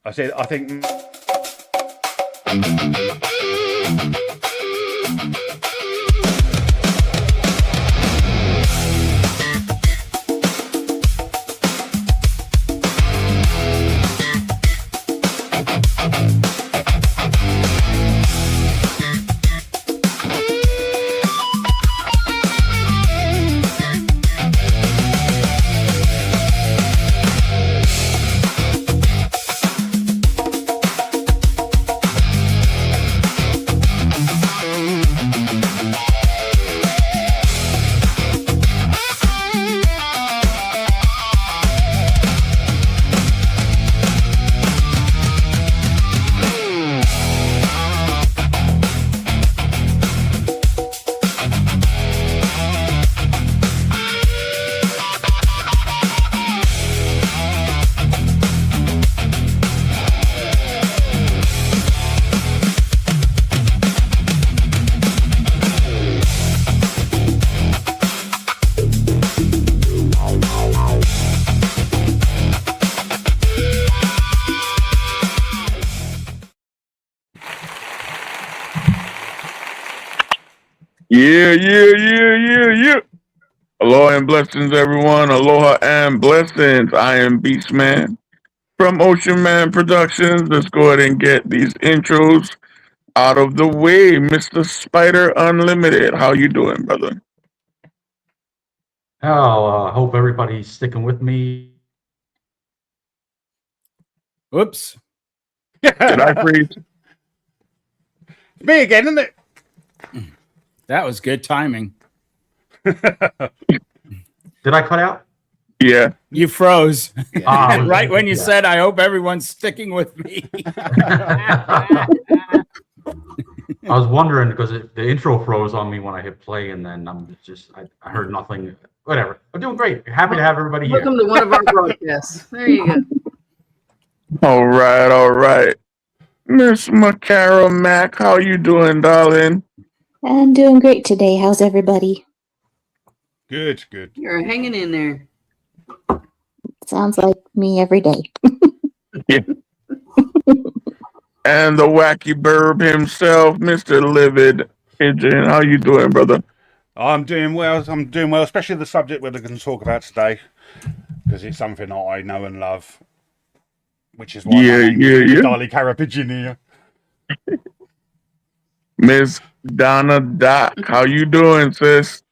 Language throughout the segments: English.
I said, I think. Yeah. Aloha and blessings, everyone. Aloha and blessings. I am Beastman from Ocean Man Productions. Let's go ahead and get these intros out of the way. Mr. Spider Unlimited, how you doing, brother? Oh, hope everybody's sticking with me. Whoops. Did I freeze? Me again, isn't it? That was good timing. Did I cut out? Yeah. You froze. Right when you yeah. said, I hope everyone's sticking with me. I was wondering because the intro froze on me when I hit play, and then I heard nothing. Whatever. I'm doing great. Happy to have everybody here. Welcome to one of our broadcasts. There you go. All right. Miss Macarah Mac, how you doing, darling? I'm doing great today. How's everybody? Good. You're hanging in there. Sounds like me every day. Yeah. And the wacky burb himself, Mr. Livid Pigeon, how you doing, brother? I'm doing well, especially the subject we're going to talk about today, because it's something that I know and love, which is why my name is Dolly Carapiginia. Miss Donna Doc, how you doing, sis?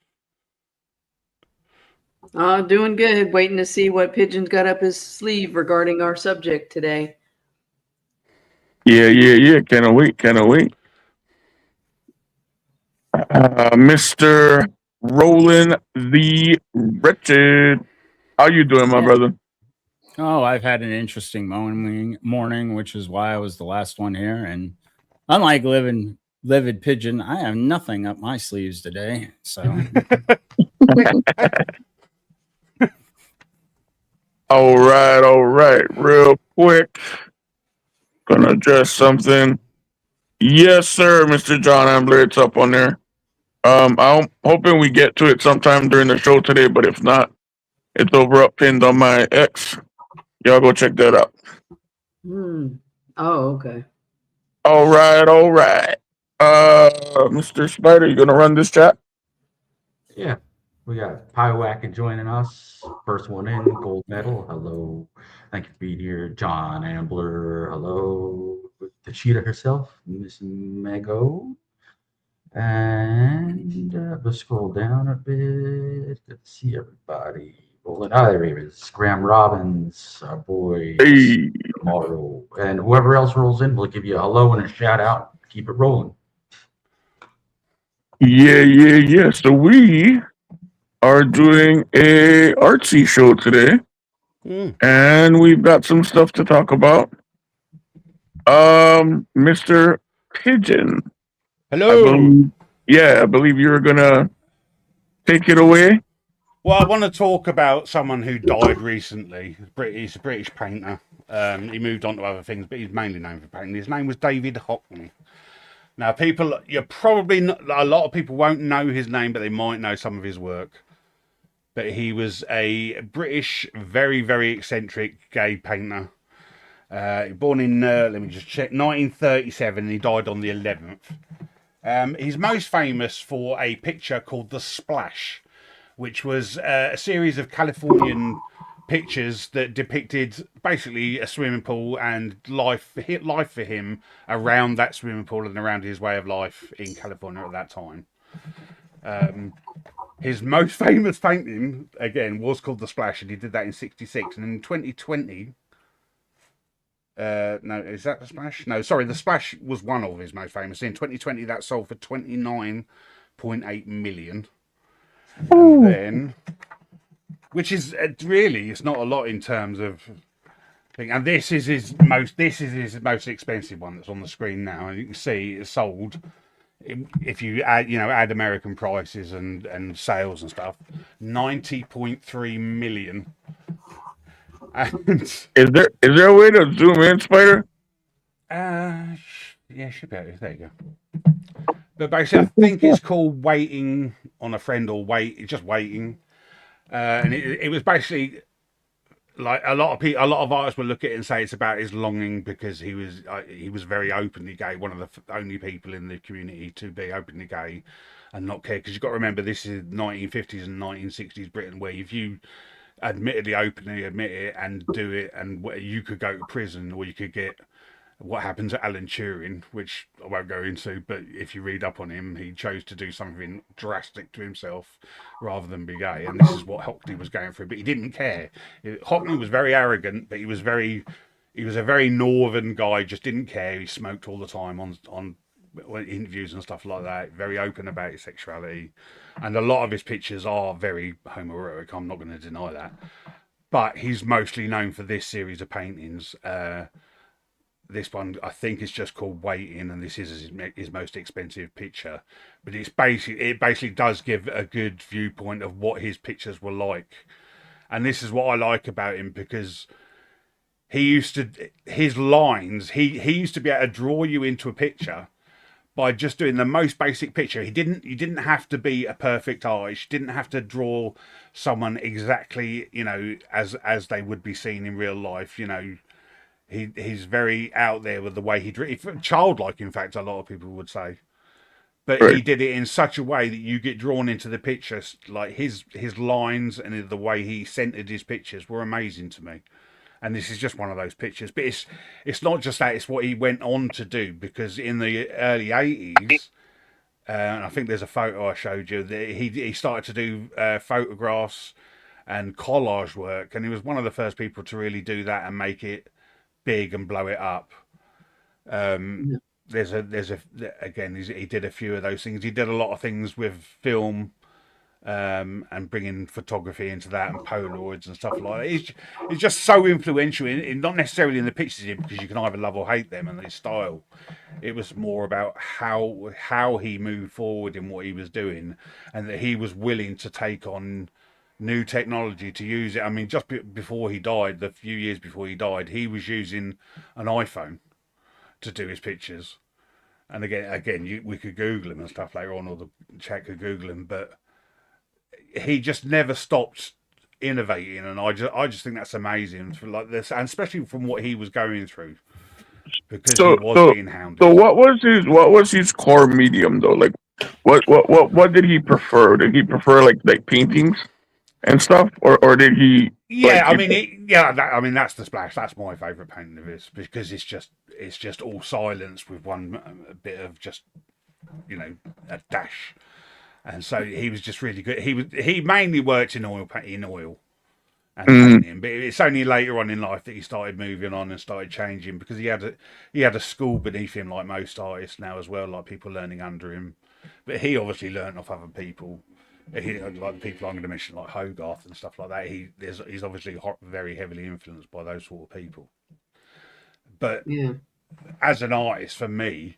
Doing good. Waiting to see what Pigeon's got up his sleeve regarding our subject today. Yeah. Cannot wait. Mr. Rohlin the Wretched, how you doing, my brother? Oh, I've had an interesting morning, which is why I was the last one here. And unlike Livid Pigeon, I have nothing up my sleeves today. So, all right. Real quick, gonna address something. Yes, sir, Mr. John Ambler, it's up on there. I'm hoping we get to it sometime during the show today, but if not, it's over up pinned on my X. Y'all go check that out. Oh, okay. All right. Mr. Spider, you gonna run this chat? Yeah. We got Pyewacket joining us. First one in, gold medal. Hello. Thank you for being here. John Ambler. Hello. The cheetah herself, Miss Mego. And let's scroll down a bit. Good to see everybody. There he is. Graham Robbins, our boy. Hey. Tomorrow. And whoever else rolls in, we'll give you a hello and a shout out. Keep it rolling. Yeah. So we are doing a artsy show today, and we've got some stuff to talk about. Mr. Pigeon. Hello. I believe you were gonna take it away. Well, I want to talk about someone who died recently. He's a British painter. He moved on to other things, but he's mainly known for painting. His name was David Hockney. Now, a lot of people won't know his name, but they might know some of his work. But he was a British, very, very eccentric gay painter. Born in, let me just check, 1937, and he died on the 11th. He's most famous for a picture called The Splash, which was a series of Californian pictures that depicted basically a swimming pool and life for him around that swimming pool and around his way of life in California at that time. His most famous painting, again, was called The Splash, and he did that in 1966. And in 2020, no, is that The Splash? No, sorry, The Splash was one of his most famous. In 2020, that sold for 29.8 million. And then, which is really, it's not a lot in terms of thing. And this is his most expensive one that's on the screen now. And you can see it's sold, if you add American prices and sales and stuff, 90.3 million. And Is there a way to zoom in, Spider? yeah, should be able to. There you go. But basically, I think it's called Waiting on a Friend, or just Waiting. And it was basically like a lot of artists will look at it and say it's about his longing, because he was very openly gay, one of the only people in the community to be openly gay and not care. Because you've got to remember, this is 1950s and 1960s Britain, where if you openly admit it and do it, and you could go to prison, or you could get what happened to Alan Turing, which I won't go into, but if you read up on him, he chose to do something drastic to himself rather than be gay, and this is what Hockney was going through. But he didn't care. Hockney was very arrogant, but he was a very northern guy, just didn't care. He smoked all the time on interviews and stuff like that, very open about his sexuality, and a lot of his pictures are very homoerotic, I'm not going to deny that. But he's mostly known for this series of paintings. This one, I think, is just called Waiting, and this is his most expensive picture. But it basically does give a good viewpoint of what his pictures were like. And this is what I like about him, because his lines, he used to be able to draw you into a picture by just doing the most basic picture. You didn't have to be a perfect artist. You didn't have to draw someone exactly, as they would be seen in real life, He's very out there with the way he drew. Childlike, in fact, a lot of people would say. But Right. he did it in such a way that you get drawn into the pictures. Like his lines and the way he centered his pictures were amazing to me. And this is just one of those pictures. But it's not just that, it's what he went on to do. Because in the early 80s, and I think there's a photo I showed you, that he started to do photographs and collage work. And he was one of the first people to really do that and make it big and blow it up. There's again, he did a few of those things. He did a lot of things with film, and bringing photography into that, and Polaroids and stuff like that. He's just so influential not necessarily in the pictures, because you can either love or hate them and his style. It was more about how he moved forward in what he was doing, and that he was willing to take on new technology to use it. I mean, just before he died, the few years before he died, he was using an iPhone to do his pictures. And again, we could Google him and stuff later on, or the chat could Google him, but he just never stopped innovating, and I just think that's amazing for like this, and especially from what he was going through, because he was being hounded. So what was his core medium though? Like, what did he prefer? Did he prefer like paintings and stuff, or did he? Yeah, I mean, that's The Splash. That's my favourite painting of his, because it's just all silence with one bit of just a dash, and so he was just really good. He mainly worked in oil and painting, but it's only later on in life that he started moving on and started changing, because he had a school beneath him, like most artists now as well, like people learning under him. But he obviously learned off other people. Like the people I'm going to mention, like Hogarth and stuff like that. He's obviously very heavily influenced by those sort of people. But as an artist, for me,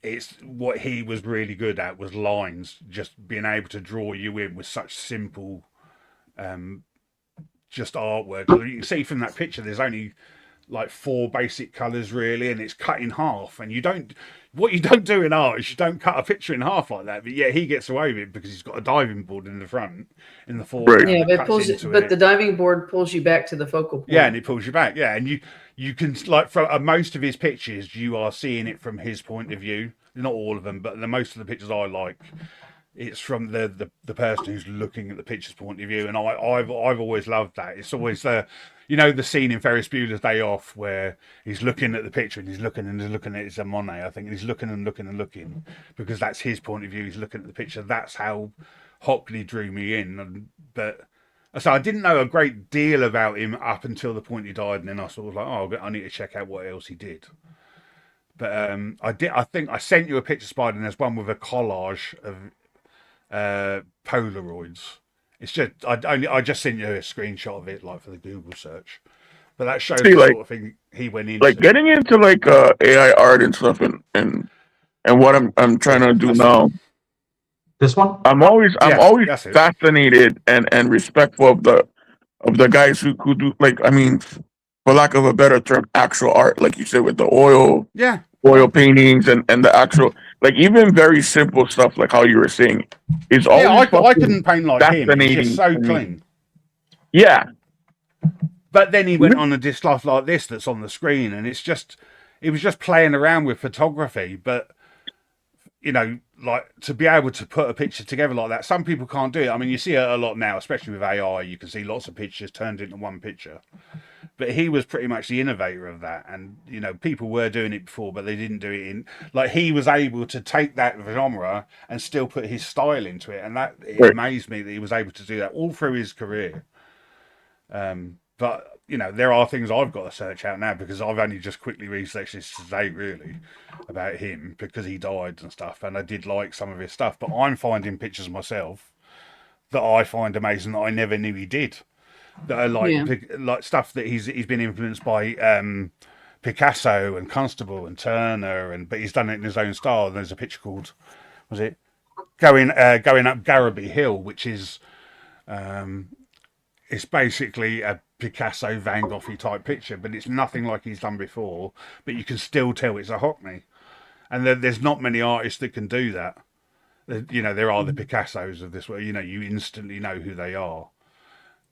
it's what he was really good at was lines, just being able to draw you in with such simple, just artwork. You can see from that picture, there's only like 4 basic colours really, and it's cut in half. And what you don't do in art is you don't cut a picture in half like that. But yeah, he gets away with it because he's got a diving board in the front, in the foreground. Yeah, but the diving board pulls you back to the focal point. Yeah, and it pulls you back. Yeah, and you can, like, from most of his pictures, you are seeing it from his point of view. Not all of them, but most of the pictures I like, it's from the person who's looking at the picture's point of view, and I've always loved that. It's always the, you know, the scene in Ferris Bueller's Day Off where he's looking at the picture and he's looking at it's a Monet, I think, and he's looking and looking and looking because that's his point of view. He's looking at the picture. That's how Hockley drew me in, but. So I didn't know a great deal about him up until the point he died, and then I sort of like, oh, I need to check out what else he did. But I did. I think I sent you a picture, Spider, and there's one with a collage of Polaroids. It's just I just sent you a screenshot of it, like for the Google search. But that shows the like, sort of thing he went into. Like getting into like AI art and stuff, and what I'm trying to do now. This one? I'm always that's it. fascinated and respectful of the guys who do, like, I mean, for lack of a better term, actual art, like you said, with the oil paintings and the actual, like, even very simple stuff like how you were saying is always I couldn't paint like him. He's just so clean. Yeah. But then he went on a did stuff like this that's on the screen, and he was just playing around with photography, but you know, like, to be able to put a picture together like that, some people can't do it. I mean, you see it a lot now, especially with AI. You can see lots of pictures turned into one picture. But he was pretty much the innovator of that. And, you know, people were doing it before, but they didn't do it in... Like, he was able to take that genre and still put his style into it. And it amazed me that he was able to do that all through his career. But, you know, there are things I've got to search out now because I've only just quickly researched this today, really, about him because he died and stuff. And I did like some of his stuff. But I'm finding pictures myself that I find amazing that I never knew he did. That are like stuff that he's been influenced by Picasso and Constable and Turner, but he's done it in his own style. And there's a picture called, was it Going Up Garraby Hill, which is... it's basically a Picasso, Van Gogh type picture, but it's nothing like he's done before. But you can still tell it's a Hockney, and there's not many artists that can do that. You know, there are the Picassos of this world. You know, you instantly know who they are.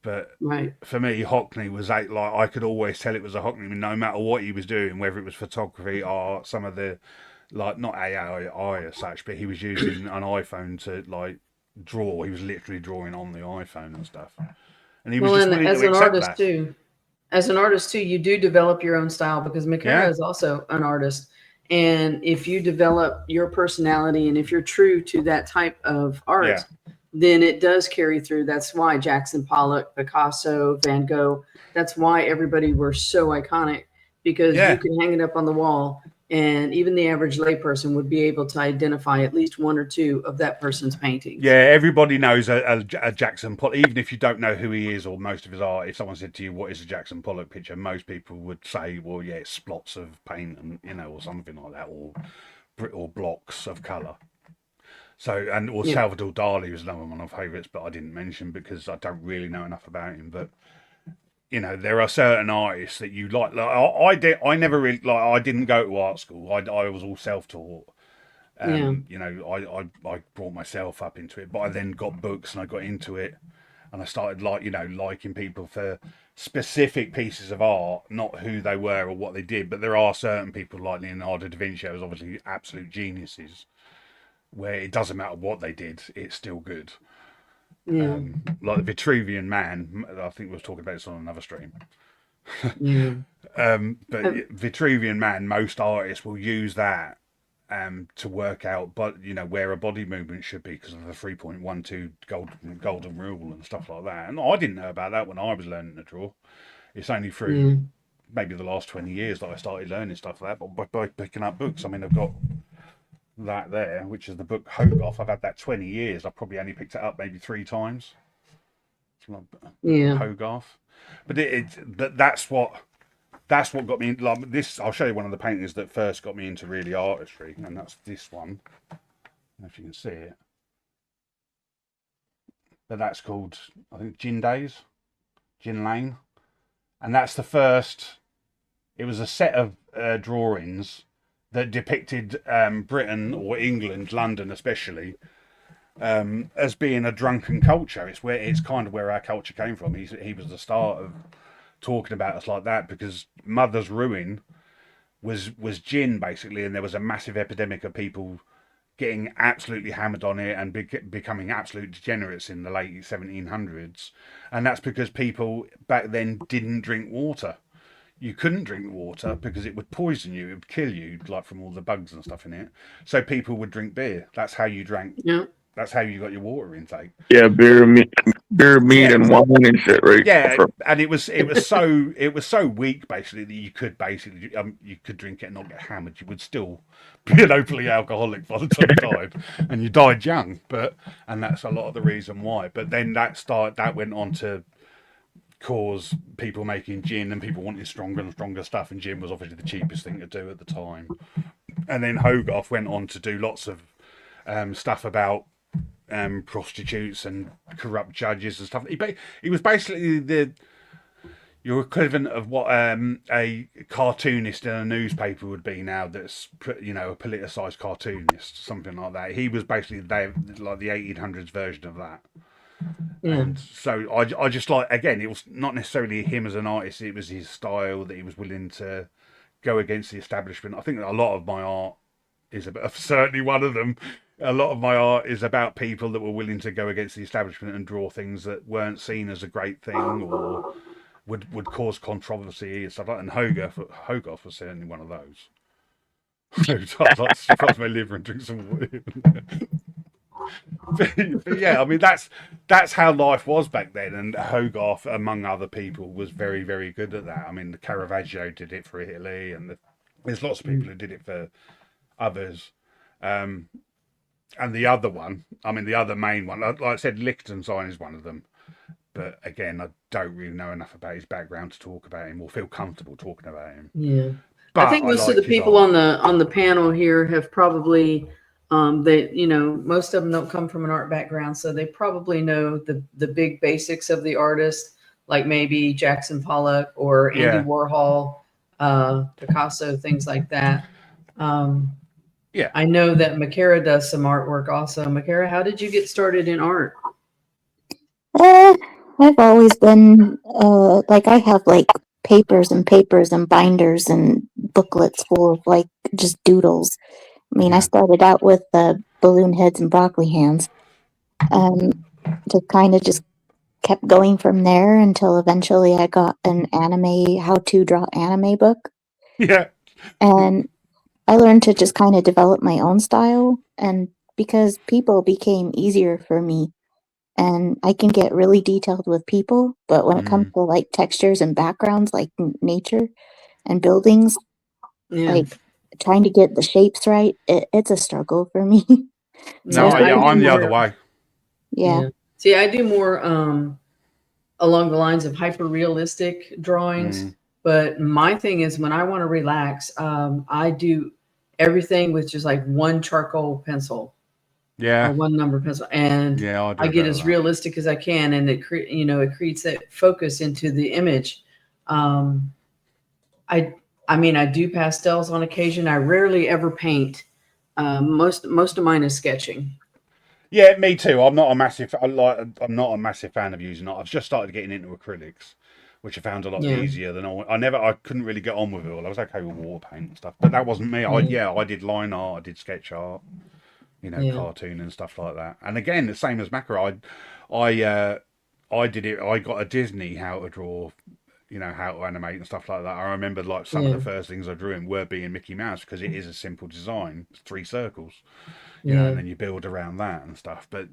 But for me, Hockney was like I could always tell it was a Hockney, no matter what he was doing, whether it was photography or some of the, like, not AI as such, but he was using an iPhone to like draw. He was literally drawing on the iPhone and stuff. And he was just willing as to an accept artist that. too. As an artist too, you do develop your own style because Macarah is also an artist. And if you develop your personality and if you're true to that type of art, then it does carry through. That's why Jackson Pollock, Picasso, Van Gogh, that's why everybody were so iconic, because you can hang it up on the wall and even the average layperson would be able to identify at least one or two of that person's paintings. Yeah, everybody knows a Jackson Pollock, even if you don't know who he is or most of his art. If someone said to you, what is a Jackson Pollock picture? Most people would say, well, yeah, it's splots of paint and, you know, or something like that, or blocks of colour. So, or Salvador Dali was another one of my favourites, but I didn't mention because I don't really know enough about him. But, you know, there are certain artists that you like. I never really, like, I didn't go to art school. I was all self-taught. You know, I brought myself up into it, but I then got books and I got into it, and I started liking people for specific pieces of art, not who they were or what they did. But there are certain people like Leonardo da Vinci, who's obviously absolute geniuses, where it doesn't matter what they did, it's still good. Like the Vitruvian Man, I think we were talking about this on another stream. But Vitruvian Man, most artists will use that to work out, but you know, where a body movement should be because of the 3.12 golden rule and stuff like that. And I didn't know about that when I was learning to draw. It's only through maybe the last 20 years that I started learning stuff like that, but by picking up books. I mean, I've got that there, which is the book Hogarth. I've had that 20 years. I've probably only picked it up maybe 3 times. Hogarth. But that's what got me like this. I'll show you one of the paintings that first got me into really artistry, and that's this one. I don't know if you can see it, but that's called, I think, Gin Lane, and that's the first. It was a set of drawings that depicted Britain or England, London especially, as being a drunken culture. It's kind of where our culture came from. He was the start of talking about us like that, because Mother's Ruin was gin basically, and there was a massive epidemic of people getting absolutely hammered on it and becoming absolute degenerates in the late 1700s. And that's because people back then didn't drink water. You couldn't drink water because it would poison you, it would kill you, like from all the bugs and stuff in it. So people would drink beer. That's how you drank. Yeah. That's how you got your water intake. Yeah, beer, meat, and wine and shit, right? Yeah, and it was so weak basically that you could drink it and not get hammered. You would still be an openly alcoholic by the time you died, and you died young. And that's a lot of the reason why. But then that went on to cause people making gin and people wanting stronger and stronger stuff, and gin was obviously the cheapest thing to do at the time. And then Hogarth went on to do lots of stuff about prostitutes and corrupt judges and stuff. He was basically your equivalent of what a cartoonist in a newspaper would be now. That's a politicized cartoonist, something like that. He was basically like the 1800s version of that. Yeah. And so I just like, again, it was not necessarily him as an artist, it was his style that he was willing to go against the establishment. I think that a lot of my art is certainly one of them. A lot of my art is about people that were willing to go against the establishment and draw things that weren't seen as a great thing or would cause controversy and stuff like that. And Hogarth was certainly one of those. I'd like to surprise my liver and drink some water. But yeah, I mean that's how life was back then, and Hogarth, among other people, was very, very good at that. I mean, the Caravaggio did it for Italy, and there's lots of people who did it for others. And the other one, I mean, the other main one, like I said, Liechtenstein is one of them. But again, I don't really know enough about his background to talk about him or feel comfortable talking about him. Yeah, But I think most of the people on the panel here have probably, most of them don't come from an art background, so they probably know the big basics of the artist, like maybe Jackson Pollock or Andy Warhol, Picasso, things like that. Yeah, I know that Macarah does some artwork also. Macarah, how did you get started in art? I've always been I have like papers and binders and booklets full of like just doodles. I mean, I started out with balloon heads and broccoli hands, just kept going from there until eventually I got an how to draw anime book. Yeah, and I learned to just kind of develop my own style, and because people became easier for me, and I can get really detailed with people, but when it comes to like textures and backgrounds, like nature and buildings, like trying to get the shapes right, it's a struggle for me. I'm the other way. Yeah. See, I do more along the lines of hyper realistic drawings. But my thing is, when I want to relax, I do everything with just like one charcoal pencil, or one number pencil, and I get as realistic as I can, and it creates that focus into the image. I mean, I do pastels on occasion. I rarely ever paint. Most of mine is sketching. Yeah, me too. I'm not a massive fan of using it. I've just started getting into acrylics, which I found a lot easier than I couldn't really get on with it all. I was okay with water paint and stuff, but that wasn't me. I did line art, I did sketch art, cartoon and stuff like that. And again, the same as Macarah, I did it. I got a Disney how to draw, how to animate and stuff like that. I remember like some of the first things I drew in were being Mickey Mouse, because it is a simple design, 3 circles, and then you build around that and stuff. But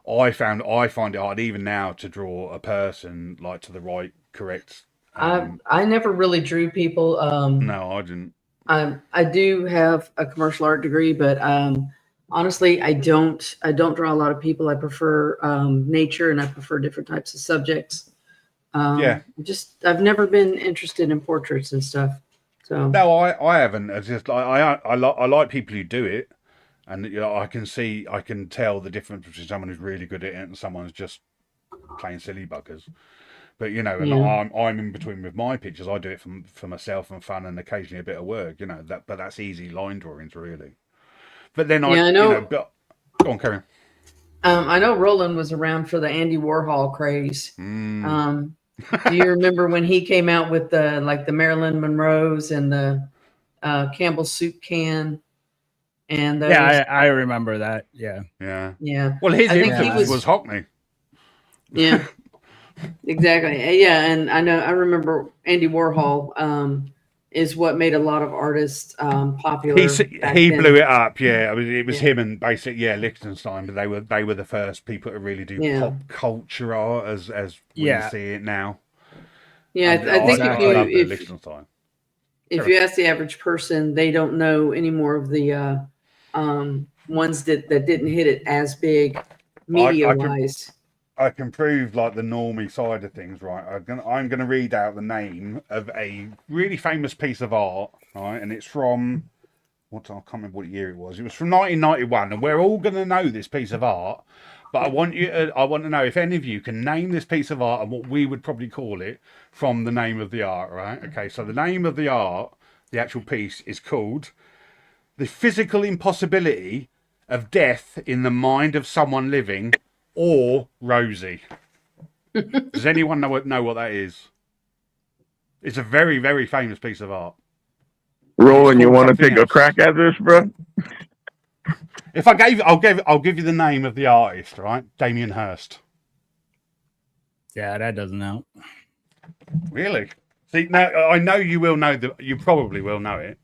I find it hard even now to draw a person like to the right, correct. I never really drew people. No, I didn't. I do have a commercial art degree, but honestly, I don't draw a lot of people. I prefer nature, and I prefer different types of subjects. I've never been interested in portraits and stuff. So no, I haven't. It's just I like people who do it. And I can tell the difference between someone who's really good at it and someone who's just playing silly buggers. But and I'm in between with my pictures. I do it for myself and fun, and occasionally a bit of work. But that's easy line drawings really. But then I know. But go on, carry on. I know Rohlin was around for the Andy Warhol craze. Do you remember when he came out with the Marilyn Monroes and the Campbell soup can and those? Yeah, I remember that. Yeah. Yeah. Well, his I think he influence was Hockney. Yeah, exactly. Yeah, and I remember Andy Warhol is what made a lot of artists popular. back He then. blew it up. Yeah, I mean, it was Yeah. him and basically Liechtenstein, but they were the first people to really do Yeah. pop culture art as we Yeah. see it now. Yeah, And I think I love the Liechtenstein. if you ask the average person, they don't know any more of the ones that didn't hit it as big media wise. I can prove like the normie side of things, right? I'm gonna read out the name of a really famous piece of art, right? And it's from I can't remember what year it was. It was from 1991, and we're all gonna know this piece of art. But I want to know if any of you can name this piece of art and what we would probably call it from the name of the art, right? Okay, so the name of the art, the actual piece, is called "The Physical Impossibility of Death in the Mind of Someone Living." Or Rosie. Does anyone know what that is? It's a very, very famous piece of art. Roland, you want to take a crack at this, bro? If I'll give you the name of the artist, right? Damien Hirst. Yeah, that doesn't help. Really? See, now I know you will know that. You probably will know it.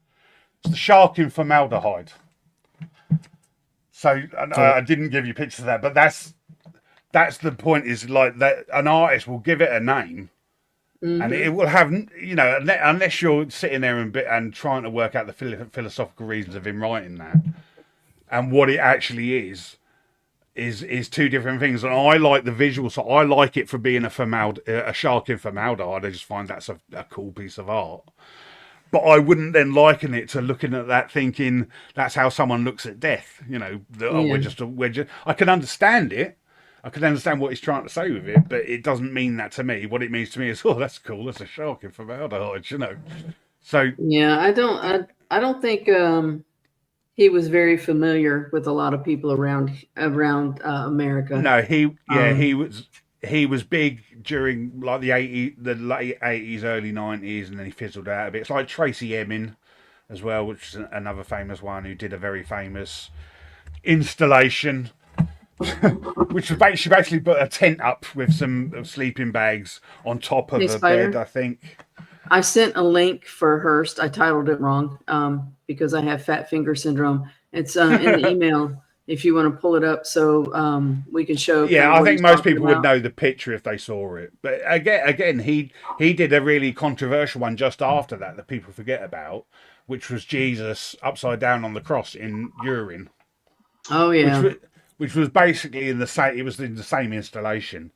It's the shark in formaldehyde. So I didn't give you pictures of that, but that's the point. Is like that an artist will give it a name, and it will have, unless you're sitting there and trying to work out the philosophical reasons of him writing that, and what it actually is two different things. And I like the visual, so I like it for being a shark in formaldehyde. I just find that's a cool piece of art. But I wouldn't then liken it to looking at that thinking that's how someone looks at death. We're just. I can understand it. I can understand what he's trying to say with it, but it doesn't mean that to me. What it means to me is, oh, that's cool. That's a shark in formaldehyde, So yeah, I don't think he was very familiar with a lot of people around America. No, he was big during like the late 80s, early 90s, and then he fizzled out a bit. It's like Tracy Emin as well, which is another famous one who did a very famous installation, which was she basically put a tent up with some sleeping bags on top of a bed, I think. I sent a link for Hearst. I titled it wrong because I have fat finger syndrome. It's in the email if you want to pull it up so we can show. Yeah, I think most people would know the picture if they saw it. But again, he did a really controversial one just after that people forget about, which was Jesus upside down on the cross in urine. Oh yeah. Which was basically in the same. It was in the same installation,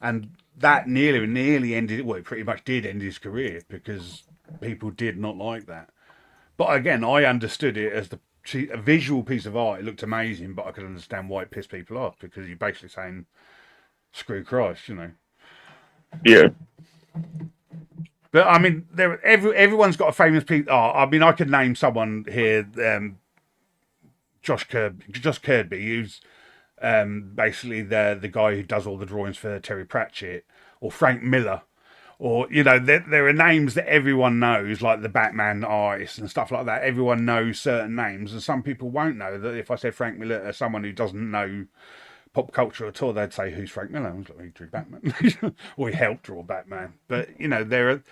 and that nearly ended. Well, it pretty much did end his career because people did not like that. But again, I understood it as a visual piece of art. It looked amazing, but I could understand why it pissed people off because you're basically saying, "Screw Christ," Yeah. But I mean, everyone's got a famous piece. I mean, I could name someone here. Josh Kirby, who's basically the guy who does all the drawings for Terry Pratchett, or Frank Miller, or there are names that everyone knows, like the Batman artist and stuff like that. Everyone knows certain names, and some people won't know that. If I said Frank Miller as someone who doesn't know pop culture at all, they'd say, "Who's Frank Miller?" I was like, "He drew Batman," or he helped draw Batman. But there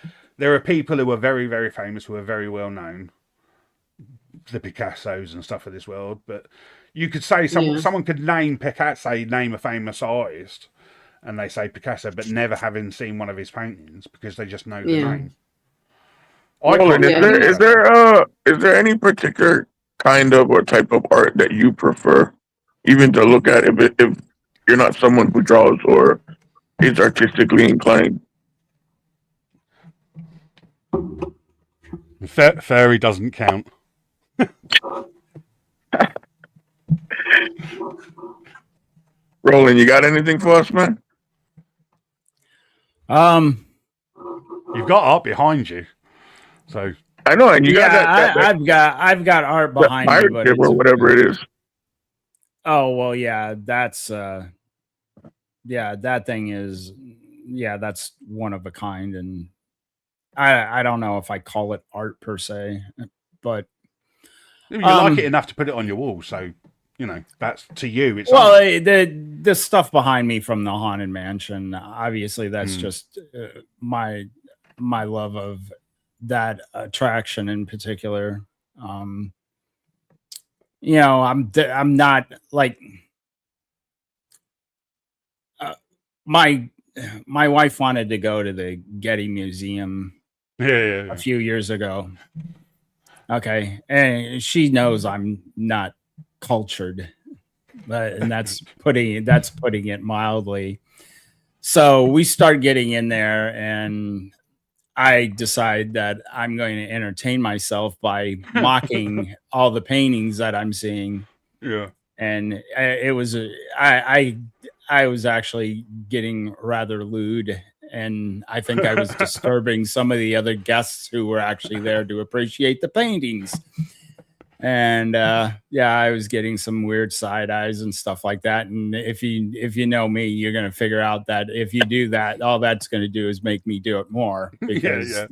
are people who are very, very famous, who are very well known, the Picassos and stuff of this world. But you could say someone could name a famous artist, and they say Picasso, but never having seen one of his paintings because they just know the name. Roland, is there any particular kind of or type of art that you prefer, even to look at if you're not someone who draws or is artistically inclined? Furry doesn't count. Roland, you got anything for us, man? You've got art behind you, so I know, and you got that. I've got art behind me, but or whatever it is. Oh well, yeah, that's that thing is yeah, that's one of a kind, and I don't know if I call it art per se, but You like it enough to put it on your wall, so that's to you. It's well, art. the stuff behind me from the Haunted Mansion, obviously, that's just my love of that attraction in particular. I'm not like my wife wanted to go to the Getty Museum a few years ago. Okay, and she knows I'm not cultured, and that's putting it mildly. So we start getting in there, and I decide that I'm going to entertain myself by mocking all the paintings that I'm seeing. Yeah. And it was I was actually getting rather lewd, and I think I was disturbing some of the other guests who were actually there to appreciate the paintings. And I was getting some weird side eyes and stuff like that. And if you know me, you're going to figure out that if you do that, all that's going to do is make me do it more. Because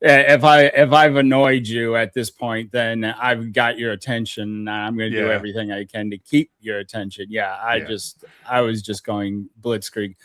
if I've annoyed you at this point, then I've got your attention. And I'm going to do everything I can to keep your attention. I was just going blitzkrieg.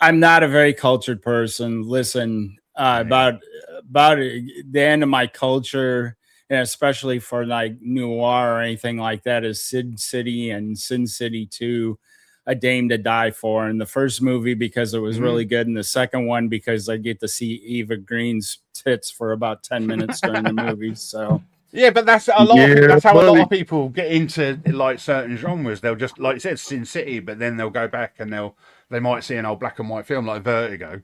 I'm not a very cultured person. Listen, about the end of my culture, and especially for like noir or anything like that, is Sin City and Sin City 2, A Dame to Die For. In the first movie, because it was really good, and the second one because I get to see Eva Green's tits for about 10 minutes during the movie. So yeah, but that's a lot. That's how a lot of people get into like certain genres. They'll just, like you said, Sin City, but then they'll go back and they might see an old black and white film like Vertigo,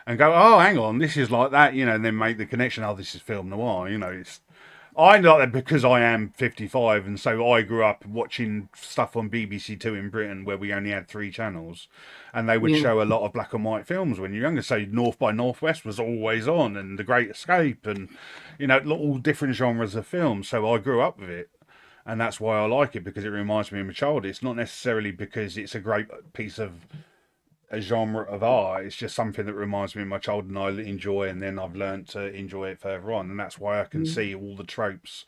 and go, oh, hang on, this is like that, and then make the connection. Oh, this is film noir. It's. I like that because I am 55, and so I grew up watching stuff on BBC Two in Britain where we only had 3 channels, and they would show a lot of black and white films when you're younger. So North by Northwest was always on, and The Great Escape, and all different genres of films. So I grew up with it, and that's why I like it, because it reminds me of my childhood. It's not necessarily because it's a great piece of a genre of art. It's just something that reminds me of my childhood and I enjoy, and then I've learned to enjoy it further on, and that's why I can see all the tropes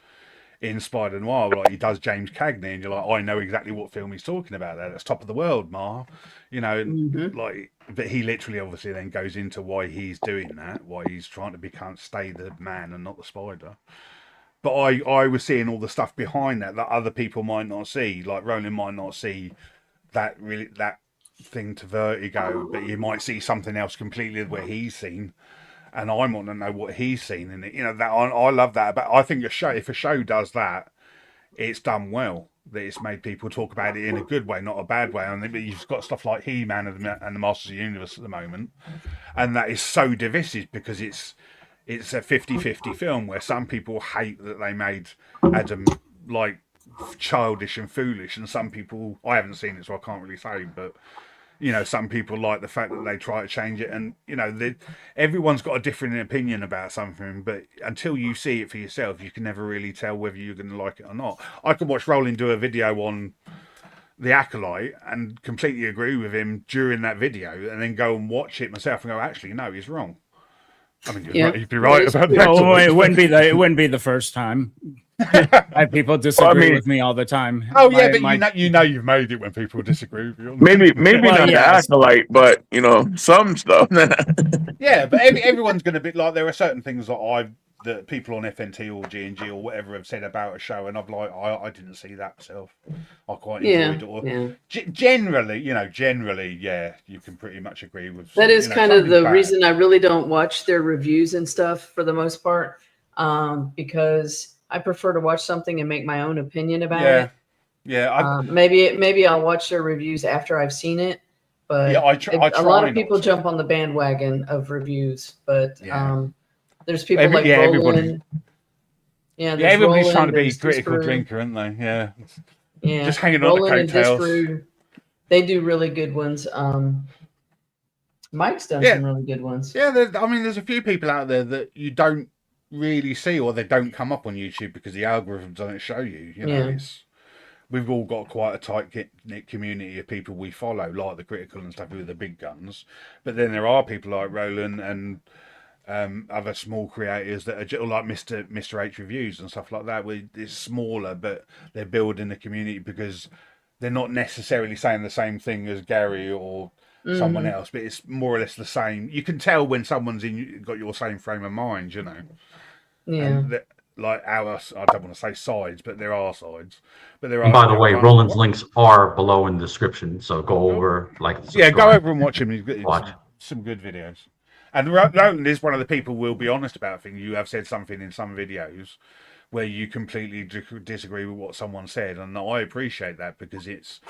in Spider Noir. Like he does James Cagney, and you're like, I know exactly what film he's talking about there. That's Top of the World, Ma. Like, but he literally obviously then goes into why he's doing that, why he's trying to stay the man and not the spider. But I was seeing all the stuff behind that other people might not see. Like Rohlin might not see that thing to Vertigo, but you might see something else completely where he's seen, and I want to know what he's seen in it. That I love that. But I think if a show does that, it's done well. That it's made people talk about it in a good way, not a bad way. And you've got stuff like He-Man and the Masters of the Universe at the moment, and that is so divisive because it's a 50-50 film where some people hate that they made Adam like childish and foolish, and some people, I haven't seen it so I can't really say, but some people like the fact that they try to change it, and everyone's got a different opinion about something, but until you see it for yourself, you can never really tell whether you're going to like it or not. I could watch Rohlin do a video on The Acolyte and completely agree with him during that video, and then go and watch it myself and go, actually, no, he's wrong. I mean, you'd be right about that. No, it wouldn't be the first time. People disagree with me all the time. Oh yeah, but you've made it when people disagree with you. Maybe not the Acolyte, but some stuff. Yeah, but everyone's going to be like, there are certain things that people on FNT or G&G or whatever have said about a show, and I didn't see that myself. I quite enjoyed it. Generally, you can pretty much agree with that. Is kind of the reason I really don't watch their reviews and stuff for the most part, because I prefer to watch something and make my own opinion about it. Yeah. Maybe I'll watch their reviews after I've seen it. But a lot of people jump on the bandwagon of reviews. But there's people like Rohlin. Everybody's trying to be a critical drinker, aren't they? Yeah. Just hanging on the coattails. They do really good ones. Mike's done some really good ones. Yeah, there's a few people out there that you don't really see, or they don't come up on YouTube because the algorithm doesn't show you. we've all got quite a tight-knit community of people we follow, like the critical and stuff with the big guns. But then there are people like Rohlin and other small creators that are just, like Mr. H Reviews and stuff like that. Where it's smaller, but they're building a community because they're not necessarily saying the same thing as Gary or someone else, but it's more or less the same. You can tell when someone's got your same frame of mind, you know. Yeah. And like I don't want to say sides, but there are sides. But there are. And by the way, Roland's links are below in the description, so go over, like, subscribe. Go over and watch him. He's got Watch. some good videos. And Roland is one of the people we'll be honest about things. You have said something in some videos where you completely disagree with what someone said, and I appreciate that because it's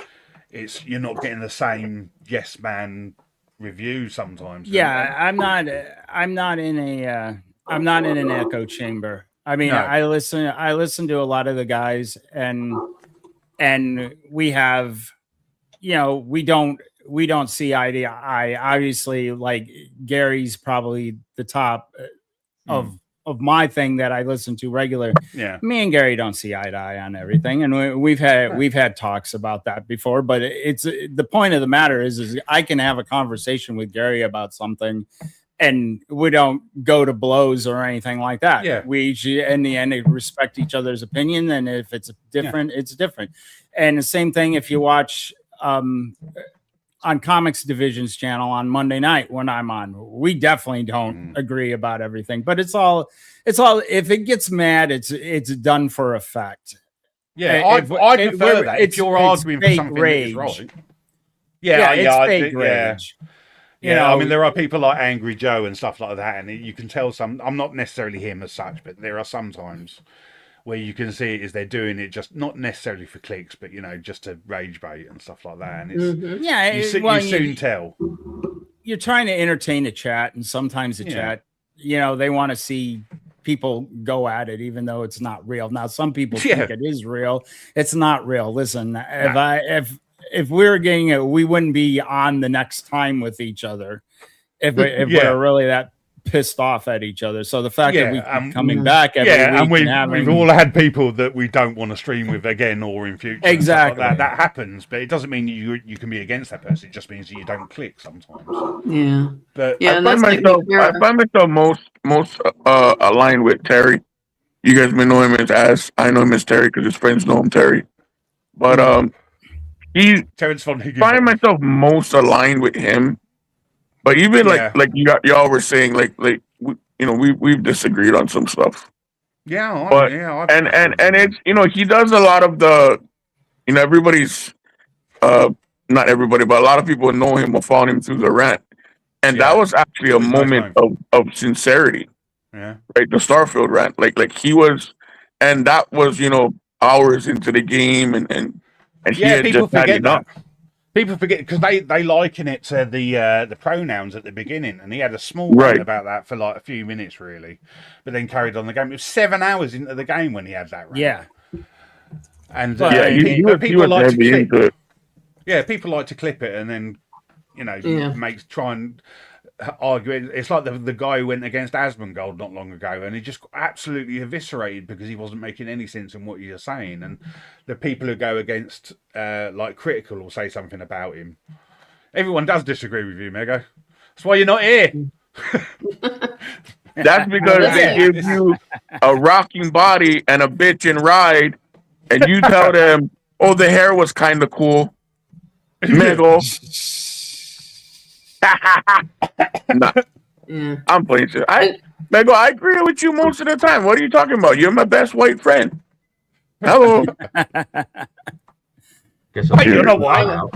you're not getting the same yes man review sometimes. Yeah, I'm not in an echo chamber. I mean, No. I listen to a lot of the guys, and we have, we don't see eye to eye. Obviously, like Gary's probably the top of my thing that I listen to regular. Yeah. Me and Gary don't see eye to eye on everything, and we've had talks about that before. But it's the point of the matter is I can have a conversation with Gary about something, and we don't go to blows or anything like that. Yeah. We in the end respect each other's opinion, and if it's different, it's different. And the same thing if you watch on Comics Division's channel on Monday night when I'm on, we definitely don't agree about everything. But it's all if it gets mad, it's done for effect. Yeah, I prefer that. If you're arguing for something that is right. It's fake rage. I mean, there are people like Angry Joe and stuff like that, and you can tell I'm not necessarily him as such, but there are some times where you can see it is they're doing it just not necessarily for clicks, but just to rage bait and stuff like that. And it's you soon tell. You're trying to entertain the chat, and sometimes the chat, they want to see people go at it, even though it's not real. Now, some people think it is real. It's not real. Listen, if we were getting it, we wouldn't be on the next time with each other if we're really that pissed off at each other. So the fact that we keep coming back every week and we've all had people that we don't want to stream with again or in future. Exactly. Like that happens, but it doesn't mean you can be against that person. It just means that you don't click sometimes. Yeah. But I find myself most aligned with Terry. You guys may know him as I know him as Terry because his friends know him Terry. But Terrence Von Higgins. find myself most aligned with him. But even like y'all were saying, we've disagreed on some stuff. And it's he does a lot of the everybody's not everybody, but a lot of people know him or follow him through the rant. And that was actually a moment of sincerity. Yeah. Right, the Starfield rant. Like he was, and that was, hours into the game and he had people just had forget enough. that. People forget because they liken it to the pronouns at the beginning, and he had a small rant about that for like a few minutes, really, but then carried on the game. It was 7 hours into the game when he had that rant. Yeah, and people like to clip it. Yeah, people like to clip it and then try and argue. It's like the guy who went against Asmongold not long ago, and he just got absolutely eviscerated because he wasn't making any sense in what you're saying. And the people who go against, like Critical, will say something about him. Everyone does disagree with you, Mego. That's why you're not here. That's because they give you a rocking body and a bitchin' ride, and you tell them, "Oh, the hair was kind of cool." Mego. Nah, I'm playing shit. Mego, I agree with you most of the time. What are you talking about? You're my best white friend. Hello. You're not white.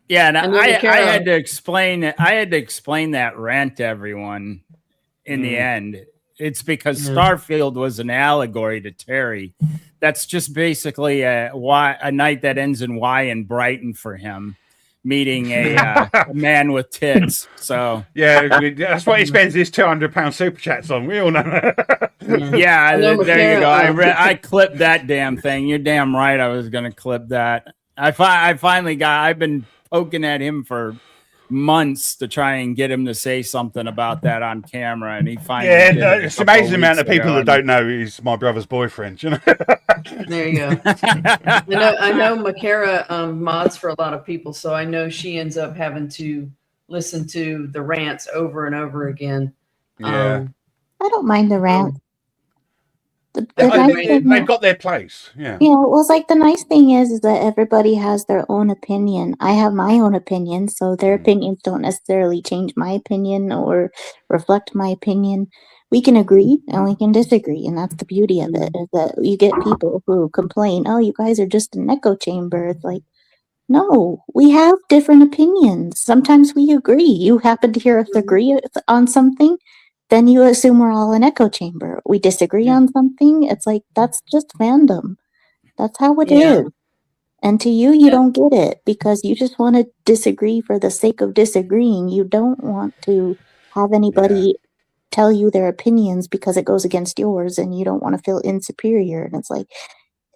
Yeah, and I had to explain it. I had to explain that rant to everyone in the end. It's because Starfield was an allegory to Terry. That's just basically a night that ends in Y in Brighton for him, meeting a man with tits. So that's what he spends his £200 super chats on. We all know. Yeah, there you go. I clipped that damn thing. You're damn right. I was going to clip that. I finally got. I've been poking at him for months to try and get him to say something about that on camera, and he finally Yeah, did no, it a it's couple amazing the amount of weeks people ago, that don't know he's my brother's boyfriend. You know. There you go. I know Macarah mods for a lot of people, so I know she ends up having to listen to the rants over and over again. Yeah. I don't mind the rant. I think they've got their place. Yeah. Yeah, well, it's like the nice thing is that everybody has their own opinion. I have my own opinion, so their opinions don't necessarily change my opinion or reflect my opinion. We can agree and we can disagree, and that's the beauty of it, is that you get people who complain, oh, you guys are just an echo chamber. It's like, no, we have different opinions. Sometimes we agree. You happen to hear us agree on something, then you assume we're all an echo chamber. We disagree on something. It's like, that's just fandom. That's how it is. And to you, you don't get it because you just want to disagree for the sake of disagreeing. You don't want to have anybody tell you their opinions because it goes against yours and you don't want to feel insuperior. And it's like,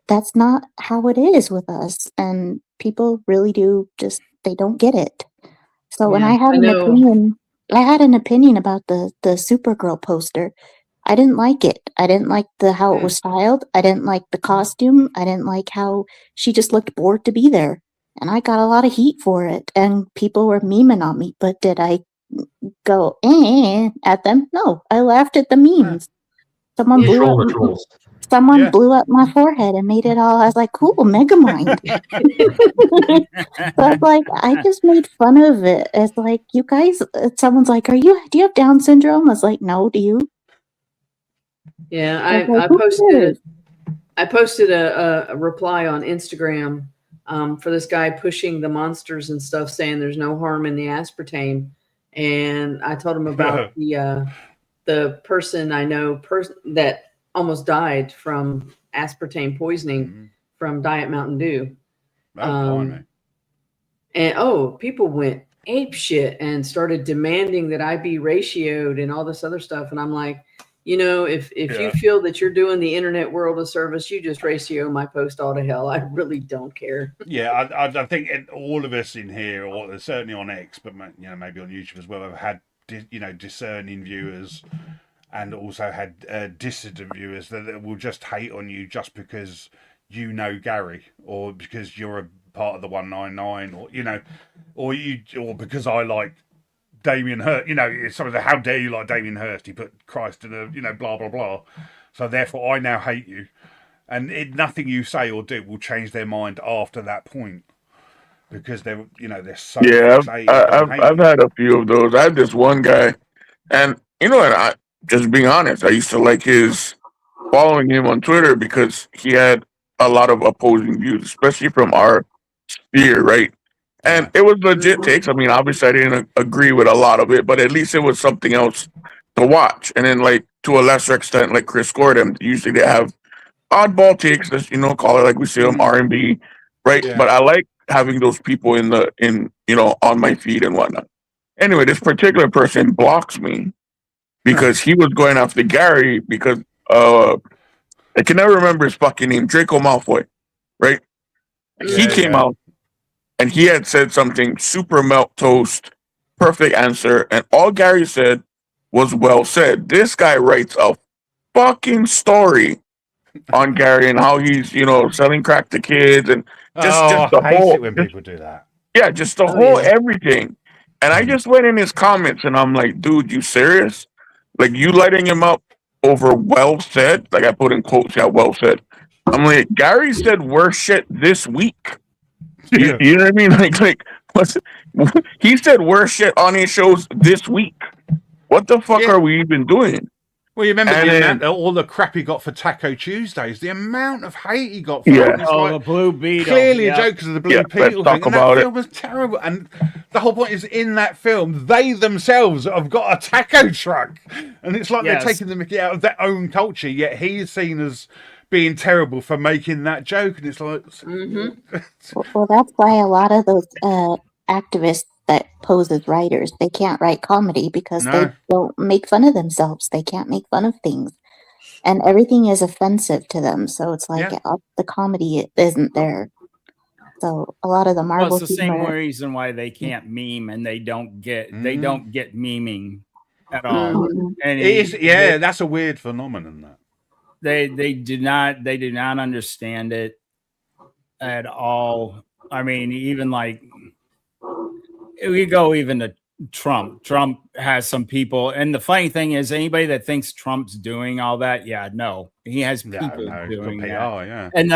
that's not how it is with us. And people really do just, they don't get it. So when I had an opinion about the Supergirl poster. I didn't like it. I didn't like how it was styled. I didn't like the costume. I didn't like how she just looked bored to be there. And I got a lot of heat for it. And people were memeing on me. But did I go at them? No, I laughed at the memes. Someone blew up my forehead and made it all. I was like, cool, Megamind. But like, I just made fun of it. It's like, you guys. Someone's like, do you have Down syndrome? I was like, no. Do you? Yeah, I posted a reply on Instagram for this guy pushing the monsters and stuff, saying there's no harm in the aspartame, and I told him about the person I know that almost died from aspartame poisoning from Diet Mountain Dew. And people went ape shit and started demanding that I be ratioed and all this other stuff, and I'm like, you know, if you feel that you're doing the internet world a service, you just ratio my post all to hell. I really don't care. Yeah, I think all of us in here, or certainly on X, but maybe on YouTube as well, have had discerning viewers, and also had dissident viewers that will just hate on you just because you know Gary, or because you're a part of the 199, or because I like Damien Hirst, it's something how dare you like Damien Hirst? He put Christ in a, blah blah blah. So therefore, I now hate you, and nothing you say or do will change their mind after that point, because they're so fixated on hating. I've had a few of those. I had this one guy, and I just being honest, I used to like following him on Twitter because he had a lot of opposing views, especially from our sphere, right? And it was legit takes. I mean, obviously, I didn't agree with a lot of it, but at least it was something else to watch. And then, like, to a lesser extent, like Chris Gordon, usually they have oddball takes, call it like we say them R&B, right? Yeah. But I like having those people on my feed and whatnot. Anyway, this particular person blocks me because he was going after Gary because I can never remember his fucking name, Draco Malfoy, right? He came out. And he had said something super milquetoast, perfect answer, and all Gary said was well said. This guy writes a fucking story on Gary and how he's, selling crack to kids and just the I hate whole. it when people do that. Yeah, just the whole everything. And I just went in his comments and I'm like, dude, you serious? Like, you lighting him up over well said? Like, I put in quotes, well said. I'm like, Gary said worse shit this week. You know what I mean? Like he said worse shit on his shows this week. What the fuck are we even doing? Well, you remember all the crap he got for Taco Tuesdays, the amount of hate he got for it. The Blue Beetle. Clearly a joke because of the Blue Beetle thing. And that film was terrible. And the whole point is, in that film, they themselves have got a taco truck. And it's like they're taking the mickey out of their own culture, yet he's seen as being terrible for making that joke, and it's like well, that's why a lot of those activists that pose as writers, they can't write comedy because they don't make fun of themselves. They can't make fun of things, and everything is offensive to them. So it's like the comedy isn't there. So a lot of the Well, Marvel it's the same humor. reason why they can't meme and they don't get memeing at Mm-hmm. all. Mhm. And It is, yeah, that's a weird phenomenon. That they do not understand it at all. I mean, even like we go even to Trump. Trump has some people, and the funny thing is, anybody that thinks Trump's doing all that, no, he has people doing PR, that. yeah. And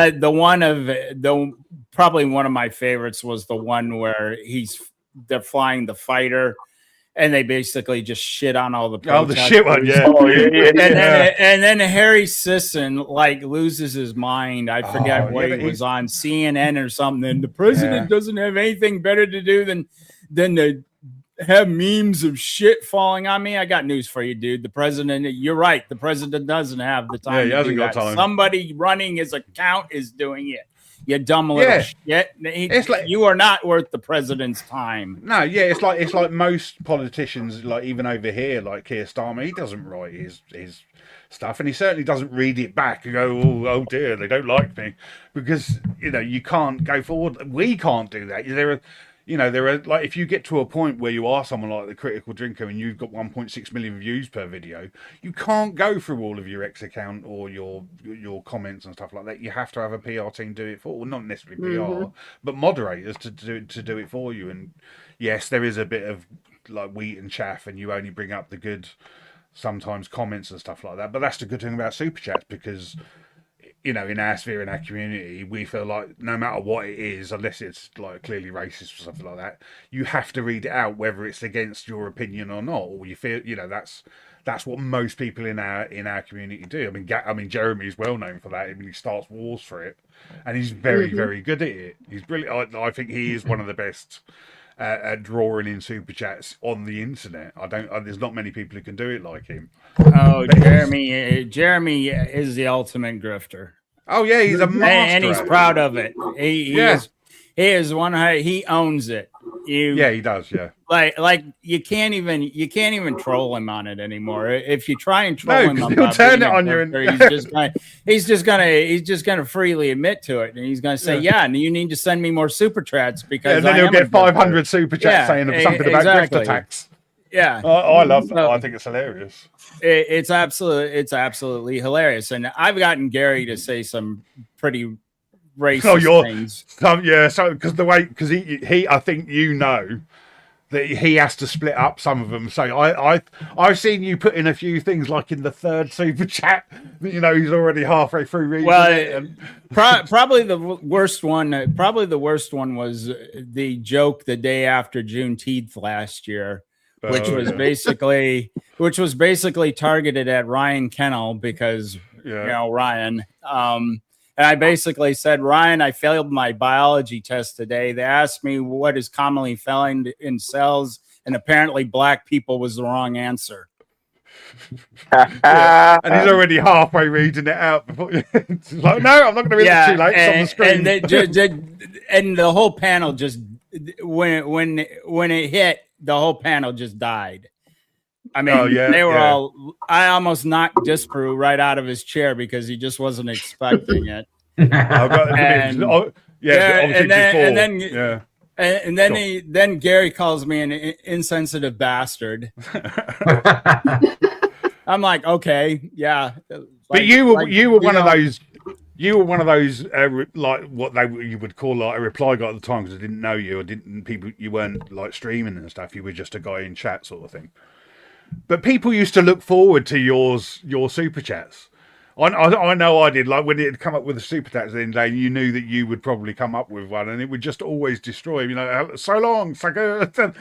probably one of my favorites was the one where they're flying the fighter, and they basically just shit on all the Oh, the shit one, yeah. Oh yeah. And then Harry Sisson like loses his mind. I forget what he was on CNN or something. And the president doesn't have anything better to do than to have memes of shit falling on me. I got news for you, dude. The president, you're right. The president doesn't have the time. He hasn't got time. Somebody running his account is doing it. You dumb little shit. It's like, you are not worth the president's time. No, yeah, it's like most politicians, like even over here, like Keir Starmer, he doesn't write his stuff, and he certainly doesn't read it back and go, oh dear, they don't like me, because you can't go forward. We can't do that. There are like, if you get to a point where you are someone like the Critical Drinker and you've got 1.6 million views per video, you can't go through all of your X account or your comments and stuff like that. You have to have a PR team do it for, well, not necessarily PR, but moderators to do it for you. And yes, there is a bit of like wheat and chaff, and you only bring up the good sometimes comments and stuff like that. But that's the good thing about super chats, because in our sphere, in our community, we feel like no matter what it is, unless it's like clearly racist or something like that, you have to read it out, whether it's against your opinion or not, or you feel, that's what most people in our community do. I mean, Jeremy's well known for that. I mean, he starts wars for it, and he's very, very good at it. He's brilliant. I think he is one of the best at drawing in super chats on the internet. There's not many people who can do it like him. Oh, Jeremy is the ultimate grifter. Oh yeah, he's a master, and he's proud of it. He is one. He owns it. He does. Yeah, like you can't even troll him on it anymore. If you try and troll him, he'll turn it on you. He's just gonna freely admit to it, and he's gonna say, and you need to send me more super chats, because and then he'll get 500 super chats saying something about grift attacks. Yeah, I love that. I think it's hilarious. It's absolutely hilarious, and I've gotten Gary to say some pretty racist things. So because he I think that he has to split up some of them. So I've seen you put in a few things, like in the third super chat that he's already halfway through reading it. And probably the worst one. Probably the worst one was the joke the day after Juneteenth last year, which was basically targeted at Ryan Kennel, because Ryan. And I basically said, Ryan, I failed my biology test today. They asked me what is commonly found in cells, and apparently black people was the wrong answer. And he's already halfway reading it out before. It's like, no, I'm not going to read it too late. It's on the screen. And the whole panel just, when it hit, the whole panel just died. I mean, they were all. I almost knocked Disprue right out of his chair because he just wasn't expecting it. And then Gary calls me an insensitive bastard. I'm like, okay, yeah. But you were one of those. You were one of those, like what you would call like a reply guy at the time, because I didn't know you, or you weren't like streaming and stuff. You were just a guy in chat sort of thing. But people used to look forward to your super chats. I know I did. Like when it had come up with the super chats the end of the day, you knew that you would probably come up with one, and it would just always destroy him. So long, so good, so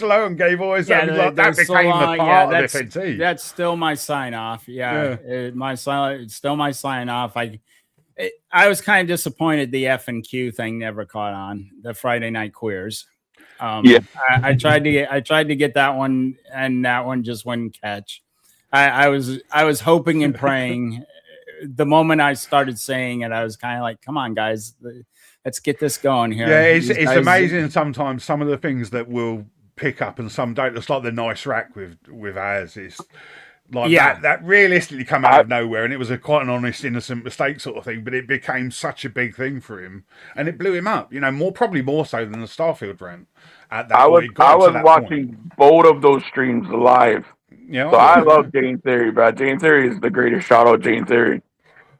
long, gay boys. That became a part of FNT. That's still my sign off. It's still my sign off. I was kind of disappointed the F and Q thing never caught on, the Friday Night Queers. I tried to get that one, and that one just wouldn't catch. I was hoping and praying. The moment I started saying it, I was kind of like, "Come on, guys, let's get this going here." Yeah, it's amazing sometimes some of the things that we'll pick up and some don't. It's like the nice rack with ours. Like Yeah. that realistically come out of nowhere, and it was a quite an honest, innocent mistake sort of thing. But it became such a big thing for him, and it blew him up. You know, probably more so than the Starfield rant. At that, I was point, got to that watching point. both of those streams live. Yeah, So I love Jane Theory, bro. Jane Theory is the greatest. Shout out Jane Theory,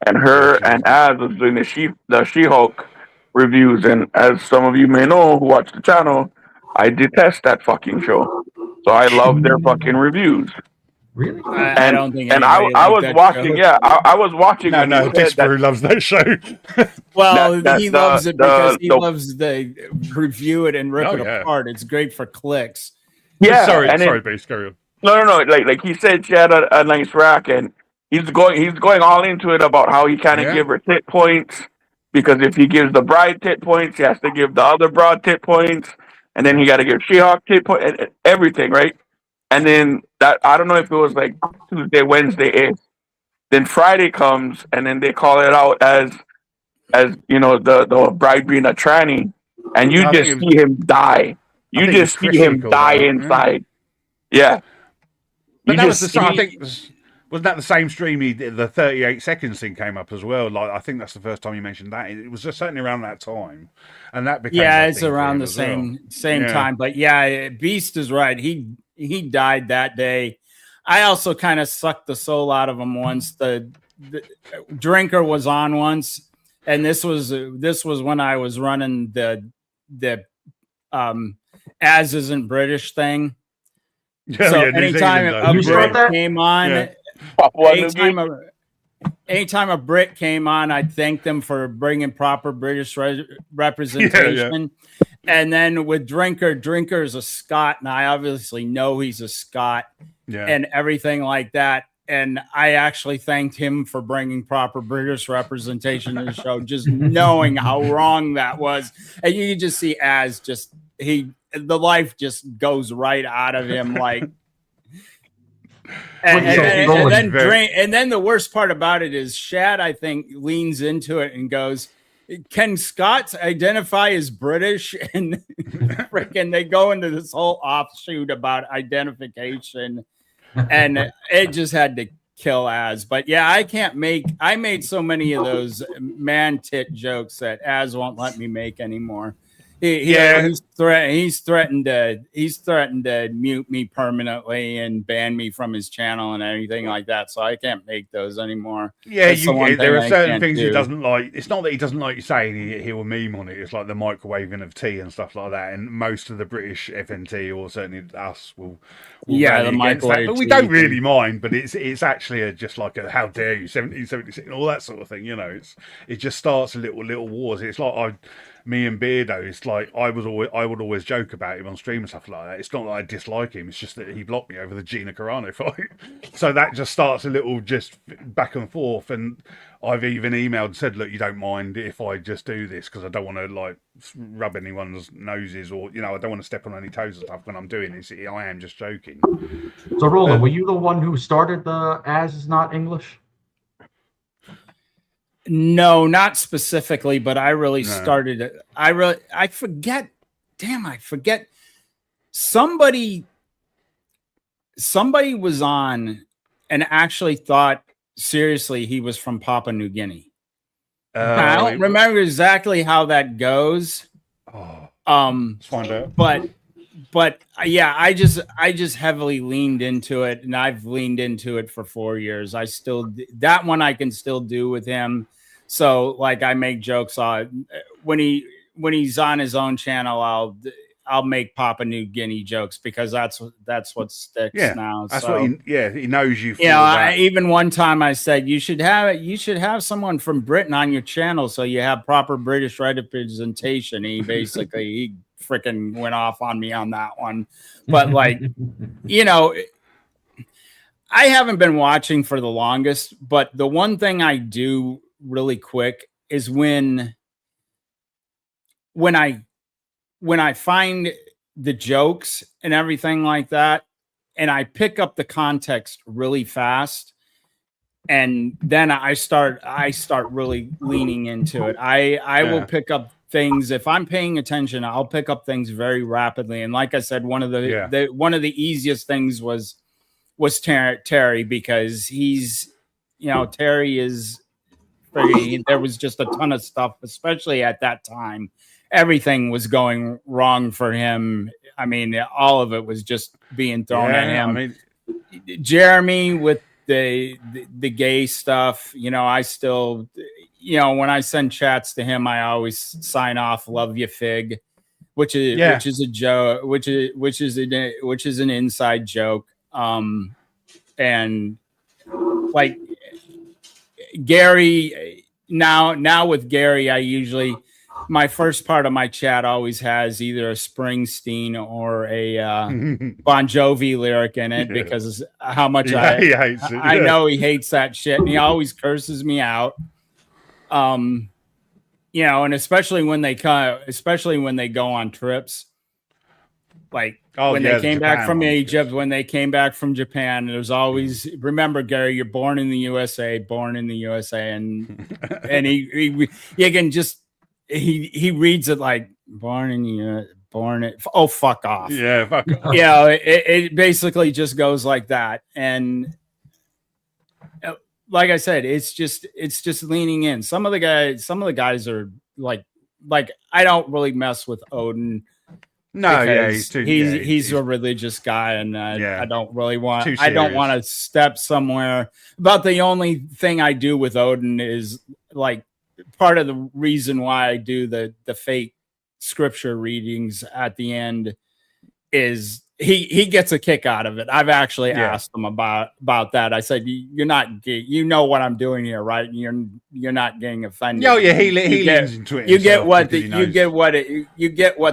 and her and Az was doing the She-Hulk reviews. And as some of you may know who watch the channel, I detest that fucking show. So I love their fucking reviews. Really? I don't think. And I was watching. Show. Yeah, I was watching. No, Disparu loves that show. Well, he loves it because he loves the review it and rip it yeah. apart. It's great for clicks. Yeah, sorry, Beast, carry on. No. Like he said, she had a nice rack, and he's going all into it about how he kind of give her tit points, because if he gives the bride tit points, he has to give the other broad tit points, and then he got to give She-Hulk tit points, and everything, right? And then that, I don't know if it was like Tuesday, Wednesday, then Friday comes, and then they call it out as you know, the bride being a tranny, and you just see him die. You just see him die inside. Yeah. But that was the I think wasn't that the same stream he did? The 38 seconds thing came up as well. Like, I think that's the first time you mentioned that. It was just certainly around that time, and that became it's around the same time. But yeah, Beast is right. He died that day. I also kind of sucked the soul out of him once. The Drinker was on once, and this was when I was running the As Isn't British thing. So anytime a Brit came on, anytime a Brit came on, I'd thank them for bringing proper British representation. And then with Drinker is a Scot, and I obviously know he's a Scot, and everything like that. And I actually thanked him for bringing proper British representation to the show, just knowing how wrong that was. And you can just see the life just goes right out of him, like. And then the worst part about it is Shad, I think, leans into it and goes, "Can Scots identify as British?" And freaking they go into this whole offshoot about identification, and it just had to kill Az. But yeah, I made so many of those man tit jokes that Az won't let me make anymore. He's threatened to mute me permanently and ban me from his channel and everything like that. So I can't make those anymore. Yeah, there are certain things he doesn't like. It's not that he doesn't like you saying he will meme on it. It's like the microwaving of tea and stuff like that. And most of the British FNT, or certainly us, will the microwave. But we don't really mind. But it's actually just like a how dare you 1776 and all that sort of thing. You know, it just starts a little wars. It's like me and Beardo, it's like I would always joke about him on stream and stuff like that. It's not that I dislike him, it's just that he blocked me over the Gina Carano fight. So that just starts a little just back and forth, and I've even emailed and said, look, you don't mind if I just do this, because I don't want to like rub anyone's noses, or I don't want to step on any toes and stuff when I'm doing this. I am just joking. So Rohlin, were you the one who started the As Is Not English? No, not specifically, but I really started it. I forget. Damn, I forget. Somebody was on and actually thought seriously he was from Papua New Guinea. I don't remember exactly how that goes. Let's find out. But yeah, I just heavily leaned into it, and I've leaned into it for 4 years. That one I can still do with him. So like I make jokes on when he's on his own channel, I'll make Papua New Guinea jokes because that's what sticks now. That's what he knows you. Even one time I said you should have someone from Britain on your channel so you have proper British representation. He freaking went off on me on that one. But like, I haven't been watching for the longest, but the one thing I do really quick is when I find the jokes and everything like that, and I pick up the context really fast, and then I start really leaning into it. I will pick up things if I'm paying attention. I'll pick up things very rapidly. And like I said, one of the easiest things was was Terry, because he's, Terry is pretty, there was just a ton of stuff, especially at that time. Everything was going wrong for him. I mean, all of it was just being thrown at him. I mean, Jeremy with the gay stuff, I still, when I send chats to him, I always sign off "Love you, Fig," which is a joke, which is an inside joke. And like Gary, now with Gary, I usually, my first part of my chat always has either a Springsteen or a Bon Jovi lyric in it, because how much he hates it. I know he hates that shit, and he always curses me out. And especially when they go on trips, like when they came back from Egypt, when they came back from Japan, there's always, remember, Gary, you're born in the USA, and he can just, he reads it like oh, fuck off. Yeah, fuck off. It basically just goes like that. And like I said, it's just leaning in. Some of the guys are like I don't really mess with Odin. No, yeah, he's a religious guy, and I don't really want. I don't want to step somewhere. About the only thing I do with Odin is like part of the reason why I do the fake scripture readings at the end is he gets a kick out of it. I've actually asked him about that. I said, "You're not, you know what I'm doing here, right? You're not getting offended." Oh yeah, he leans into it. You get what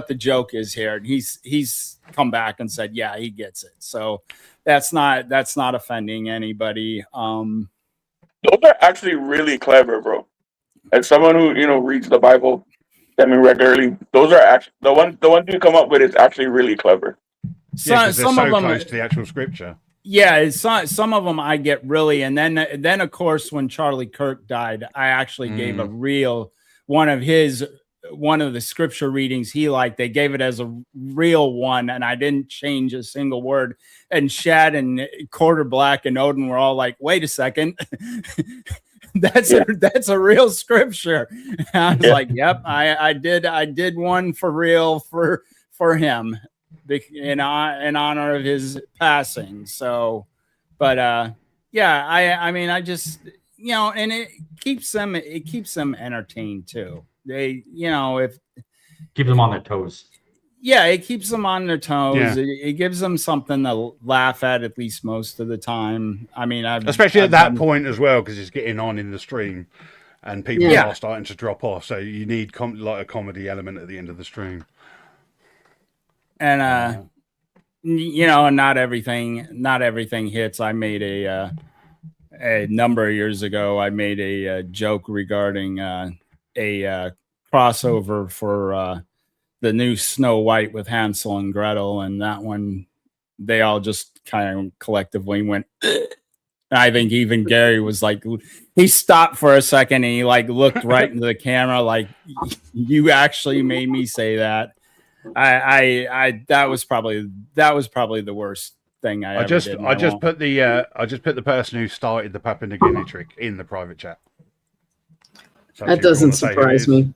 the joke is here. And he's come back and said, "Yeah, he gets it." So that's not offending anybody. Those are actually really clever, bro. As someone who reads the Bible, regularly, those are actually the ones you come up with is actually really clever. Some of them close to the actual scripture. Yeah, some of them I get really, and then of course when Charlie Kirk died, I actually gave a real one of the scripture readings he liked. They gave it as a real one, and I didn't change a single word. And Shad and Quarter Black and Odin were all like, "Wait a second." That's a real scripture. I was like, "Yep, I did one for real for him in honor of his passing." So, but I mean, I just and it keeps them entertained too. They if keep them on their toes. Yeah, it keeps them on their toes. Yeah. It gives them something to laugh at least most of the time. I mean, especially at that point as well, because it's getting on in the stream and people are starting to drop off. So you need like a comedy element at the end of the stream. And not everything hits. I made a number of years ago. I made a joke regarding a crossover for the new Snow White with Hansel and Gretel, and that one they all just kind of collectively went. I think even Gary was like, he stopped for a second and he like looked right into the camera, like, "You actually made me say that." That was probably the worst thing I just put the person who started the Papua New Guinea trick in the private chat. So that doesn't surprise me.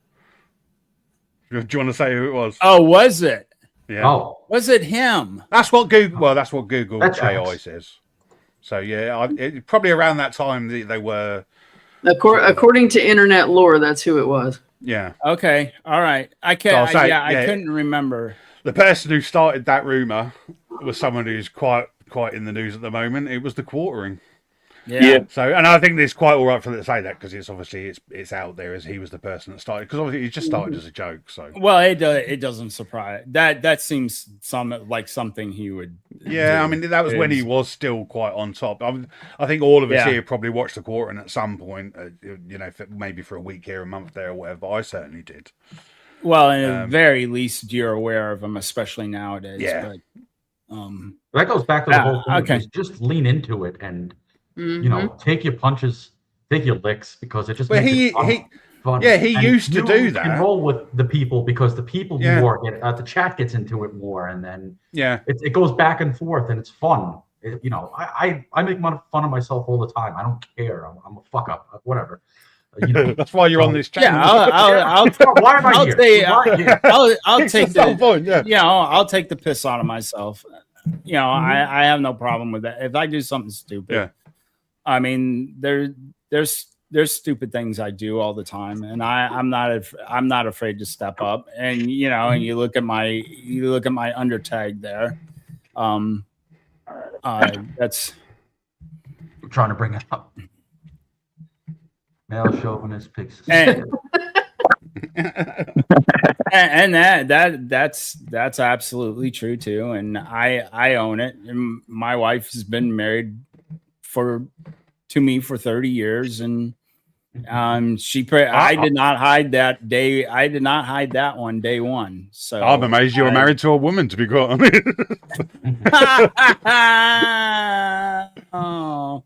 Do you want to say who it was? Oh, was it? Yeah. Oh, was it him? That's what Google. Well, that's what Google That's AI right. says. So yeah, probably around that time they were. According to internet lore, that's who it was. Yeah. Okay. All right. I can't. I couldn't remember. The person who started that rumor was someone who's quite in the news at the moment. It was the Quartering. Yeah. So, and I think it's quite all right for them to say that because it's obviously it's out there as he was the person that started, because obviously he just started as a joke. So, well, it doesn't surprise that seems like something he would. Yeah, I mean that was when he was still quite on top. I think all of us here probably watched the Quartering at some point. Maybe for a week here, a month there, or whatever. But I certainly did. Well, at the very least, you're aware of him, especially nowadays. Yeah. But, that goes back to the whole thing. Okay. Just lean into it and. Take your punches, take your licks, because it just makes it fun. Yeah, he used to do that. And roll with the people, because the people more the chat gets into it more, and then it goes back and forth, and it's fun. You know, I make fun of myself all the time. I don't care. I'm a fuck up, whatever. You know, That's why you're on this channel. Yeah, why am I here? say, Why- I'll It's take the whole the, point, yeah. you know, I'll take the piss out of myself. You know, I have no problem with that. If I do something stupid, Yeah. I mean, there's stupid things I do all the time, and I'm not afraid to step up. And you know, and you look at my undertag there. That's I'm trying to bring it up. Male chauvinist picks. and that's absolutely true too, and I own it. And my wife has been married to me for 30 years, and I did not hide that day. I did not hide that one day one. So I'm amazed you were married to a woman, to be quite honest. Oh.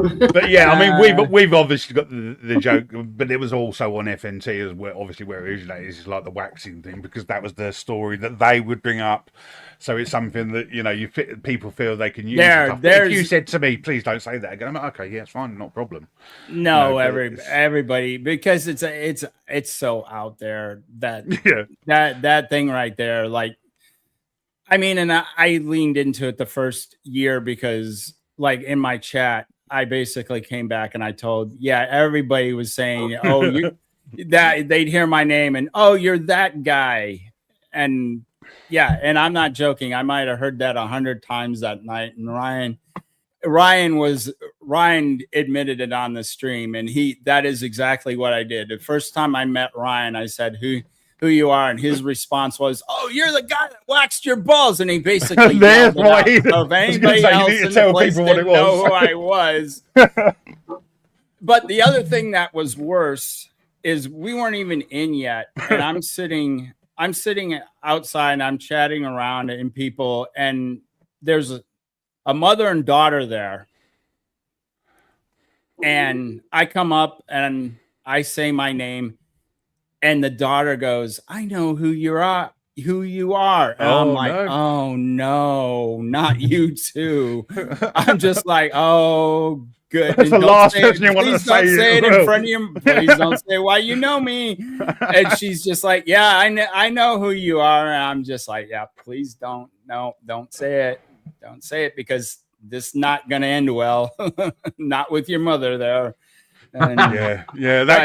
But yeah, I mean, we've obviously got the joke, but it was also on FNT as well. Obviously, where it originated is like the waxing thing, because that was the story that they would bring up. So it's something that, you know, people feel they can use. If you said to me, "Please don't say that again," I'm like, "Okay, yeah, it's fine, not a problem." No, everybody, because it's so out there that that thing right there. Like, I mean, and I leaned into it the first year because, like, in my chat, I basically came back and I told, everybody was saying, "Oh, you," that they'd hear my name and, "Oh, you're that guy," and and I'm not joking. I might have heard that 100 times that night. And Ryan admitted it on the stream, and that is exactly what I did. The first time I met Ryan, I said, who you are, and his response was, "Oh, you're the guy that waxed your balls," and he basically yelled it out. So if anybody else in the place didn't know who I was. But the other thing that was worse is we weren't even in yet, and I'm sitting outside and I'm chatting around and people, and there's a mother and daughter there, and I come up and I say my name. And the daughter goes, "I know who you are. And I'm like, no. "Oh no, not you too." I'm just like, "Oh, good." That's the last person you want to say. Please don't say it in front of you. Please don't say why you know me. And she's just like, "Yeah, I know who you are." And I'm just like, "Yeah, please don't say it. Don't say it, because this is not going to end well. Not with your mother there." And that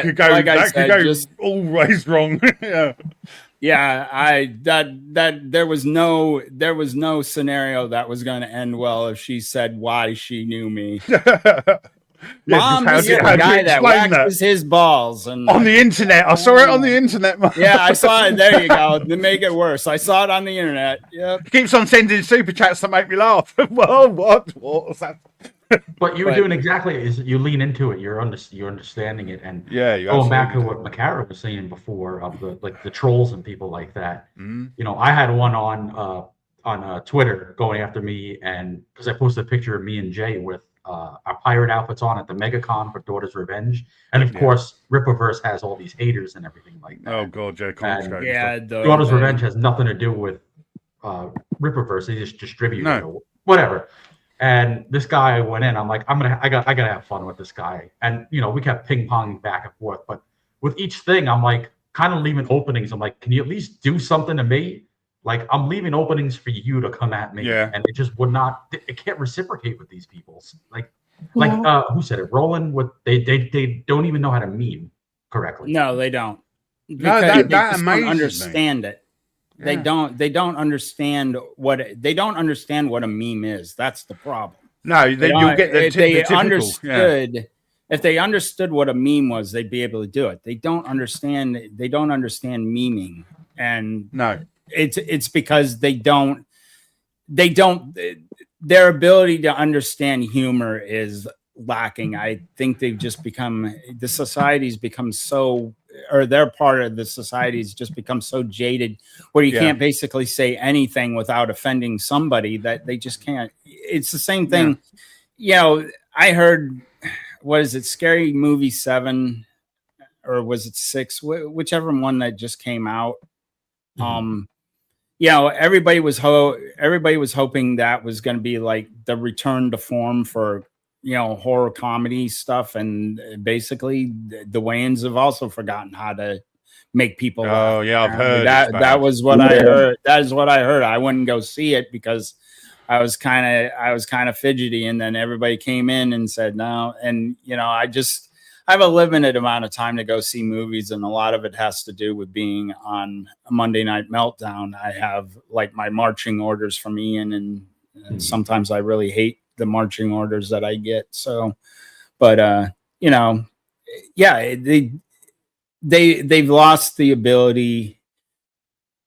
could go. Like that could go always wrong. There was no scenario that was going to end well if she said why she knew me. Mom is the guy that waxes his balls, and on the internet. I saw it on the internet. Yeah, I saw it. There you go. To make it worse, I saw it on the internet. Yep. Keeps on sending super chats to make me laugh. Well, what was that? But you were doing exactly is you lean into it. You're understanding it, and going back to what Macarah was saying before of the trolls and people like that. You know, I had one on Twitter going after me, and because I posted a picture of me and Jay with our pirate outfits on at the MegaCon for Daughter's Revenge, and of course, Rippaverse has all these haters and everything like that. Oh god, Jay, Daughter's Revenge has nothing to do with Rippaverse. They just distribute it or whatever. And this guy went in. I'm like, I gotta have fun with this guy. And you know, we kept ping ponging back and forth. But with each thing, I'm like, kind of leaving openings. I'm like, can you at least do something to me? Like, I'm leaving openings for you to come at me. Yeah. And it just would not. It can't reciprocate with these people. Like who said it? Rohlin. They don't even know how to meme correctly. No, they don't. No, that amazes don't understand me. it. They don't understand what a meme is. That's the problem. No, you'll get the typical. If they understood what a meme was, they'd be able to do it. They don't understand memeing, and it's because they don't their ability to understand humor is lacking. I think they've just become the society's become so, or their part of the society's just become so jaded where you can't basically say anything without offending somebody, that they just can't. It's the same thing. You know, I heard, what is it, Scary Movie 7 or was it 6, whichever one that just came out. You everybody was hoping that was going to be like the return to form for horror comedy stuff, and basically the Wayans have also forgotten how to make people laugh. Oh yeah, I've heard that was what I heard. That is what I heard. I wouldn't go see it because I was kind of fidgety, and then everybody came in and said no, and I have a limited amount of time to go see movies, and a lot of it has to do with being on a Monday Night Meltdown. I have like my marching orders from Ian, and sometimes I really hate the marching orders that I get. So, but they've lost the ability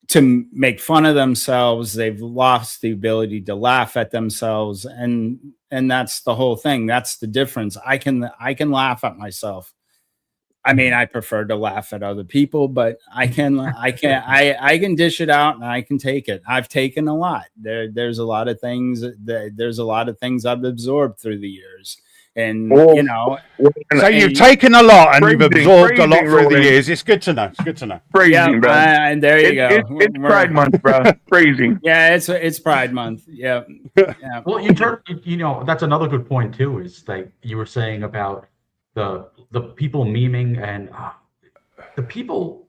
to make fun of themselves. They've lost the ability to laugh at themselves, and that's the whole thing. That's the difference. I can laugh at myself. I mean, I prefer to laugh at other people, but I can dish it out and I can take it. I've taken a lot. There's a lot of things I've absorbed through the years. And so you've taken a lot and you've absorbed a lot through the years. It's good to know. It's good to know. Phrasing, bro. And there you go. It's Pride Month, bro. Phrasing. Yeah, it's Pride Month. Yeah. Yeah. Well, that's another good point too. Is like you were saying about the people memeing, and the people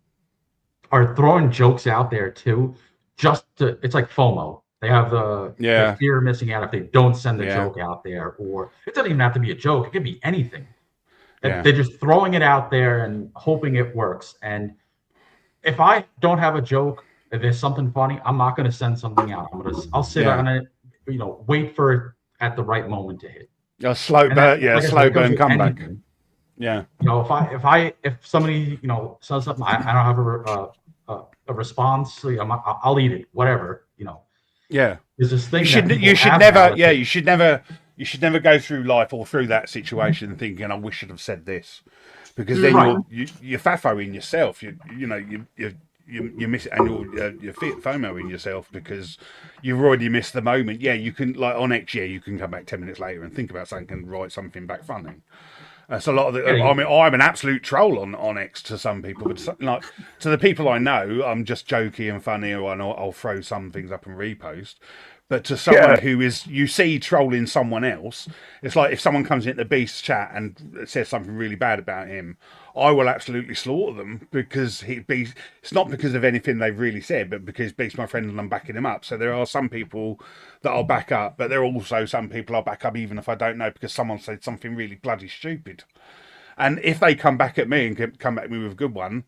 are throwing jokes out there too. It's like FOMO. They have the fear of missing out if they don't send the joke out there, or it doesn't even have to be a joke. It could be anything. They're just throwing it out there and hoping it works. And if I don't have a joke, if there's something funny, I'm not going to send something out. I'll sit on it, wait for it at the right moment to hit. A slow burn, slow burn comeback. Anything. Yeah. If somebody says something, I don't have a response. I'll eat it, whatever. Yeah. There's this thing you should never go through life or through that situation thinking I wish I'd have said this, because then you're FAFO-ing yourself. You miss it, and you're FOMO-ing yourself because you've already missed the moment. Yeah, you can, like on X, you can come back 10 minutes later and think about something and write something back funny. So a lot of I mean, I'm an absolute troll on X to some people, but to the people I know, I'm just jokey and funny, or I'll throw some things up and repost. But to someone who is, you see trolling someone else, it's like if someone comes into Beast's chat and says something really bad about him, I will absolutely slaughter them, because it's not because of anything they've really said, but because Beast's my friend and I'm backing him up. So there are some people that I'll back up, but there are also some people I'll back up even if I don't know, because someone said something really bloody stupid. And if they come back at me and come back at me with a good one,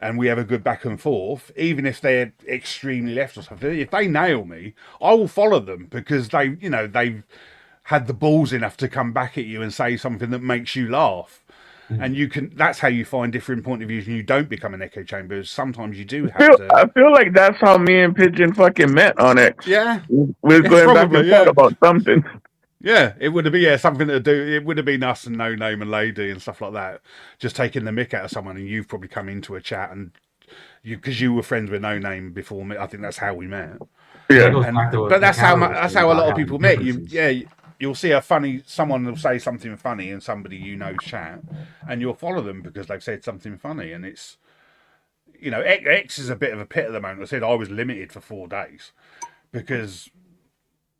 and we have a good back and forth, even if they're extremely left or something, if they nail me, I will follow them, because they've had the balls enough to come back at you and say something that makes you laugh. And that's how you find different point of views, and you don't become an echo chamber. Sometimes you do have to. I feel like that's how me and Pigeon fucking met on X. Yeah. We're going back and forth about something. Yeah, it would have been something to do. It would have been us and No Name and Lady and stuff like that, just taking the mick out of someone. And you've probably come into a chat, and because you were friends with No Name before me. I think that's how we met. Yeah, but that's how a lot of people met. You'll see someone will say something funny in somebody chat, and you'll follow them because they've said something funny. And it's, X is a bit of a pit at the moment. I said I was limited for 4 days because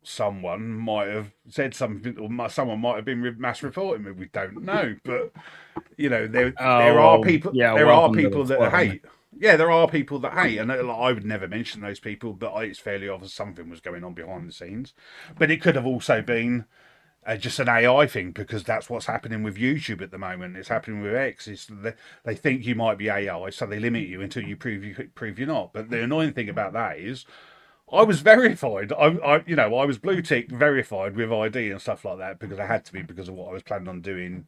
someone might have said something, or someone might have been mass reporting me. We don't know, but there are people. There are people that hate. Yeah, there are people that hate, and I would never mention those people, but it's fairly obvious something was going on behind the scenes. But it could have also been just an AI thing, because that's what's happening with YouTube at the moment. It's happening with X. They think you might be AI, so they limit you until you prove you're not. But the annoying thing about that is, I was verified. I was blue tick verified with ID and stuff like that, because I had to be, because of what I was planning on doing.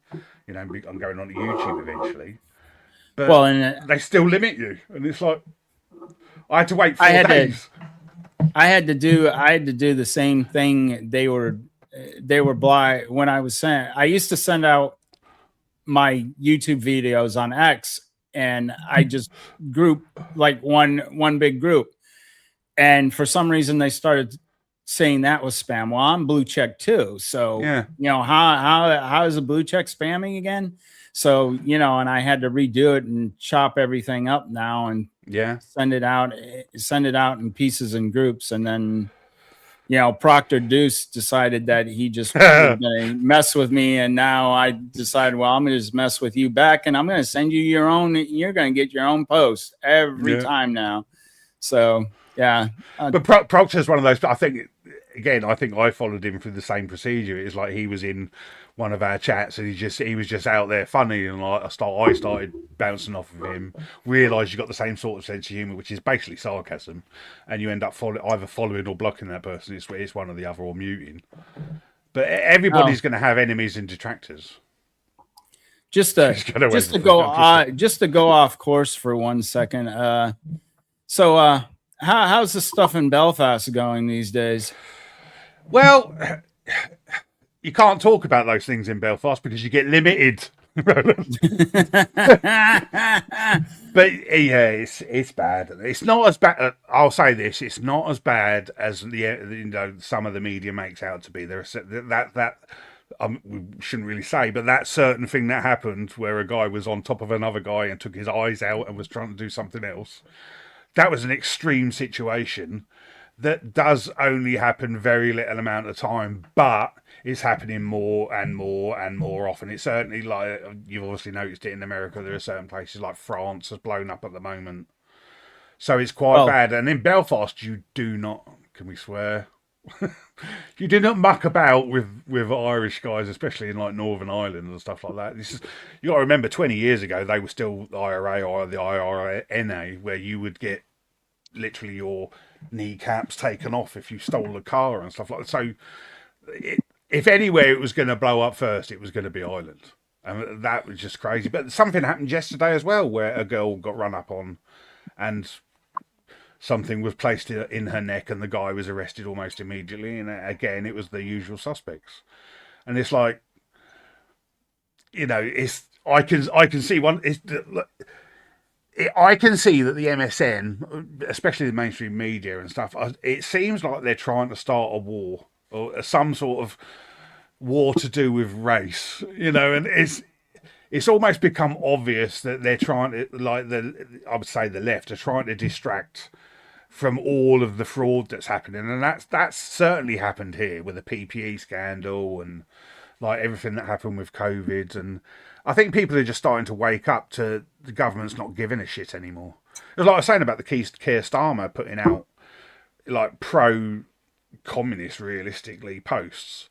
I'm going on to YouTube eventually. But they still limit you, and it's like I had to wait 4 days. I had to do the same thing. They were blind when I was saying. I used to send out my YouTube videos on X, and I just group like one big group. And for some reason, they started saying that was spam. Well, I'm blue check too, so how is a blue check spamming again? So, you know, and I had to redo it and chop everything up now and Yeah. send it out in pieces and groups. And then, you know, Proctor Deuce decided that he just was going to mess with me. And now I decided, well, I'm going to just mess with you back and I'm going to send you your own. You're going to get your own post every time now. So, yeah. But Proctor's one of those, I think I followed him through the same procedure. It's like he was in one of our chats and he was just out there funny, and like I started bouncing off of him, realised you got the same sort of sense of humour, which is basically sarcasm, and you end up either following or blocking that person. It's one or the other, or muting. But everybody's going to have enemies and detractors. Just to go off course for 1 second. So how's the stuff in Belfast going these days? Well, you can't talk about those things in Belfast because you get limited. But yeah, it's bad. It's not as bad. I'll say this: it's not as bad as some of the media makes out to be. There's that we shouldn't really say, but that certain thing that happened where a guy was on top of another guy and took his eyes out and was trying to do something else. That was an extreme situation that does only happen very little amount of time, but it's happening more and more and more often. It's certainly, like, you've obviously noticed it in America. There are certain places like France has blown up at the moment. So it's quite bad. And in Belfast, you do not, can we swear? You do not muck about with Irish guys, especially in like Northern Ireland and stuff like that. You got to remember, 20 years ago, they were still the IRA or the IRNA, where you would get literally your kneecaps taken off if you stole a car and stuff like that. So if anywhere it was going to blow up first, it was going to be Ireland. And that was just crazy. But something happened yesterday as well, where a girl got run up on and something was placed in her neck and the guy was arrested almost immediately. And again, it was the usual suspects. And it's like, you know, I can see one. I can see that the MSN, especially the mainstream media and stuff, it seems like they're trying to start a war or some sort of war to do with race, you know, and it's almost become obvious that they're trying to, like, I would say the left are trying to distract from all of the fraud that's happening, and that's certainly happened here with the PPE scandal and like everything that happened with COVID. And I think people are just starting to wake up to the government's not giving a shit anymore. It was like I was saying about the Keir Starmer putting out like pro-communist, realistically, posts.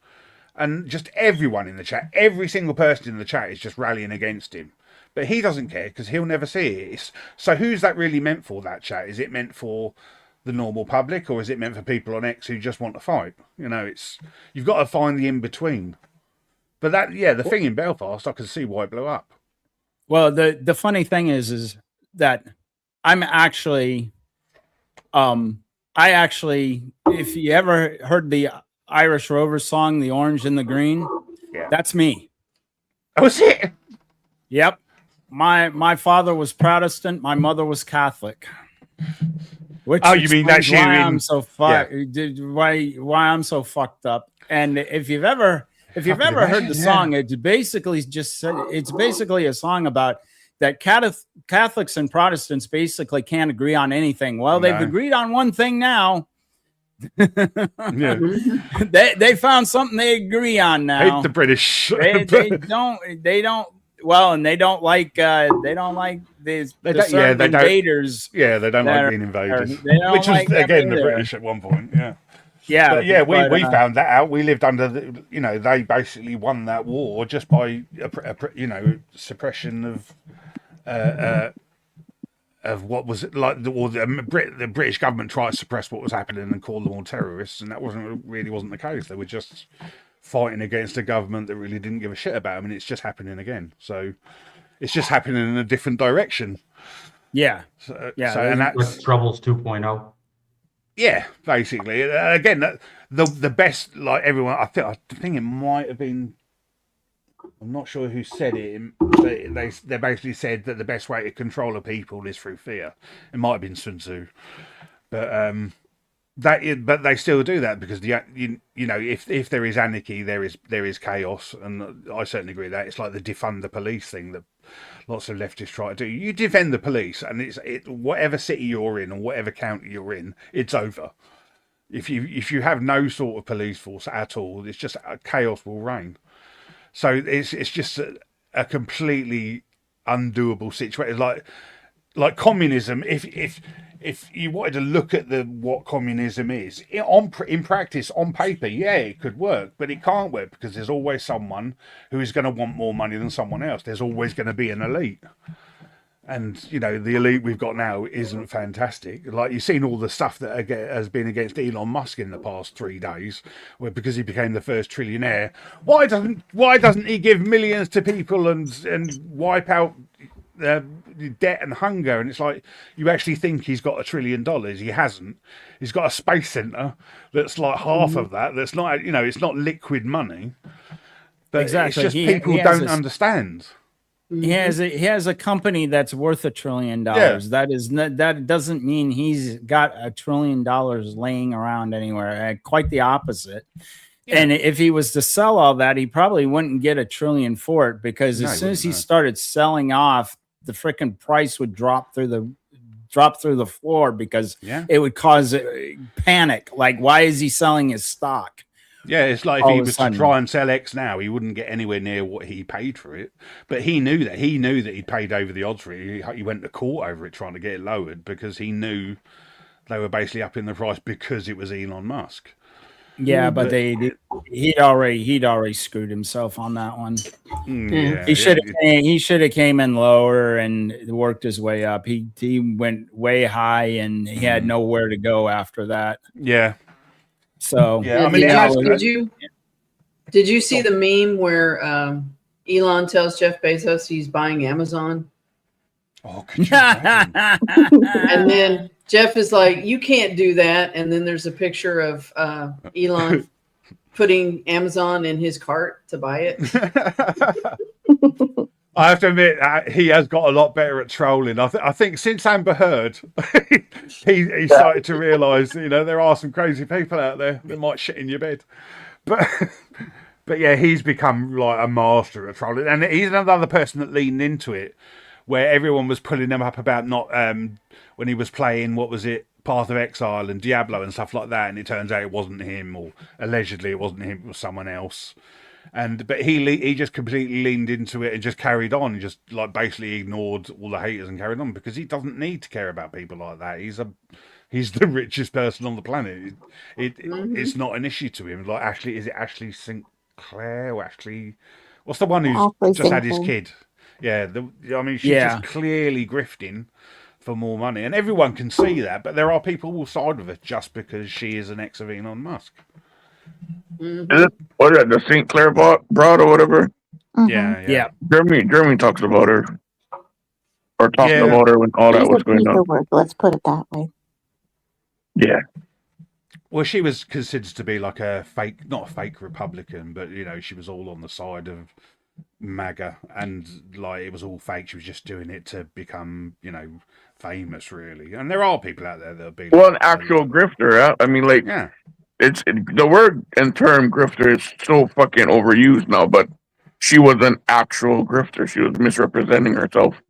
And just everyone in the chat, every single person in the chat is just rallying against him. But he doesn't care because he'll never see it. So who's that really meant for, that chat? Is it meant for the normal public, or is it meant for people on X who just want to fight? You know, you've got to find the in-between. But the thing in Belfast, I can see why it blew up. Well, the funny thing is that I'm actually, if you ever heard the Irish Rovers song, "The Orange and the Green," that's me. Oh, is it? Yep. My father was Protestant. My mother was Catholic. Which you mean that's you? Why I'm so fucked? Why I'm so fucked up? And if you've ever heard the song, it's basically a song about that Catholics and Protestants basically can't agree on anything. Well, they've agreed on one thing now. They found something they agree on now. Hate the British. They don't. Well, and they don't like these invaders. Yeah, they don't like being invaders. Which was again the British at one point. Yeah. But we found that out. We lived under they basically won that war just by suppression of what was like the British government tried to suppress what was happening and call them all terrorists, and that wasn't the case. They were just fighting against a government that really didn't give a shit about them, and it's just happening again. So it's just happening in a different direction. And that's Troubles 2.0. Yeah, basically. Again, the best, like everyone, I think it might have been, I'm not sure who said it. They basically said that the best way to control a people is through fear. It might have been Sun Tzu, but but they still do that because you know if there is anarchy, there is chaos, and I certainly agree with that. It's like the defund the police thing that lots of leftists try to do. You defend the police, and it's whatever city you're in or whatever county you're in, it's over. If you have no sort of police force at all, it's just chaos will reign. So it's just a completely undoable situation. Like communism. If you wanted to look at what communism is in practice, on paper, yeah, it could work, but it can't work because there's always someone who is going to want more money than someone else. There's always going to be an elite. And, you know, the elite we've got now isn't fantastic. Like, you've seen all the stuff that has been against Elon Musk in the past 3 days, because he became the first trillionaire. Why doesn't he give millions to people and wipe out debt and hunger? And it's like, you actually think he's got $1 trillion. He hasn't. He's got a space center that's like half of that. That's not, you know, it's not liquid money. But exactly. It's just people don't understand. He has a company that's worth $1 trillion. Yeah. That doesn't mean he's got $1 trillion laying around anywhere. Quite the opposite. Yeah. And if he was to sell all that, he probably wouldn't get $1 trillion for it, because as soon as he started selling off, the freaking price would drop through the floor, because it would cause panic. Like, why is he selling his stock? Yeah, it's like if he was to try and sell X now, he wouldn't get anywhere near what he paid for it. But he knew that. He knew that he'd paid over the odds for it. He went to court over it trying to get it lowered, because he knew they were basically upping the price because it was Elon Musk. Yeah, but he'd already screwed himself on that one. Yeah, he should have came in lower and worked his way up. He went way high and he had nowhere to go after that. Yeah. So yeah, I mean, did you see the meme where Elon tells Jeff Bezos he's buying Amazon? Oh, could you imagine? And then Jeff is like, "You can't do that." And then there's a picture of Elon putting Amazon in his cart to buy it. I have to admit, he has got a lot better at trolling. I think since Amber Heard, he started to realise, you know, there are some crazy people out there that might shit in your bed. But yeah, he's become like a master at trolling. And he's another person that leaned into it, where everyone was pulling him up about not when he was playing, what was it, Path of Exile and Diablo and stuff like that, and it turns out it wasn't him, or allegedly it wasn't him, it was someone else. But he just completely leaned into it and just carried on, and just like basically ignored all the haters and carried on, because he doesn't need to care about people like that. He's the richest person on the planet. It's not an issue to him. Like, Ashley, is it Ashley Sinclair or Ashley? What's the one who's just had his kid? Yeah, I mean, she's just clearly grifting for more money, and everyone can see that. But there are people who will side with it just because she is an ex of Elon Musk. Is it, what is that, the St. Clair broad or whatever? Yeah. Jeremy talks about her, or talking about her when all that was going on. Let's put it that way. Yeah. Well, she was considered to be like not a fake Republican, but you know, she was all on the side of MAGA, and like it was all fake. She was just doing it to become, you know, famous, really. And there are people out there that'll be an actual grifter. I mean, like, it's the word and term grifter is so fucking overused now, but she was an actual grifter. She was misrepresenting herself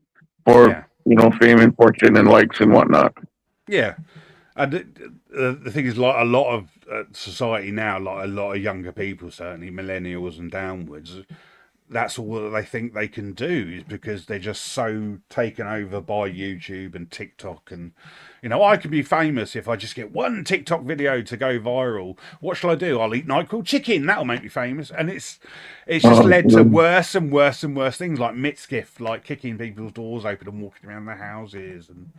for you know, fame and fortune and likes and whatnot. Yeah, and the thing is, like, a lot of society now, like a lot of younger people, certainly millennials and downwards, that's all that they think they can do, is because they're just so taken over by YouTube and TikTok. And, you know, I can be famous if I just get one TikTok video to go viral. What shall I do? I'll eat NyQuil chicken. That'll make me famous. And it's just led to worse and worse and worse things, like Mitskiff, like kicking people's doors open and walking around their houses. And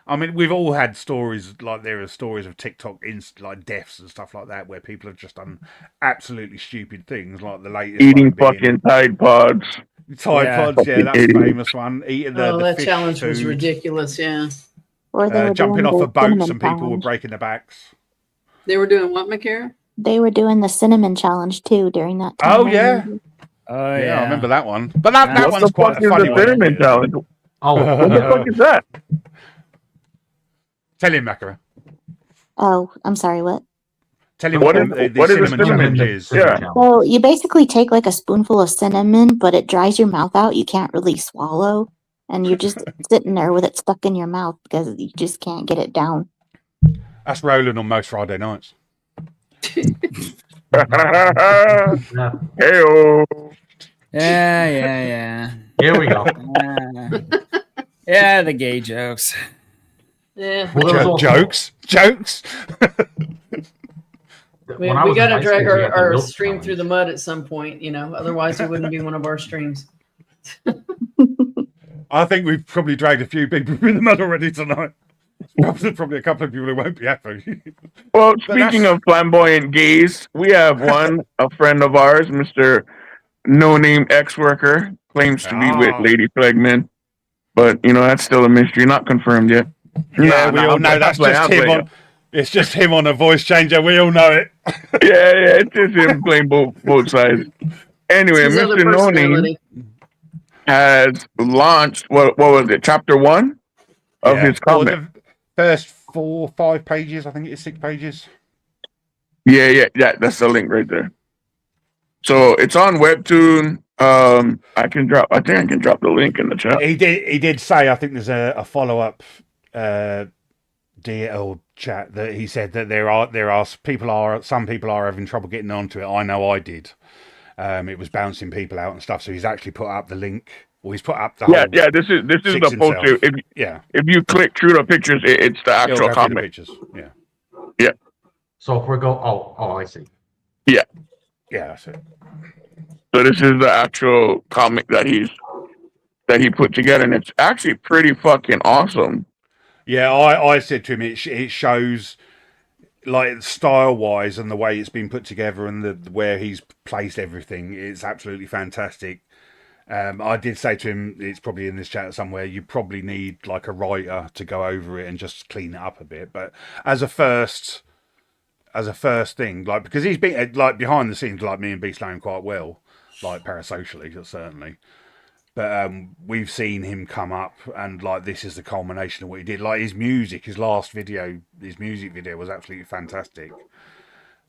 I mean, we've all had stories, like there are stories of TikTok like deaths and stuff like that, where people have just done absolutely stupid things, like the latest eating fucking Tide Pods. Tide Pods, yeah, that's a famous one. Eating the that fish challenge food. Was ridiculous, yeah. Or they were jumping off of boats and people challenge. were breaking their backs. They were doing what, Macarah? They were doing the cinnamon challenge too during that time. Oh yeah. Oh yeah, I remember that one. But that one's quite a funny one. Cinnamon challenge. Oh, what the fuck is that? Tell him, Macarah. Oh, I'm sorry, what? Tell him What what is the cinnamon cinnamon? challenge is. Yeah. So you basically take like a spoonful of cinnamon, but it dries your mouth out. You can't really swallow. And you're just sitting there with it stuck in your mouth because you just can't get it down. That's Rohlin on most Friday nights. Hey-o. Yeah. Here we go. Yeah, the gay jokes. Yeah. Well, there was also- Jokes. We when I was in got to high drag school, we had the our milk stream through the challenge. mud at some point, otherwise it wouldn't be one of our streams. I think we've probably dragged a few people through the mud already tonight. Probably a couple of people who won't be happy. Well, But speaking that's- of flamboyant gays, we have a friend of ours, Mr. No Name Ex-Worker, claims to be with Ah. Lady Flegman, but that's still a mystery, not confirmed yet. Yeah, we all know that's just him on. It's just him on a voice changer. We all know it. Yeah, it's just him playing both sides. Anyway, His other Mr. No Name personality. has launched what was it? Chapter 1 of Yeah. his Or comic. the first 4 or 5 pages. I think it is 6 pages. Yeah. That's the link right there. So it's on Webtoon. I think I can drop the link in the chat. He did say. I think there's a follow up DL chat that he said that some people are having trouble getting onto it. I know I did. It was bouncing people out and stuff. So he's actually put up the link. Or he's put up the whole. Yeah. This is fix the poster. himself. Yeah. If you click through the pictures, it's the It'll actual go through the comic. pictures. Yeah. So if we go, oh, I see. Yeah. That's it. So this is the actual comic that he put together, and it's actually pretty fucking awesome. Yeah, I said to him, it shows like style wise and the way it's been put together and the where he's placed everything. It's absolutely fantastic. I did say to him, it's probably in this chat somewhere, you probably need like a writer to go over it and just clean it up a bit. But as a first thing, like, because he's been like behind the scenes, like me and Beast know him quite well, like parasocially, certainly. But we've seen him come up, and like this is the culmination of what he did. Like his music video was absolutely fantastic.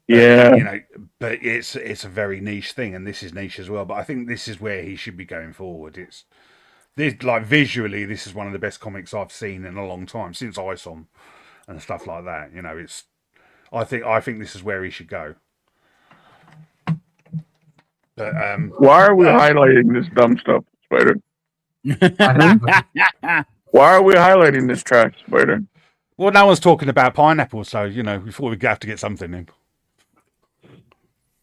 Yeah. But it's a very niche thing, and this is niche as well. But I think this is where he should be going forward. It's this, like, visually, this is one of the best comics I've seen in a long time, since ISOM and stuff like that. It's I think this is where he should go. But Why are we highlighting this dumb stuff, Spider? Why are we highlighting this trash, Spider? well, no one's talking about pineapple, so before we have to get something in.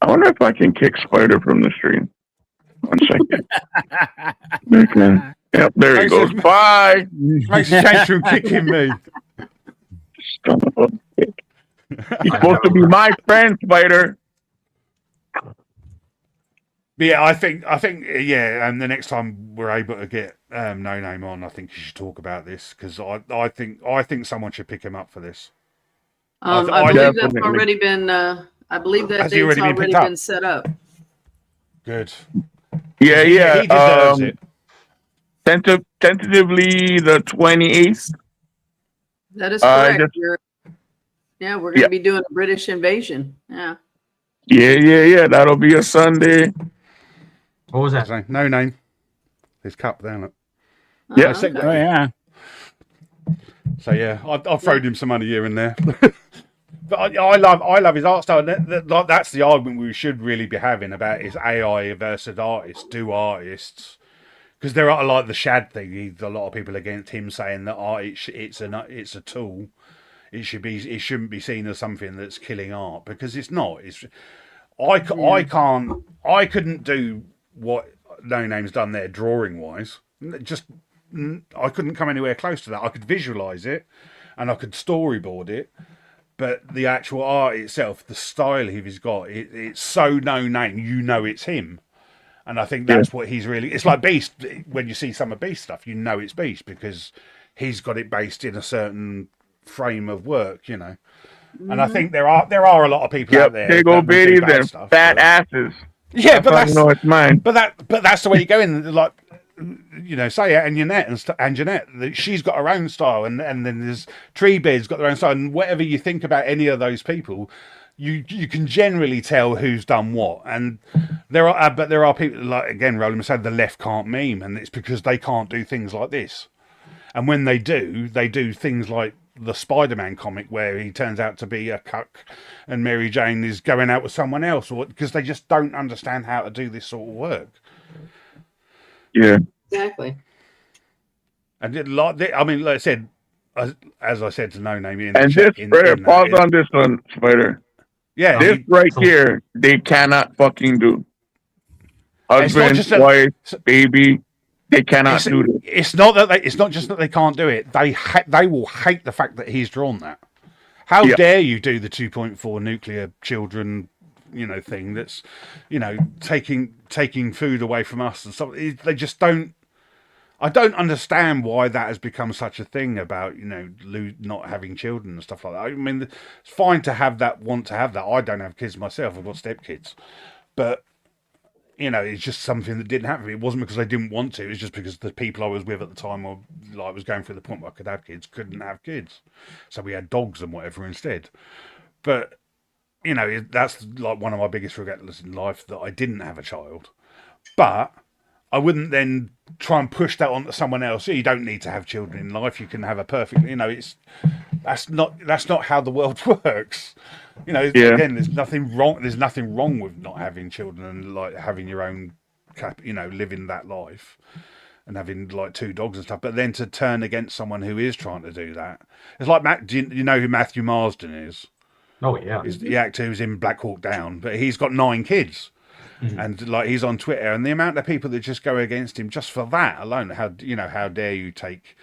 I wonder if I can kick Spider from the stream. 1 second. Okay. Yep, there he goes. Bye. Makes a change from kicking me. Son of a bitch. He's supposed to be my friend, Spider. But yeah, I think yeah, and the next time we're able to get No Name on, I think you should talk about this, because I think someone should pick him up for this. I I believe that's definitely- already been. I believe that Has date's he already already been picked been, up? set up. Good. Yeah. He deserves it. Tentatively the 28th. That is correct. just- Yeah, we're going to Yeah. be doing a British invasion. Yeah. Yeah. That'll be a Sunday. What was that? So, No Name. His cup down it. Yeah. Okay. Oh yeah. So yeah, I've thrown him some money here and there. But I love his art style. That's the argument we should really be having about is AI versus artists. Do artists? Because there are like the Shad thing. A lot of people against him saying that art it's a tool. It shouldn't be seen as something that's killing art, because it's not. I couldn't do what No Name's done there drawing wise. I couldn't come anywhere close to that. I could visualize it and I could storyboard it, but the actual art itself, the style he's got, it's so No Name, it's him. And I think that's what he's really. It's like Beast. When you see some of Beast stuff, it's Beast, because he's got it based in a certain frame of work, And I think there are a lot of people out there. Big old that would do bitties bad and stuff, fat but- asses. Yeah, but it's mine. that's the way you go in. Like say and Jeanette, she's got her own style, and then there's Treebeard's got their own style, and whatever you think about any of those people, you can generally tell who's done what. And there are people like, again, Rohlin said, the left can't meme, and it's because they can't do things like this. And when they do things like the Spider-Man comic where he turns out to be a cuck and Mary Jane is going out with someone else, or because they just don't understand how to do this sort of work. Yeah, Exactly. And like I said, as I said to No Name in and this pause on this one, Spider. Yeah, This right here, they cannot fucking do. Husband, wife, baby, they cannot do this. It's not just that they can't do it. They will hate the fact that he's drawn that. How dare you do the 2.4 nuclear children, thing that's, taking food away from us and stuff. They just don't. I don't understand why that has become such a thing about, not having children and stuff like that. I mean, it's fine to have that, want to have that. I don't have kids myself. I've got stepkids. But, it's just something that didn't happen. It wasn't because I didn't want to. It was just because the people I was with at the time, or I was going through the point where I could have kids, couldn't have kids. So we had dogs and whatever instead. But, that's like one of my biggest regrets in life, that I didn't have a child. But I wouldn't then try and push that onto someone else. You don't need to have children in life. You can have a perfect, that's not how the world works. Again, there's nothing wrong. There's nothing wrong with not having children and like having your own, living that life and having like 2 dogs and stuff. But then to turn against someone who is trying to do that, it's like do you know who Matthew Marsden is? Oh yeah, He's the actor who's in Black Hawk Down, but he's got 9 kids. Mm-hmm. And like he's on Twitter, and the amount of people that just go against him just for that alone, how dare you take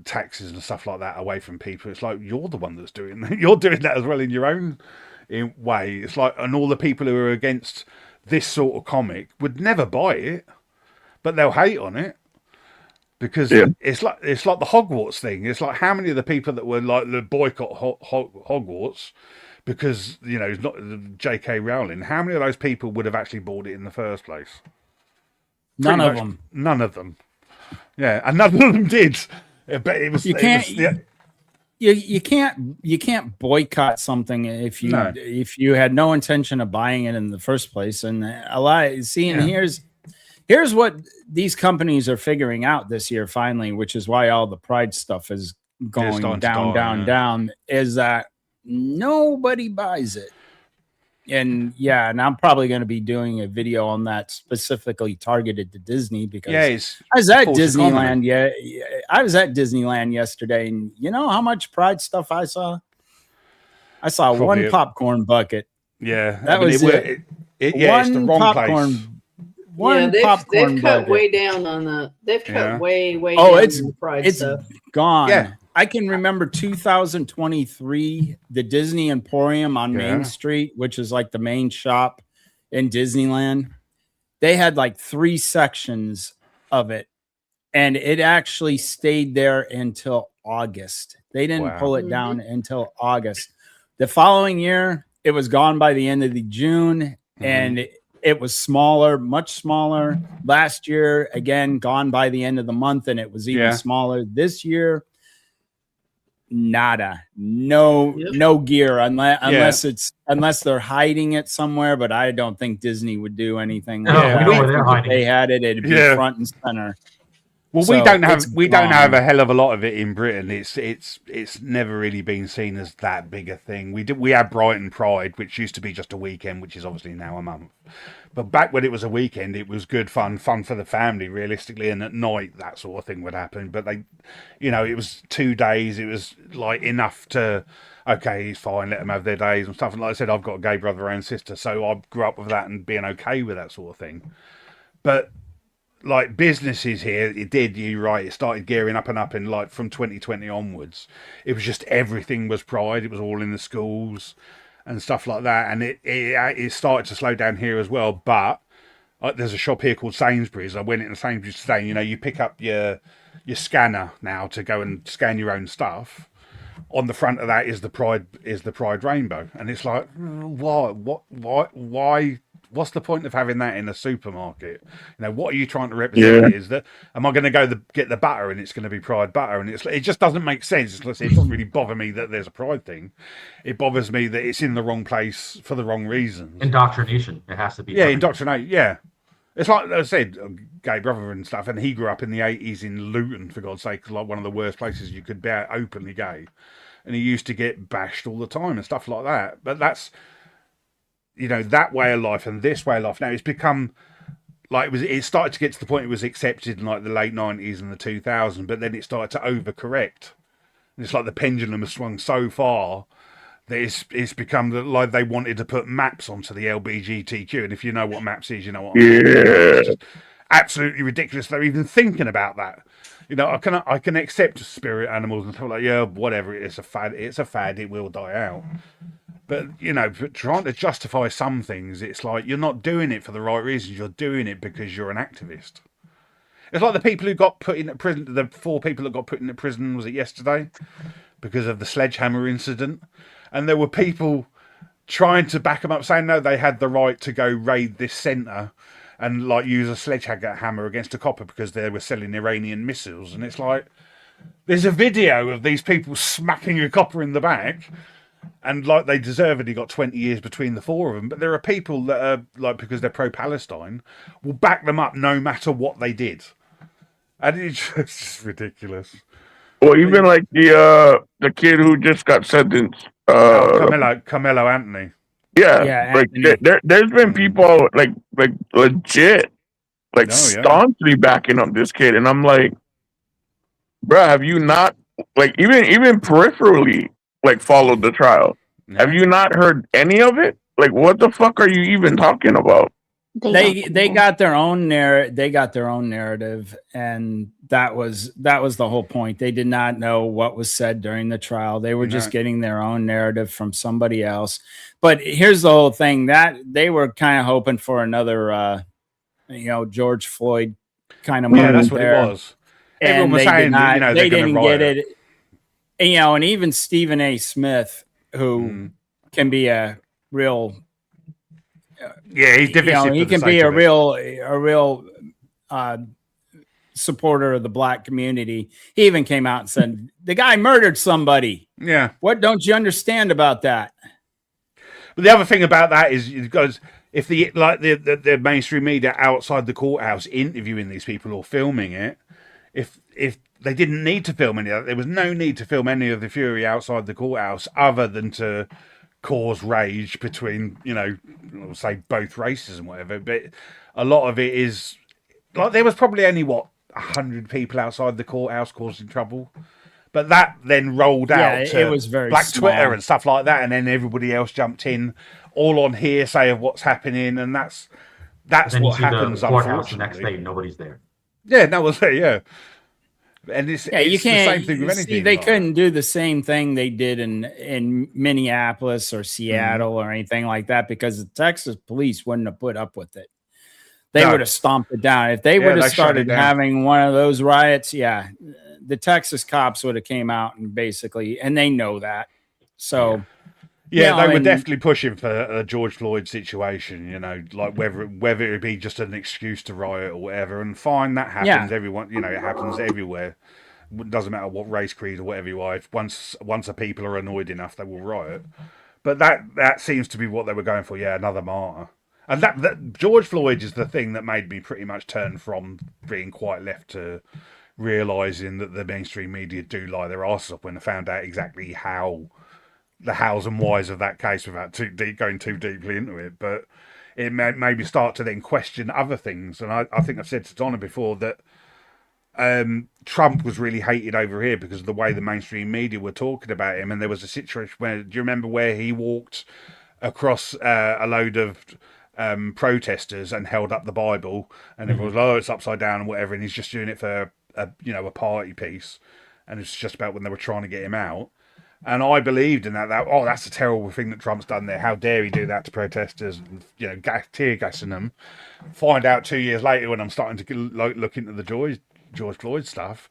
taxes and stuff like that away from people? It's like, you're the one that's doing that. You're doing that as well in your own way. It's like, and all the people who are against this sort of comic would never buy it, but they'll hate on it because it's like the Hogwarts thing. It's like, how many of the people that were like the boycott Hogwarts because it's not J.K. Rowling, how many of those people would have actually bought it in the first place? None of them. None of them. Yeah, and none of them did. But it was. You can't boycott something if you had no intention of buying it in the first place. And here's what these companies are figuring out this year finally, which is why all the Pride stuff is going down. Is that nobody buys it. And and I'm probably going to be doing a video on that specifically targeted to Disney because I was at Disneyland. I was at Disneyland yesterday, and you know how much Pride stuff I saw? I saw probably one popcorn bucket. Yeah, that was it. It's the wrong popcorn. Place. They've cut way down on the. They've cut way down on the Pride stuff. Gone. Yeah. I can remember 2023, the Disney Emporium on Main Street, which is like the main shop in Disneyland. They had like 3 sections of it, and it actually stayed there until August. They didn't pull it down until August. The following year, it was gone by the end of the June, and it was smaller, much smaller. Last year, again, gone by the end of the month, and it was even smaller. This year, nada, no gear unless they're hiding it somewhere, but I don't think Disney would do anything like that. If they had it, it'd be front and center. Well, so we don't have a hell of a lot of it in Britain. It's never really been seen as that big a thing. We had Brighton Pride, which used to be just a weekend, which is obviously now a month. But back when it was a weekend, it was good fun for the family, realistically. And at night, that sort of thing would happen. But it was 2 days. It was like enough to, okay, fine, let them have their days and stuff. And like I said, I've got a gay brother and sister, so I grew up with that and being okay with that sort of thing. But like businesses here, you're right, it started gearing up and up, and like from 2020 onwards, it was just everything was Pride. It was all in the schools and stuff like that, and it started to slow down here as well. But there's a shop here called Sainsbury's. I went into Sainsbury's today. You pick up your scanner now to go and scan your own stuff. On the front of that is the Pride rainbow, and it's like, why what's the point of having that in a supermarket? You know, what are you trying to represent? Is that, am I going to go get the butter and it's going to be Pride butter? And it just doesn't make sense. It doesn't really bother me that there's a Pride thing. It bothers me that it's in the wrong place for the wrong reasons. Indoctrination. It has to be. Yeah, indoctrinate. Yeah. It's like I said, gay brother and stuff, and he grew up in the 80s in Luton, for God's sake, like one of the worst places you could be openly gay. And he used to get bashed all the time and stuff like that. But that's, you know, that way of life and this way of life now, it's become like it started to get to the point it was accepted in like the late 90s and the 2000s, but then it started to overcorrect. And it's like the pendulum has swung so far that it's become like they wanted to put maps onto the LGBTQ. And if you know what maps is, you know what I mean. It's just absolutely ridiculous they're even thinking about that. You know, I can accept spirit animals and stuff like, yeah, whatever, it's a fad, it will die out. But, you know, trying to justify some things, it's like you're not doing it for the right reasons. You're doing it because you're an activist. It's like the people who got put in prison, the 4 people that got put in prison, was it yesterday? Because of the sledgehammer incident. And there were people trying to back them up, saying, no, they had the right to go raid this centre and like use a sledgehammer against a copper because they were selling Iranian missiles. And it's like, there's a video of these people smacking a copper in the back. And like they deservedly got 20 years between the 4 of them. But there are people that are like, because they're pro-Palestine, will back them up no matter what they did. And it's just ridiculous. Well, even like the kid who just got sentenced. Carmelo Anthony. Yeah, like there's been people like legit, like staunchly backing up this kid, and I'm like, bro, have you not like even peripherally like followed the trial? Yeah. Have you not heard any of it? Like, what the fuck are you even talking about? They got their own narrative. They got their own narrative, and that was the whole point. They did not know what was said during the trial. They were just getting their own narrative from somebody else. But here's the whole thing: that they were kind of hoping for another, George Floyd kind of moment. Yeah, that's what there. It was. Everyone was saying, they didn't get it. And even Stephen A. Smith, who can be a real. He's divisive. He can be a real supporter of the black community. He even came out and said the guy murdered somebody. Yeah. What don't you understand about that? But the other thing about that is because if the mainstream media outside the courthouse interviewing these people or filming it, if they didn't need to film any of that, there was no need to film any of the fury outside the courthouse other than to cause rage between, say both races and whatever. But a lot of it is like there was probably only 100 people outside the courthouse causing trouble, but that then rolled out to it was very Black small. Twitter and stuff like that, and then everybody else jumped in, all on hearsay of what's happening, and that's what happens. Unfortunately, the next day nobody's there. Yeah, no one's there. Yeah. And it's you can't. The same thing with anything. They couldn't do the same thing they did in Minneapolis or Seattle or anything like that because the Texas police wouldn't have put up with it. They would have stomped it down. If they would have started having one of those riots, the Texas cops would have came out and and they know that. So. Yeah, they were definitely pushing for a George Floyd situation, like whether it be just an excuse to riot or whatever. And fine, that happens. Everyone, it happens everywhere. It doesn't matter what race, creed, or whatever you are. If once a people are annoyed enough, they will riot. But that seems to be what they were going for. Yeah, another martyr. And that George Floyd is the thing that made me pretty much turn from being quite left to realising that the mainstream media do lie their asses up when they found out exactly the hows and whys of that case without going too deeply into it. But it made me start to then question other things. And I think I've said to Donna before that Trump was really hated over here because of the way the mainstream media were talking about him. And there was a situation where, do you remember where he walked across a load of protesters and held up the Bible and everyone was like, oh, it's upside down and whatever. And he's just doing it for a party piece. And it's just about when they were trying to get him out. And I believed in that. Oh, that's a terrible thing that Trump's done there. How dare he do that to protesters? And, tear gassing them. Find out 2 years later when I'm starting to look into the George Floyd stuff.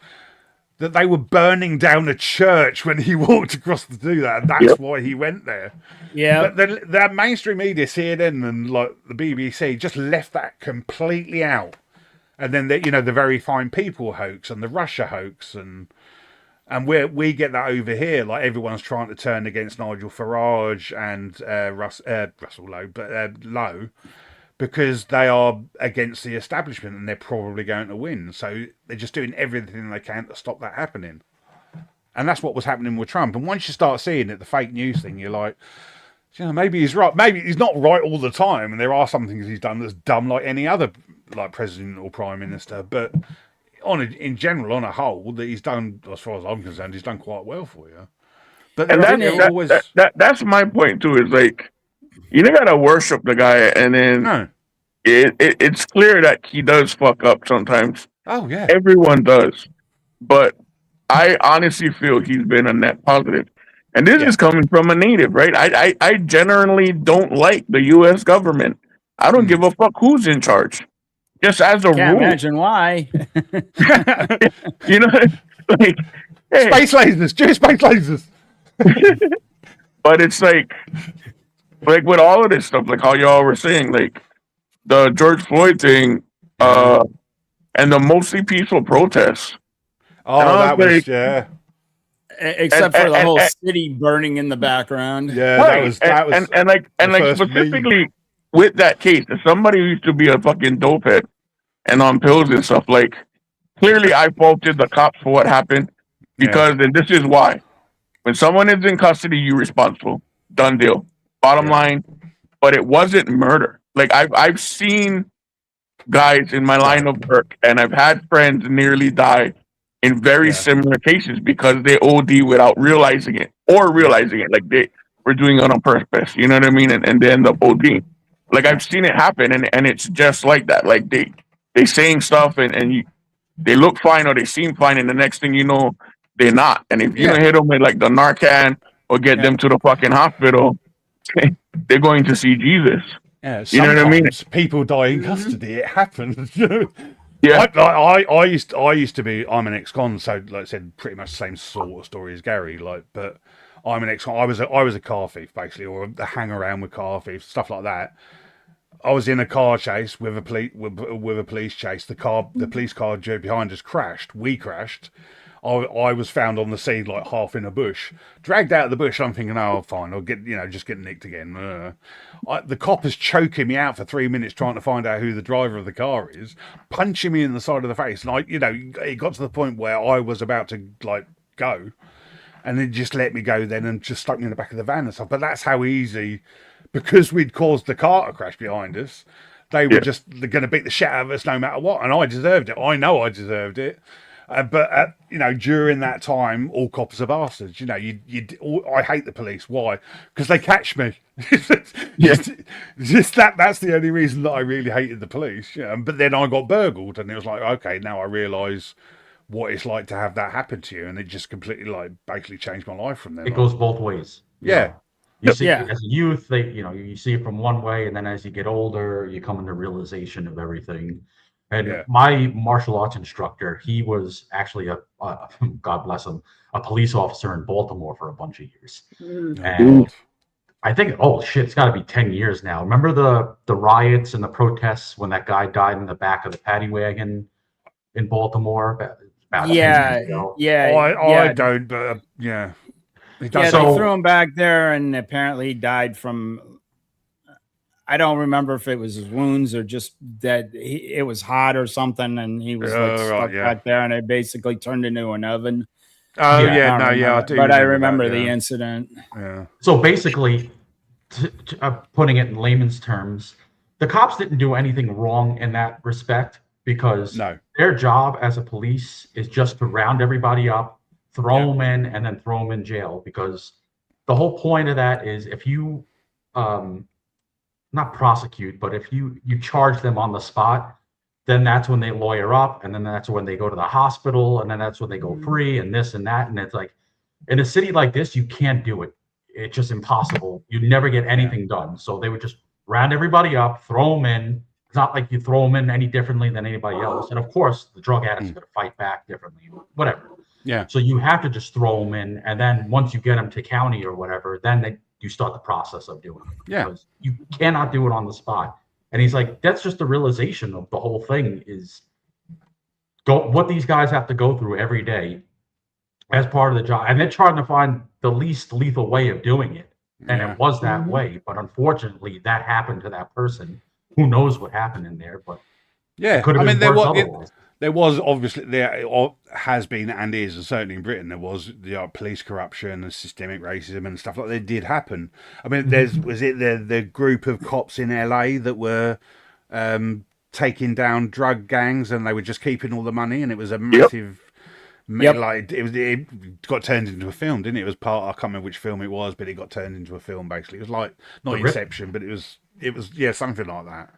that they were burning down a church when he walked across to do that, and that's why he went there. Yeah. But the mainstream media, CNN and like the BBC, just left that completely out. And then the Very Fine People hoax and the Russia hoax, and we get that over here. Like everyone's trying to turn against Nigel Farage and Russell Lowe, but Lowe, because they are against the establishment and they're probably going to win. So they're just doing everything they can to stop that happening. And that's what was happening with Trump. And once you start seeing it, the fake news thing, you're like, maybe he's right. Maybe he's not right all the time. And there are some things he's done that's dumb like any other like president or prime minister. But in general, on a whole, that he's done, as far as I'm concerned, he's done quite well for you. But that's my point too. Is like, you don't gotta worship the guy, and then it's clear that he does fuck up sometimes. Oh yeah, everyone does. But I honestly feel he's been a net positive. And this is coming from a native, right? I generally don't like the U.S. government. I don't give a fuck who's in charge. Just as a Can't rule. imagine why. You know, like, hey. Space lasers, just space lasers. But it's like with all of this stuff, like how y'all were saying, like the George Floyd thing, and the mostly peaceful protests. Oh, that was yeah. Except for the whole city burning in the background. Yeah, right. that was and like specifically with that case, if somebody used to be a fucking dopehead and on pills and stuff, like clearly I faulted the cops for what happened because and this is why. When someone is in custody, you're responsible. Done deal. Bottom line. But it wasn't murder. Like I've seen guys in my line of work, and I've had friends nearly die in very similar cases because they OD without realizing it or realizing it. Like they were doing it on purpose. You know what I mean? And they end up ODing. Like I've seen it happen, and it's just like that. Like they saying stuff and they look fine or they seem fine, and the next thing you know, they're not. And if you don't hit them with like the Narcan or get them to the fucking hospital, they're going to see Jesus. Yeah, you know what I mean? People die in custody. It happens. Yeah, I used to be. I'm an ex-con, so like I said, pretty much the same sort of story as Gary. Like, but I'm an ex-con. I was a car thief basically, or a hang around with car thieves, stuff like that. I was in a car chase with a police chase. The police car behind us crashed. We crashed. I was found on the scene like half in a bush, dragged out of the bush. I'm thinking, oh, fine, I'll get just get nicked again. The cop is choking me out for 3 minutes trying to find out who the driver of the car is, punching me in the side of the face. And it got to the point where I was about to like go, and then just let me go then and just stuck me in the back of the van and stuff. But that's how easy, because we'd caused the car to crash behind us. They're going to beat the shit out of us no matter what, and I deserved it. I know I deserved it. But during that time, all cops are bastards. I hate the police. Why? Because they catch me. Just that's the only reason that I really hated the police. But then I got burgled, and it was like, okay, now I realise what it's like to have that happen to you, and it just completely basically changed my life from there. It goes both ways. Yeah. You see, as a youth, you see it from one way, and then as you get older, you come into realization of everything. And my martial arts instructor, he was actually God bless him, a police officer in Baltimore for a bunch of years. And I think, it's got to be 10 years now. Remember the riots and the protests when that guy died in the back of the paddy wagon in Baltimore? I don't, but yeah. They threw him back there, and apparently he died from. I don't remember if it was his wounds or just that it was hot or something, and he was stuck back there, and it basically turned into an oven. Oh I do. But I remember the incident. Yeah. So basically, putting it in layman's terms, the cops didn't do anything wrong in that respect because their job as a police is just to round everybody up, throw them in, and then throw them in jail. Because the whole point of that is if you not prosecute, but if you charge them on the spot, then that's when they lawyer up, and then that's when they go to the hospital, and then that's when they go free, and this and that. And it's like, in a city like this, you can't do it. It's just impossible. You never get anything done. So they would just round everybody up, throw them in. It's not like you throw them in any differently than anybody else. And of course, the drug addict's going to fight back differently, whatever. Yeah. So you have to just throw them in, and then once you get them to county or whatever, then you start the process of doing it. Yeah. Because you cannot do it on the spot. And he's like, that's just the realization of the whole thing is what these guys have to go through every day as part of the job. And they're trying to find the least lethal way of doing it. And it was that way. But unfortunately, that happened to that person. Who knows what happened in there? But yeah, I mean, there was obviously, there has been and is, and certainly in Britain, there was the police corruption and systemic racism and stuff like that did happen. I mean, was it the group of cops in LA that were taking down drug gangs and they were just keeping all the money, and it was a massive. Like it got turned into a film, didn't it? It was part. I can't remember which film it was, but it got turned into a film. Basically, it was like not Inception, but it was something like that.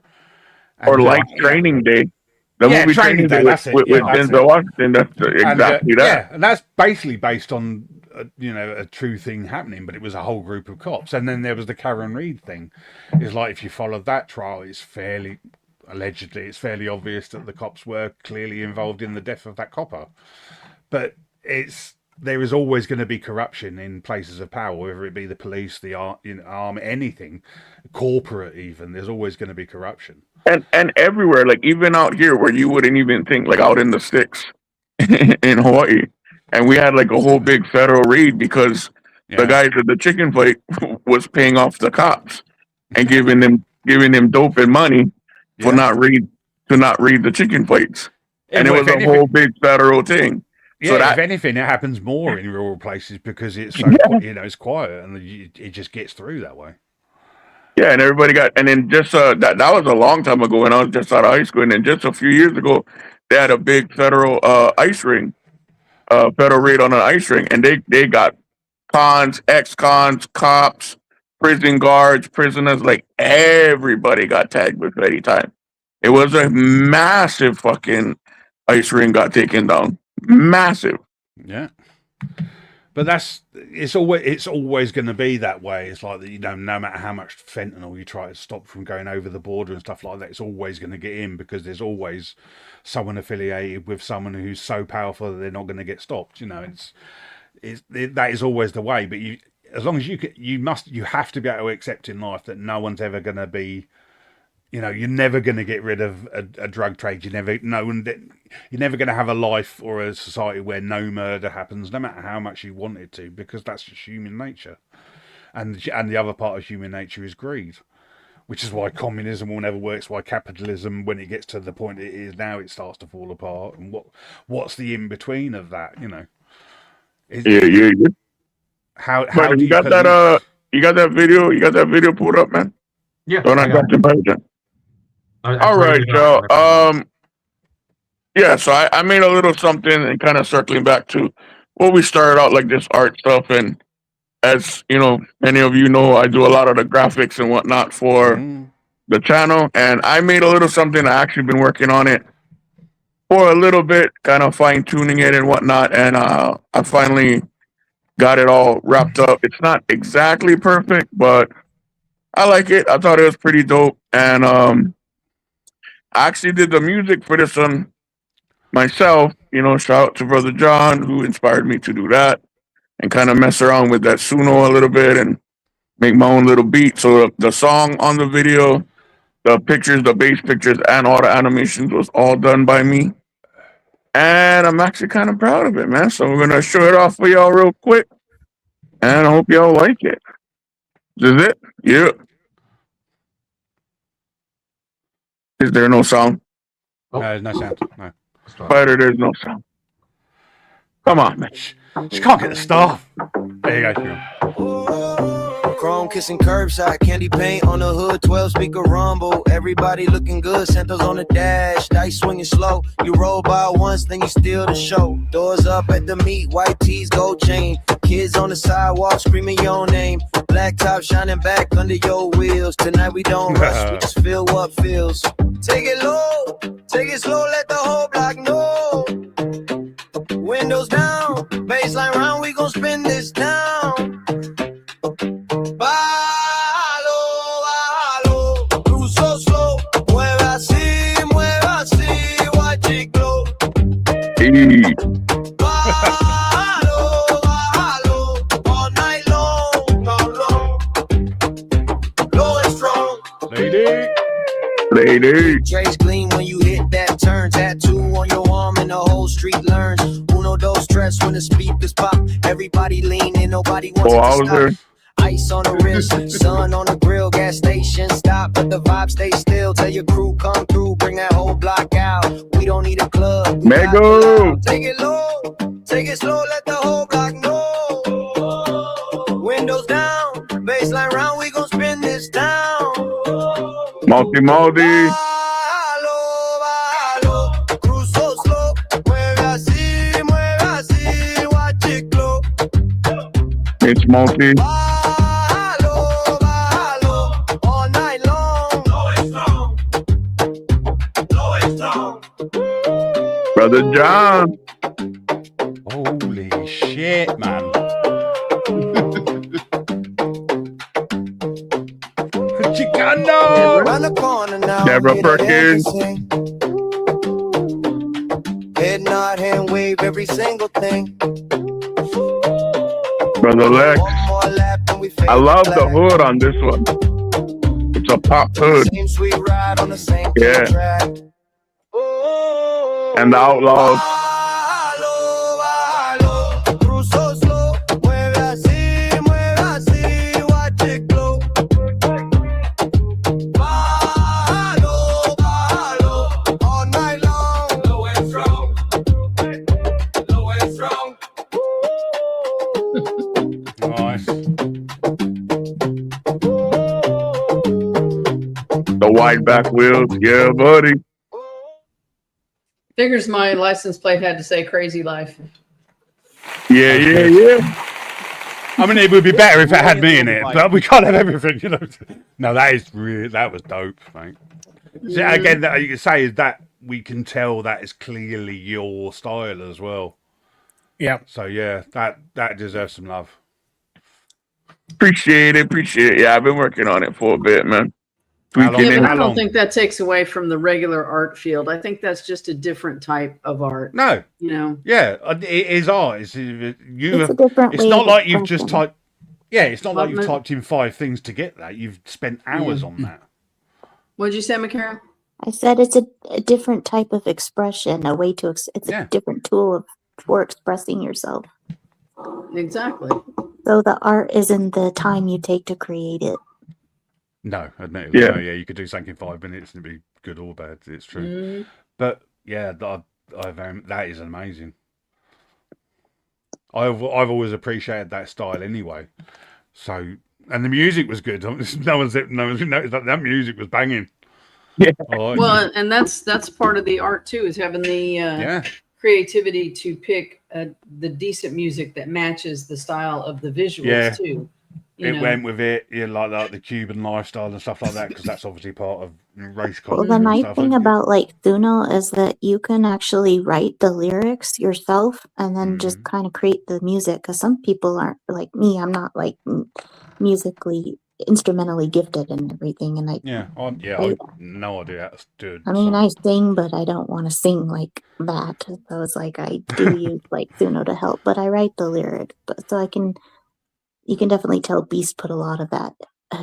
And, or like Training Day. The movie Training Day. With Denzel Washington. That's exactly that. Yeah, and that's basically based on a true thing happening, but it was a whole group of cops. And then there was the Karen Reed thing. It's like if you follow that trial, it's fairly obvious that the cops were clearly involved in the death of that copper. But there is always going to be corruption in places of power, whether it be the police, the army, anything, corporate even. There's always going to be corruption. And everywhere, like even out here where you wouldn't even think, like out in the sticks in Hawaii. And we had like a whole big federal raid because the guys at the chicken fight was paying off the cops and giving them dope and money for not read the chicken fights. And it was a whole big federal thing. Yeah, so if anything, it happens more in rural places because it's so it's quiet and it just gets through that way. Yeah, and everybody and then just that was a long time ago when I was just out of high school, and then just a few years ago, they had a big federal ice ring, federal raid on an ice ring, and they got cons, ex-cons, cops, prison guards, prisoners, like everybody got tagged with petty time. It was a massive fucking ice ring got taken down. Massive. Yeah. But it's always going to be that way. It's like no matter how much fentanyl you try to stop from going over the border and stuff like that, it's always going to get in because there's always someone affiliated with someone who's so powerful that they're not going to get stopped. That is always the way. But as long as you have to be able to accept in life that no one's ever going to be. You're never going to get rid of a drug trade. You're never going to have a life or a society where no murder happens, no matter how much you want it to, because that's just human nature. And the other part of human nature is greed, which is why communism will never work. It's why capitalism, when it gets to the point it is now, it starts to fall apart. And what's the in between of that? How do you got that? You got that video? You got that video pulled up, man? Yeah. Don't I got the all right, Joe. Yeah, so I made a little something and kind of circling back to what we started out like this art stuff. And as many of you know, I do a lot of the graphics and whatnot for the channel. And I made a little something. I actually been working on it for a little bit, kind of fine tuning it and whatnot. And I finally got it all wrapped up. It's not exactly perfect, but I like it. I thought it was pretty dope. And I actually did the music for this one myself. Shout out to Brother John, who inspired me to do that and kind of mess around with that Suno a little bit and make my own little beat. So the song on the video, the pictures, the bass pictures, and all the animations was all done by me. And I'm actually kind of proud of it, man. So we're going to show it off for y'all real quick. And I hope y'all like it. This is it? Yeah. Is there no sound? There's no sound. No. Spider, there's no sound. Come on, man. She can't get the stuff. There you go. Chrome kissing curbside, candy paint on the hood, 12 speaker rumble. Everybody looking good, Santos on the dash, dice swinging slow. You roll by once, then you steal the show. Doors up at the meet, white tees, gold chain. Kids on the sidewalk screaming your name. Black top shining back under your wheels. Tonight we don't rush, we just feel what feels. Take it low, take it slow, let the whole block know. Windows down, baseline round, we gon' spin this down. Balo, balo, cruise so slow. Mueve así, watch it glow. Hey. Balo. Lady. Trace gleam when you hit that turn. Tattoo on your arm and the whole street learns. Uno, dos, tres when the speakers pop. Everybody lean in, nobody wants Oh, it I to was stop. there. Ice on the wrist, sun on the grill, gas station stop, but the vibe stay still. Tell your crew come through, bring that whole block out. We don't need a club. we got the Mego. loud. Take it low, take it slow, let the whole block know. Windows down, baseline round, we gon' spin this town. Multi. Bájalo, bájalo, cruzo slow, mueve así, watch it glow. It's Multi. Bájalo, bájalo, all night long. Blow it strong. Brother John. Holy shit, man. Chicano! Round the corner now. Deborah hear that Perkins. engine sing. Head nod, hand wave, every single thing. Brother Lex. One more lap and we fade I love to the black. hood on this one. It's a pop hood. Same sweet ride on the same Yeah. track. And the Outlaws. Bájalo, bájalo, cruzo slow, mueve así, watch it glow. Bájalo, bájalo, all night long. Low and strong, low and strong. Nice. The wide back wheels. Yeah, buddy. Figures my license plate had to say "Crazy Life." Yeah. I mean, it would be better if it had me in it, but we can't have everything, you know. No, that was dope, mate. So again, that you can say is that we can tell that is clearly your style as well. Yeah. So yeah, that deserves some love. Appreciate it. Yeah, I've been working on it for a bit, man. How long- Tweaking Yeah, it. but How I long? don't think that takes away from the regular art field. I think that's just a different type of art. No, You know, yeah, it is art. It's It's a different It's way not of like you've just expression. typed. Yeah, it's not like you've Development. typed in 5 things to get that. You've spent hours on that. what'd you say, Macarah? I said it's a different type of expression, a way to, it's Yeah. a different tool for expressing yourself. Exactly. So the art isn't the time you take to create it. No, admittedly, Yeah. no, yeah, you could do something in 5 minutes and it'd be good or bad. It's true, Mm. but yeah, that is amazing. I've always appreciated that style anyway. So, and the music was good. No one's noticed that music was banging. Yeah. I liked Well, it. and that's part of the art too, is having the Yeah, creativity to pick the decent music that matches the style of the visuals Yeah. too. it went with it. Yeah, like the Cuban lifestyle and stuff like that, because that's obviously part of race culture. Well, the and nice stuff. thing about like Thuno is that you can actually write the lyrics yourself and then just kind of create the music. Because some people aren't like me. I'm not like musically, instrumentally gifted and everything. And I I no idea how to do it. I mean, I sing, but I don't want to sing like that. So it's like I do use like Thuno to help, but I write the lyrics. But so you can definitely tell Beast put a lot of that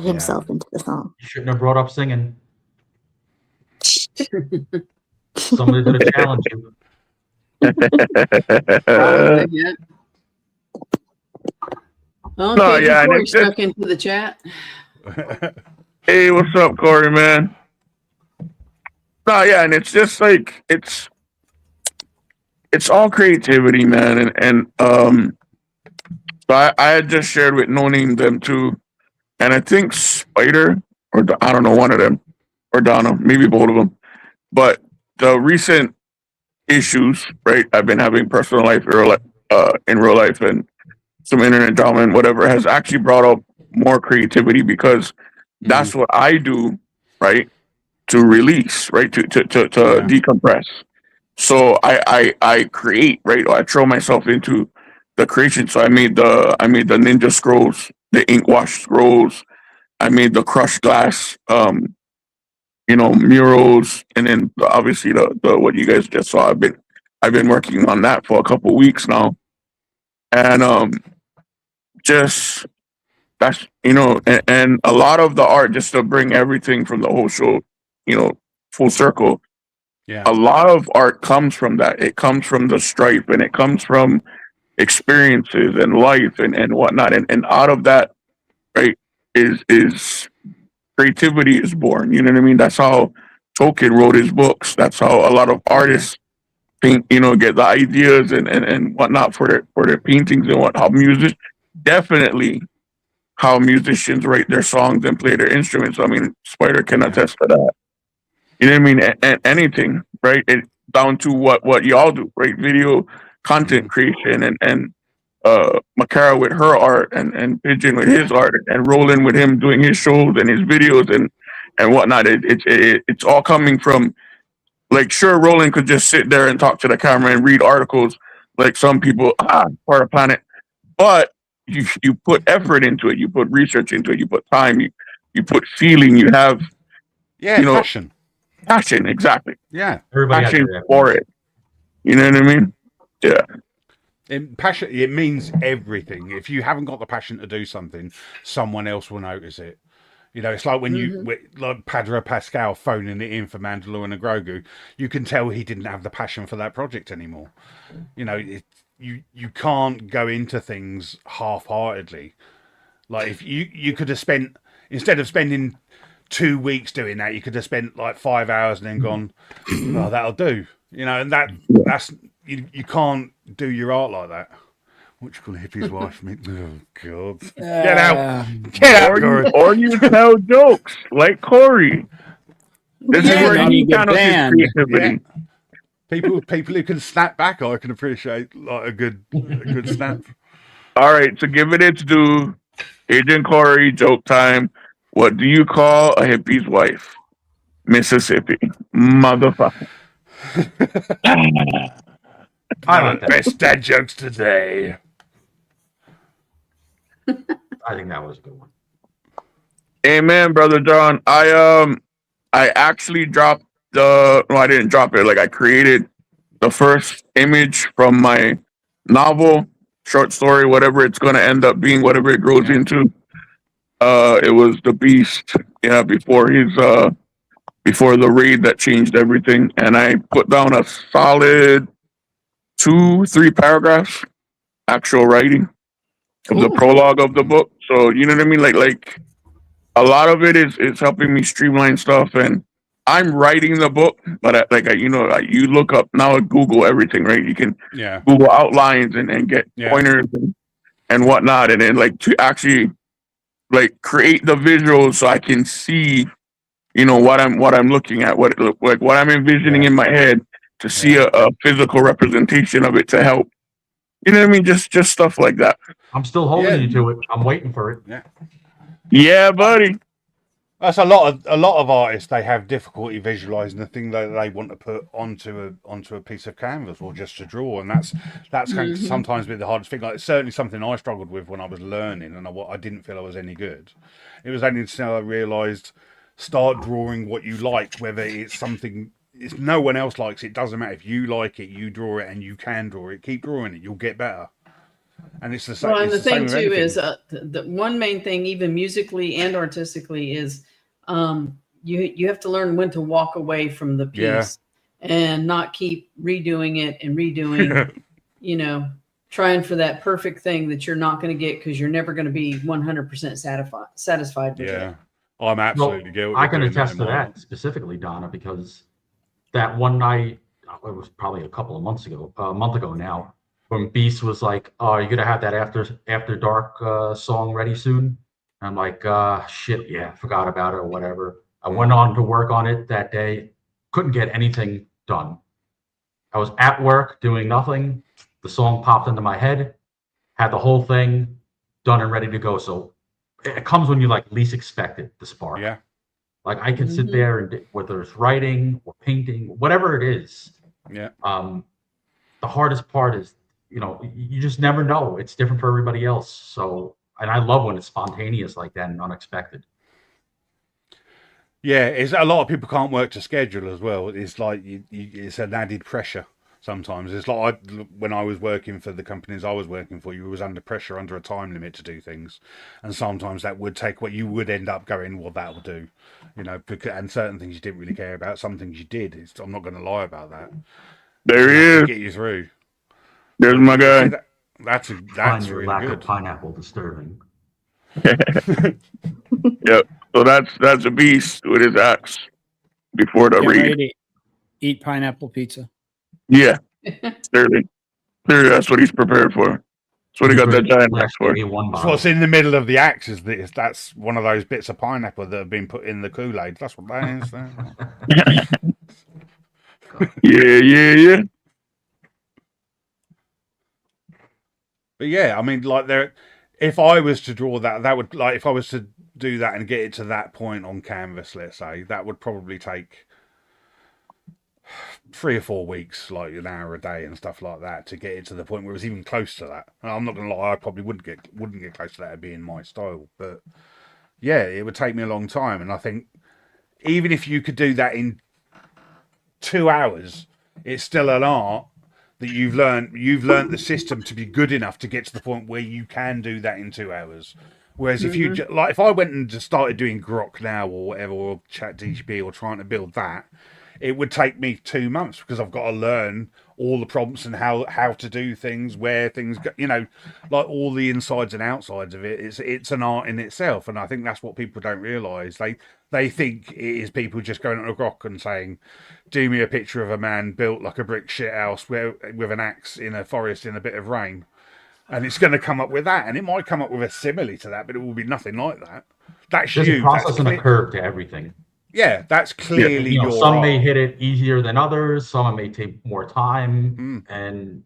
himself into the song. You shouldn't have brought up singing. Somebody could have challenged you. Probably, yeah. Okay, No, yeah, and Corey it's just- stuck into the chat. Hey, what's up, Corey, man? No, yeah, and it's just like it's all creativity, man, and so I had just shared with No Name them too, and I think Spider or I don't know, one of them or Donna, maybe both of them, but the recent issues, right? I've been having personal life in real life and some internet drama and whatever has actually brought up more creativity because that's what I do, right? To release, right? To decompress. So I create, right? I throw myself into the creation. So I made the ninja scrolls, the ink wash scrolls. I made the crushed glass, murals, and then obviously the what you guys just saw. I've been working on that for a couple weeks now, and just that's and a lot of the art just to bring everything from the whole show, full circle. Yeah. A lot of art comes from that. It comes from the stripe, and it comes from experiences and life and whatnot. And out of that, right, is creativity is born. You know what I mean? That's how Tolkien wrote his books. That's how a lot of artists paint, get the ideas and whatnot for their paintings and how music definitely how musicians write their songs and play their instruments. I mean, Spider can attest to that. You know what I mean? And anything, right? It down to what y'all do, right? Video content creation and Macarah with her art and Pigeon with his art and Rohlin with him doing his shows and his videos and whatnot. It's all coming from, like, sure, Rohlin could just sit there and talk to the camera and read articles like some people, part of planet, but you put effort into it, you put research into it, you put time, you put feeling, you have passion, exactly. Yeah, Everybody has passion their for it. You know what I mean? Yeah. Passion, it means everything. If you haven't got the passion to do something, someone else will notice it. It's like when like Pedro Pascal phoning it in for Mandalorian and Grogu, you can tell he didn't have the passion for that project anymore. You can't go into things half-heartedly. Like, if you could have spent, instead of spending 2 weeks doing that, you could have spent like 5 hours and then gone, oh, that'll do. And that's you can't do your art like that. What you call hippie's wife? Oh God! Get out, Corey. Or you tell jokes like Corey. This is where he channels his creativity. People who can snap back, I can appreciate like a good snap. All right, to give it its due, Agent Corey, joke time. What do you call a hippie's wife? Mississippi, motherfucker. I like that. Best dad jokes today. I think that was a good one. Amen, brother John. I actually dropped I didn't drop it. Like, I created the first image from my novel, short story, whatever it's gonna end up being, whatever it grows into. It was the Beast, before before the raid that changed everything, and I put down a solid 2-3 paragraphs, actual writing of the prologue of the book. So you know what I mean? Like a lot of it is helping me streamline stuff, and I'm writing the book, but you look up now at Google everything, right? You can Google outlines and get pointers and whatnot, and then like to actually like create the visuals so I can see, what I'm looking at, what I'm envisioning in my head, to see a physical representation of it to help. You know what I mean? Just stuff like that. I'm still holding you to it. I'm waiting for it. Yeah, buddy. That's a lot of artists. They have difficulty visualizing the thing that they want to put onto a piece of canvas or just to draw, and that's going to sometimes be the hardest thing. Like, it's certainly something I struggled with when I was learning, and I didn't feel I was any good. It was only until I realized, start drawing what you like, whether it's something if no one else likes it. Doesn't matter. If you like it, you draw it, and you can draw it. Keep drawing it. You'll get better. And it's the same. Well, and the thing too is the one main thing, even musically and artistically, is you have to learn when to walk away from the piece and not keep redoing it and redoing. Trying for that perfect thing that you're not going to get because you're never going to be 100% satisfied with it. I'm absolutely guilty. I can attest to that specifically, Donna, because that one night, it was probably a month ago now, when Beast was like, "Oh, are you gonna have that after dark song ready soon?" And I'm like, "Shit, yeah, forgot about it or whatever." I went on to work on it that day. Couldn't get anything done. I was at work doing nothing. The song popped into my head. Had the whole thing done and ready to go. So it comes when you least expect it, the spark. Yeah. Like, I can sit there and whether it's writing or painting, whatever it is. Yeah. The hardest part is, you just never know. It's different for everybody else. So, and I love when it's spontaneous like that and unexpected. Yeah, it's a lot of people can't work to schedule as well. It's like it's an added pressure Sometimes it's like when I was working for the companies I was working for, you was under pressure, under a time limit to do things, and sometimes that would take what you would end up going, well, that'll do, because, and certain things you didn't really care about, some things you did. I'm not going to lie about that. There he To is. get you through. There's But, my guy. that's Find your really lack good. of pineapple disturbing. Yep. So that's a beast with his axe before the Getting read. ready to eat pineapple pizza. Yeah, clearly. Clearly, that's what he's prepared for. That's what he got that giant axe for. So what's in the middle of the axe is this. That's one of those bits of pineapple that have been put in the Kool-Aid. That's what that is. Yeah. But yeah, I mean, like if I was to draw that would, like, if I was to do that and get it to that point on canvas, let's say, that would probably take 3 or 4 weeks, like an hour a day and stuff like that, to get it to the point where it was even close to that. And I'm not gonna lie, I probably wouldn't get close to that being my style. But yeah, it would take me a long time. And I think even if you could do that in 2 hours, it's still an art that you've learned the system to be good enough to get to the point where you can do that in 2 hours. Whereas if you like, if I went and just started doing Grok now or whatever, or ChatGPT, or trying to build that, it would take me 2 months, because I've got to learn all the prompts and how to do things, where things go, like all the insides and outsides of it. It's an art in itself, and I think that's what people don't realise. They think it is people just going on a Grok and saying, "Do me a picture of a man built like a brick shithouse with an axe in a forest in a bit of rain," and it's going to come up with that, and it might come up with a simile to that, but it will be nothing like that. That's There's you. a process and a curve to everything. Yeah, that's clearly your some art. may hit it easier than others. Some may take more time, and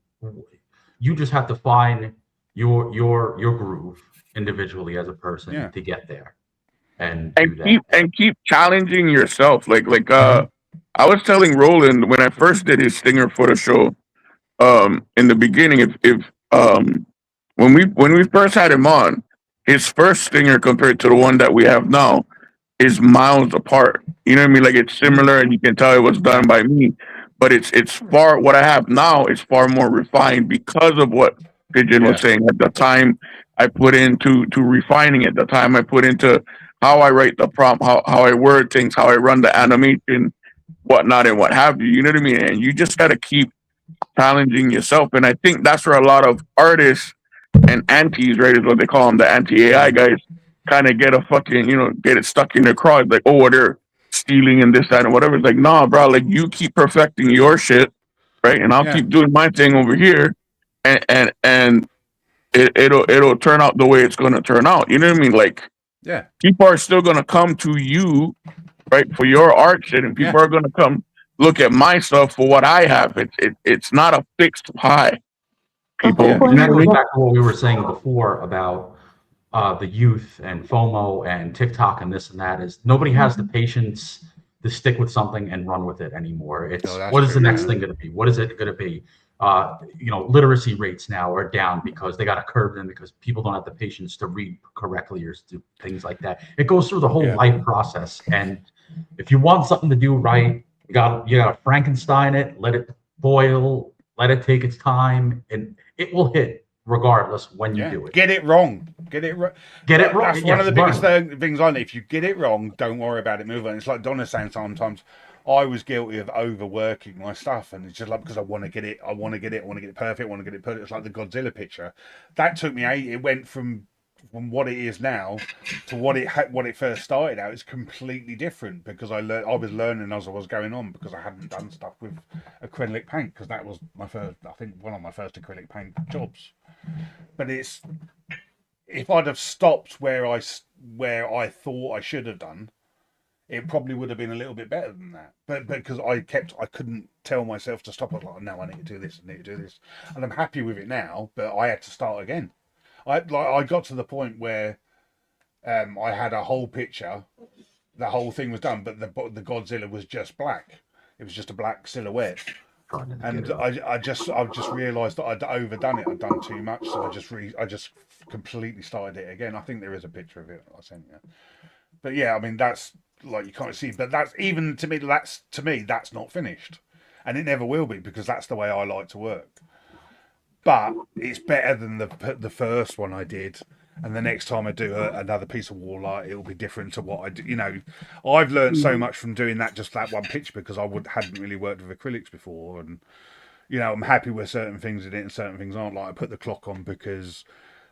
you just have to find your groove individually as a person to get there, and keep challenging yourself. Like I was telling Rohlin when I first did his stinger photo show, in the beginning, when we first had him on, his first stinger compared to the one that we have now is miles apart. You know what I mean? Like, it's similar, and you can tell it was done by me, but it's far. What I have now is far more refined because of what Pigeon was saying. At the time I put into refining it, the time I put into how I write the prompt, how I word things, how I run the animation, whatnot, and what have you. You know what I mean? And you just got to keep challenging yourself. And I think that's where a lot of artists and antis, right, is what they call them, the anti-AI guys, kind of get a fucking, get it stuck in their craw. Like, oh, they're stealing and this, that, and whatever. It's like, nah, bro, like, you keep perfecting your shit, right? And I'll keep doing my thing over here, and it'll turn out the way it's going to turn out. You know what I mean? Like, people are still going to come to you, right, for your art shit, and people are going to come look at my stuff for what I have. It's not a fixed pie. People, and that goes back to what we were saying before about the youth and FOMO and TikTok and this and that. Is nobody has the patience to stick with something and run with it anymore. It's what is the next thing going to be? What is it going to be? Literacy rates now are down because they got to curb them because people don't have the patience to read correctly or do things like that. It goes through the whole life process. And if you want something to do right, you got to Frankenstein it, let it boil, let it take its time, and it will hit regardless when you do it. Get it wrong. Get it wrong. That's one of the biggest things on it. If you get it wrong, don't worry about it. Move on. It's like Donna's saying sometimes. I was guilty of overworking my stuff, and it's just like because I want to get it perfect, I want to get it perfect. It's like the Godzilla picture. That took me it went from what it is now to what it first started out. It's completely different because I was learning as I was going on because I hadn't done stuff with acrylic paint, because that was my first, I think, one of my first acrylic paint jobs. But if I'd have stopped where I thought I should have done, it probably would have been a little bit better than that. But because I couldn't tell myself to stop. I was like, no, I need to do this, and I'm happy with it now. But I had to start again. I got to the point where I had a whole picture, the whole thing was done, but the Godzilla was just black. It was just a black silhouette, and I just realised that I'd overdone it. I'd done too much, so I just completely started it again. I think there is a picture of it I sent you, but yeah, I mean that's like you can't see, but that's even to me that's not finished. and it never will be, because that's the way I like to work. But it's better than the first one I did. And the next time I do another piece of wall art, it'll be different to what I do. You know, I've learned so much from doing just that one picture, because I hadn't really worked with acrylics before. And, you know, I'm happy with certain things in it and certain things aren't. Like, I put the clock on because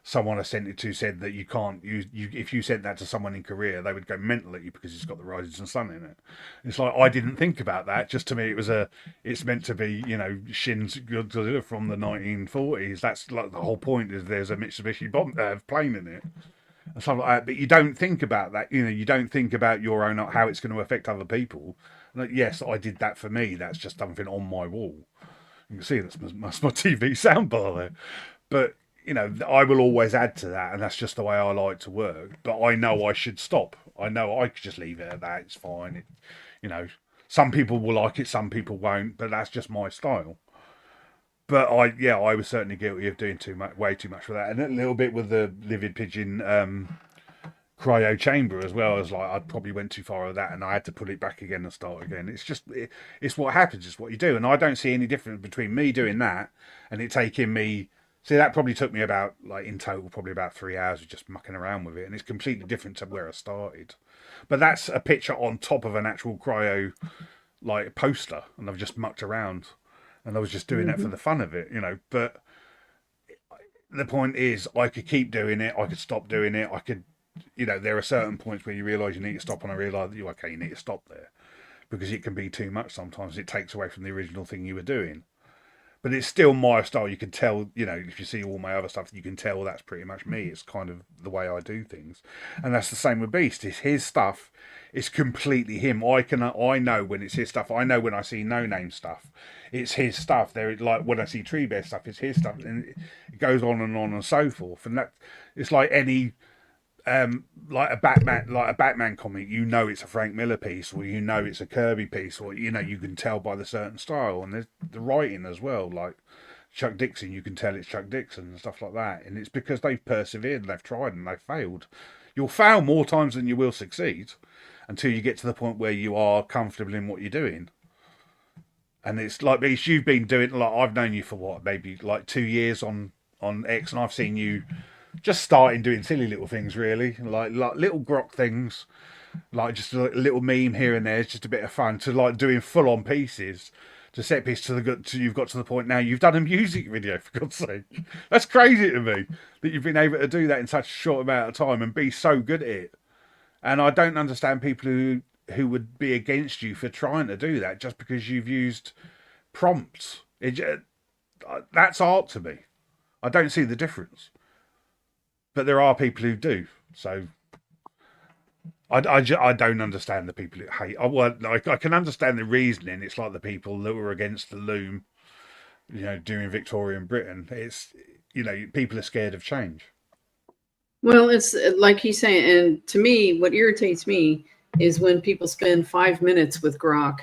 someone I sent it to said that you can't use, if you sent that to someone in Korea, they would go mental at you because it's got the rising sun in it. It's like, I didn't think about that. Just to me, it's meant to be, you know, Shin's Godzilla from the 1940s. That's like the whole point, is there's a Mitsubishi plane in it and stuff like that. But you don't think about that. You know, you don't think about your own, how it's going to affect other people. Like, yes, I did that for me. That's just something on my wall. You can see that's my TV soundbar there. But, you know, I will always add to that, and that's just the way I like to work. But I know I should stop. I know I could just leave it at that. It's fine. You know, some people will like it, some people won't, but that's just my style. But I was certainly guilty of doing way too much for that, and a little bit with the Livid Pigeon cryo chamber as well. As like, I probably went too far with that, and I had to put it back again and start again. It's just it's what happens. It's what you do, and I don't see any difference between me doing that and it taking me. See, that probably took me about, like, in total, probably about 3 hours of just mucking around with it. And it's completely different to where I started. But that's a picture on top of an actual cryo, like, poster. And I've just mucked around. And I was just doing that for the fun of it, you know. But the point is, I could keep doing it. I could stop doing it. I could, you know, there are certain points where you realise you need to stop. And I realised, you need to stop there. Because it can be too much sometimes. It takes away from the original thing you were doing. But it's still my style. You can tell, you know, if you see all my other stuff, you can tell that's pretty much me. It's kind of the way I do things. And that's the same with Beast. It's his stuff. It's completely him. I know when it's his stuff. I know when I see No Name stuff. It's his stuff. Like when I see Tree Bear stuff, it's his stuff. And it goes on and so forth. And that, it's like any, like a Batman comic, you know it's a Frank Miller piece, or you know it's a Kirby piece, or you know you can tell by the certain style. And there's the writing as well, like Chuck Dixon, you can tell it's Chuck Dixon and stuff like that. And it's because they've persevered, they've tried, and they've failed. You'll fail more times than you will succeed until you get to the point where you are comfortable in what you're doing. And it's like, you've been doing, like, I've known you for what, maybe like 2 years on X, and I've seen you just starting doing silly little things, really, like little grok things, like just a little meme here and there. It's just a bit of fun, to like doing full-on pieces, to set piece to you've got to the point now you've done a music video, for God's sake. That's crazy to me that you've been able to do that in such a short amount of time and be so good at it. And I don't understand people who would be against you for trying to do that just because you've used prompts. That's art to me. I don't see the difference. But there are people who do. So I don't understand the people who hate. I can understand the reasoning. It's like the people that were against the loom, you know, during Victorian Britain. It's, you know, people are scared of change. Well, it's like he's saying, and to me, what irritates me is when people spend 5 minutes with grok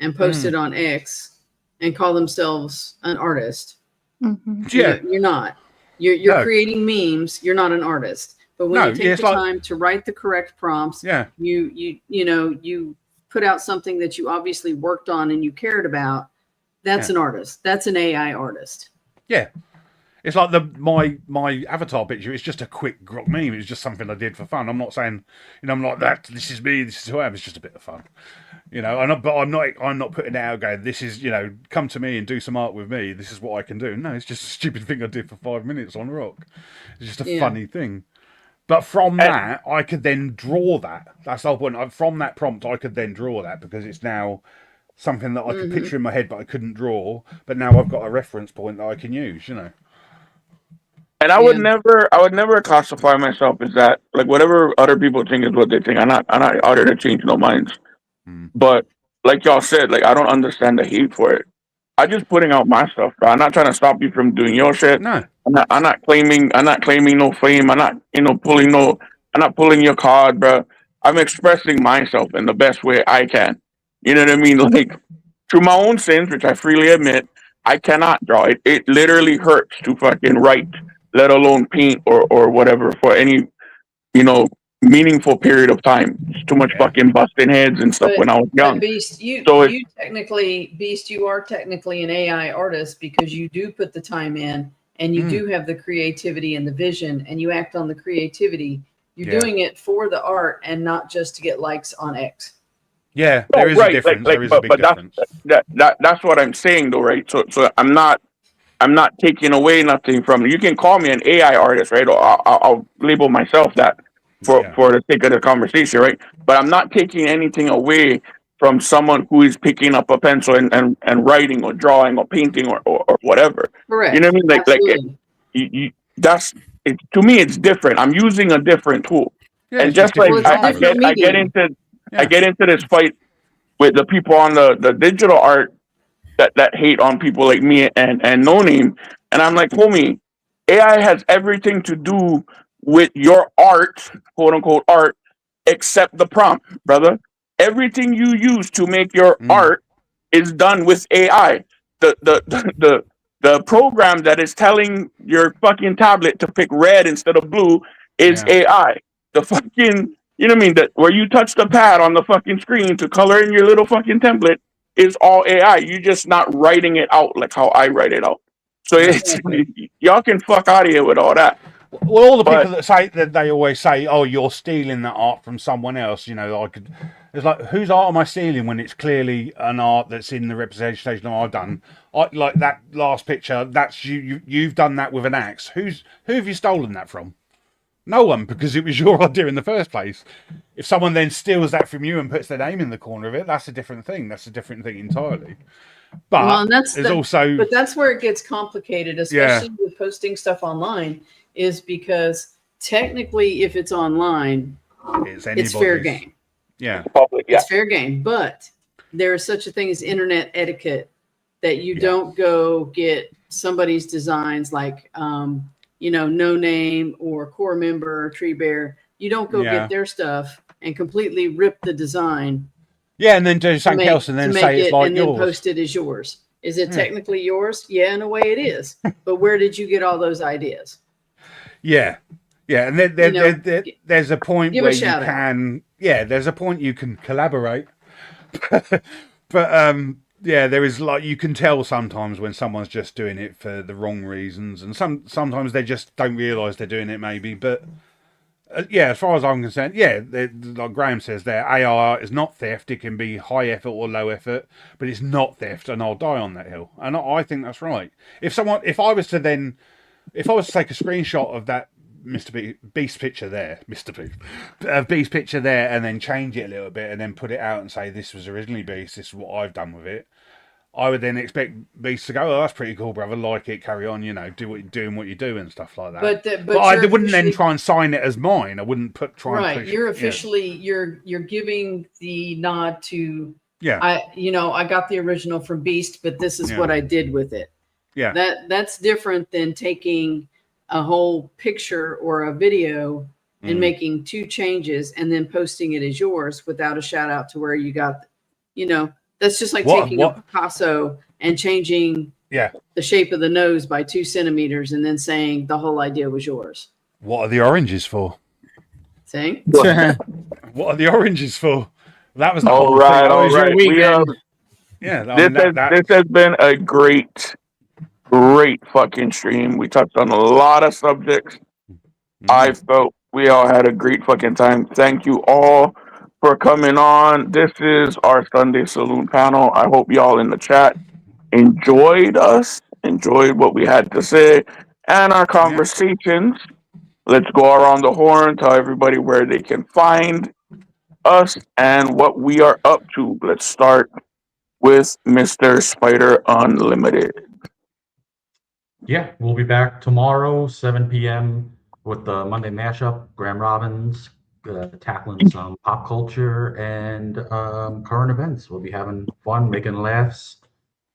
and post it on X and call themselves an artist. Mm-hmm. Yeah, you're not. You're creating memes. You're not an artist. But when you take the time to write the correct prompts, you put out something that you obviously worked on and you cared about. That's an artist. That's an AI artist. Yeah. It's like my avatar picture is just a quick grok meme. It's just something I did for fun. I'm not saying, you know, I'm like that. This is me. This is who I am. It's just a bit of fun, you know. But I'm not putting it out going, this is, you know, come to me and do some art with me. This is what I can do. No, it's just a stupid thing I did for 5 minutes on rock. It's just a funny thing. But from that, I could then draw that. That's the whole point. From that prompt, I could then draw that because it's now something that I could picture in my head, but I couldn't draw. But now I've got a reference point that I can use, you know. And I would never classify myself as that. Like, whatever other people think is what they think. I'm not out here to change no minds. But like y'all said, like, I don't understand the hate for it. I'm just putting out my stuff, bro. I'm not trying to stop you from doing your shit. No. I'm not claiming no fame. I'm not pulling your card, bro. I'm expressing myself in the best way I can. You know what I mean? Like, through my own sins, which I freely admit, I cannot draw. It literally hurts to fucking write, let alone paint or whatever for any, you know, meaningful period of time. It's too much fucking busting heads and stuff when I was young. But Beast, So you are technically an AI artist because you do put the time in and you do have the creativity and the vision and you act on the creativity. You're doing it for the art and not just to get likes on X. Yeah, there is a difference. There is a big difference. That's what I'm saying, though, right? So I'm not taking away nothing from you. Can call me an AI artist, right? Or I'll label myself that for the sake of the conversation, right? But I'm not taking anything away from someone who is picking up a pencil and writing or drawing or painting or whatever. Correct. You know what I mean? Absolutely. That's it. To me, it's different. I'm using a different tool, and just like I get into this fight with the people on the digital art that hate on people like me and No Name, and I'm like, homie, AI has everything to do with your art, quote unquote art, except the prompt, brother. Everything you use to make your art is done with AI. The program that is telling your fucking tablet to pick red instead of blue is AI. The fucking, you know what I mean? That where you touch the pad on the fucking screen to color in your little fucking template is all AI. You're just not writing it out like how I write it out. So y'all can fuck out of here with all that. Well, all the people that say that, they always say, "Oh, you're stealing that art from someone else." You know, it's like, whose art am I stealing when it's clearly an art that's in the representation I've done? Like that last picture, that's you've done that with an axe. Who have you stolen that from? No one, because it was your idea in the first place. If someone then steals that from you and puts their name in the corner of it, that's a different thing. That's a different thing entirely. But but that's where it gets complicated, especially with posting stuff online, is because technically, if it's online, it's fair game. Yeah, it's fair game. But there is such a thing as internet etiquette that you don't go get somebody's designs like No Name or Core Member or Tree Bear. You don't go get their stuff and completely rip the design. Yeah, and then do something else and then say it's like and yours. then post it as yours. Is it technically yours? Yeah, in a way it is. But where did you get all those ideas? Yeah, and there's a point where you can. Yeah, there's a point you can collaborate. But there is, like, you can tell sometimes when someone's just doing it for the wrong reasons, and sometimes they just don't realise they're doing it, maybe. But as far as I'm concerned, like Graham says, there, AI is not theft. It can be high effort or low effort, but it's not theft, and I'll die on that hill. And I think that's right. If I was to take a screenshot of that Beast picture there, Beast picture there, and then change it a little bit, and then put it out and say this was originally Beast, this is what I've done with it, I would then expect Beast to go, "Oh, that's pretty cool, brother. Like it, carry on. You know, doing what you do and stuff like that." But I wouldn't then try and sign it as mine. I wouldn't try and push you're it. officially you're giving the nod to. Yeah. I got the original from Beast, but this is what I did with it. Yeah. That's different than taking a whole picture or a video and making two changes and then posting it as yours without a shout out to where you got. That's just like taking a Picasso and changing the shape of the nose by 2 centimeters and then saying the whole idea was yours. What are the oranges for? Saying? What are the oranges for? That was the all whole right. thing. All right. This has been a great fucking stream. We touched on a lot of subjects. I felt we all had a great fucking time. Thank you all for coming on. This is our Sunday Saloon panel. I hope y'all in the chat enjoyed what we had to say and our conversations. Let's go around the horn, tell everybody where they can find us and what we are up to. Let's start with Mr. Spider Unlimited. Yeah, we'll be back tomorrow, 7 p.m. with the Monday mashup. Graham Robbins tackling some pop culture and current events. We'll be having fun, making laughs.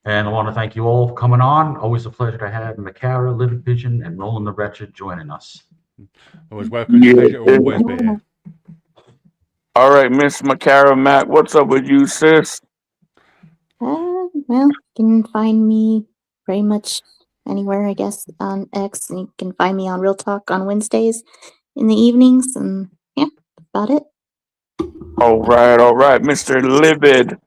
And I want to thank you all for coming on. Always a pleasure to have Macarah, Livid Pigeon, and Rohlin the Wretched joining us. Always welcome. Pleasure always be here. All right, Miss Macarah Mac, what's up with you, sis? Well, you can find me pretty much anywhere, I guess, on X. And you can find me on Real Talk on Wednesdays in the evenings. And about it. All right, Mr. Livid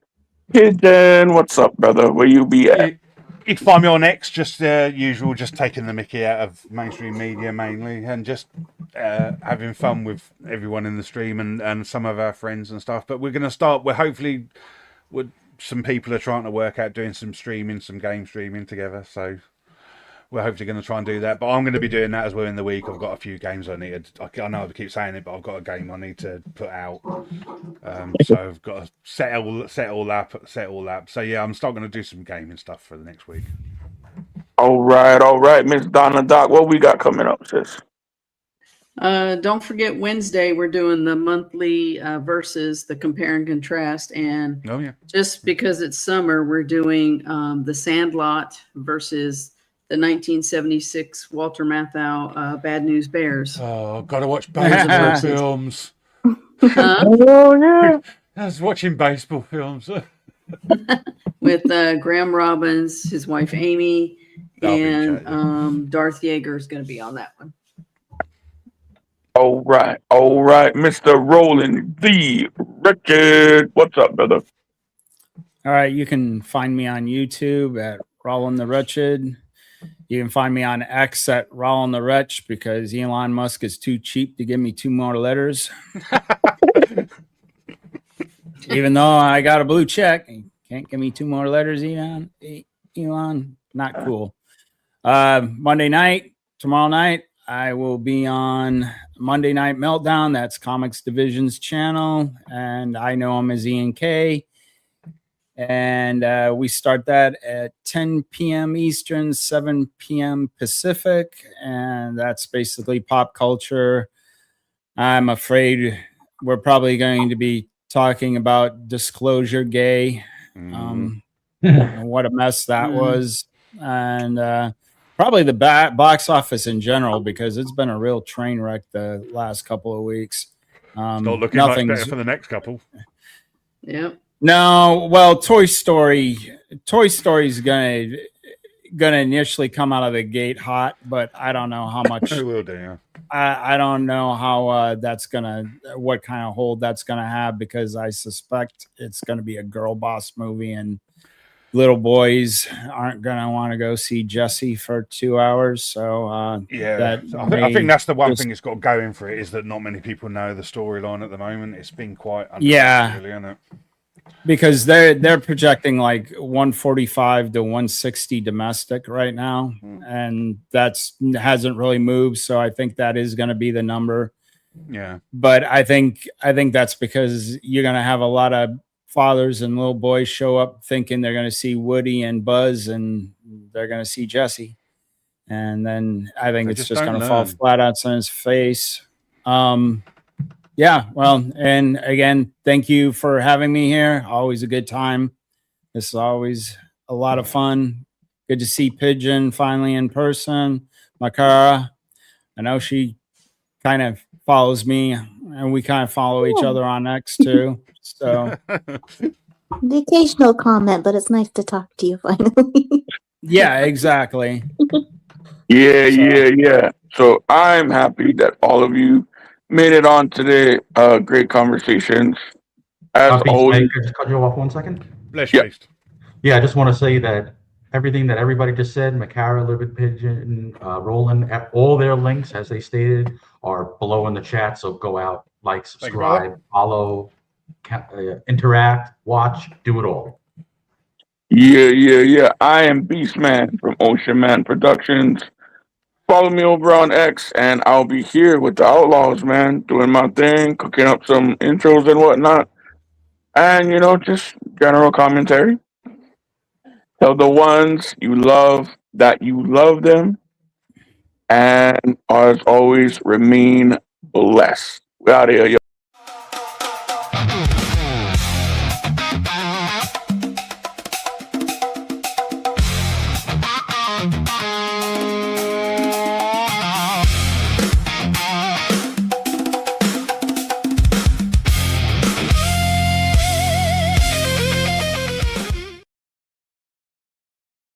Pigeon, what's up, brother? Where you be at? You can find me on X, just usual, just taking the mickey out of mainstream media mainly, and just having fun with everyone in the stream and some of our friends and stuff. But we're going to start. Some people are trying to work out doing some streaming, some game streaming together. So we're hopefully going to try and do that. But I'm going to be doing that as well in the week. I've got a few games I need. I know I keep saying it, but I've got a game I need to put out. So I've got to set all up. So yeah, I'm still going to do some gaming stuff for the next week. All right, Miss Donna Doc, what we got coming up, sis? Don't forget Wednesday we're doing the monthly versus the compare and contrast, and just because it's summer, we're doing the Sandlot versus the 1976 Walter Matthau Bad News Bears. Oh, I've got to watch baseball films. Oh yeah, I was watching baseball films with Graham Robbins, his wife Amy, and Darth Yeager is going to be on that one. All right, Mr. Rohlin the Wretched, what's up, brother? All right, you can find me on YouTube at Rohlin the Wretched. You can find me on X at Rohlin the Wretched because Elon Musk is too cheap to give me 2 more letters. Even though I got a blue check, he can't give me 2 more letters, Elon. Not cool. Monday night, tomorrow night, I will be on Monday Night Meltdown. That's Comics Division's channel. And I know him as Ian K. And we start that at 10 p.m. Eastern, 7 p.m. Pacific. And that's basically pop culture. I'm afraid we're probably going to be talking about Disclosure Gay. What a mess that was. And probably the box office in general, because it's been a real train wreck the last couple of weeks. Not looking much better for the next couple. Yep. No, well, Toy Story's gonna initially come out of the gate hot, but I don't know how much. It will do. Yeah. I don't know how what kind of hold that's gonna have, because I suspect it's gonna be a girl boss movie, and little boys aren't gonna want to go see Jessie for 2 hours. So I think that's the one thing it's got going for it, is that not many people know the storyline at the moment. It's been quite really, isn't it? Because they're projecting like 145 to 160 domestic right now, and hasn't really moved. So I think that is going to be the number. Yeah, but I think that's because you're going to have a lot of fathers and little boys show up thinking they're going to see Woody and Buzz, and they're going to see Jesse, and then I think it's just going to fall flat out on his face. Yeah, well, and again, thank you for having me here. Always a good time. This is always a lot of fun. Good to see Pigeon finally in person. Macarah, I know she kind of follows me, and we kind of follow each other on X too. So the occasional comment, but it's nice to talk to you finally. Yeah, exactly. Yeah. So I'm happy that all of you made it on today. Great conversations. As always. Can I just cut you off 1 second? Bless you. Yeah, I just want to say that everything that everybody just said, Macarah, Livid Pigeon, Rohlin, all their links, as they stated, are below in the chat. So go out, like, subscribe, follow, interact, watch, do it all. Yeah. I am Beastman from Ocean Man Productions. Follow me over on X, and I'll be here with the Outlaws, man, doing my thing, cooking up some intros and whatnot. And, just general commentary. Tell the ones you love that you love them. And as always, remain blessed. We out here, y'all.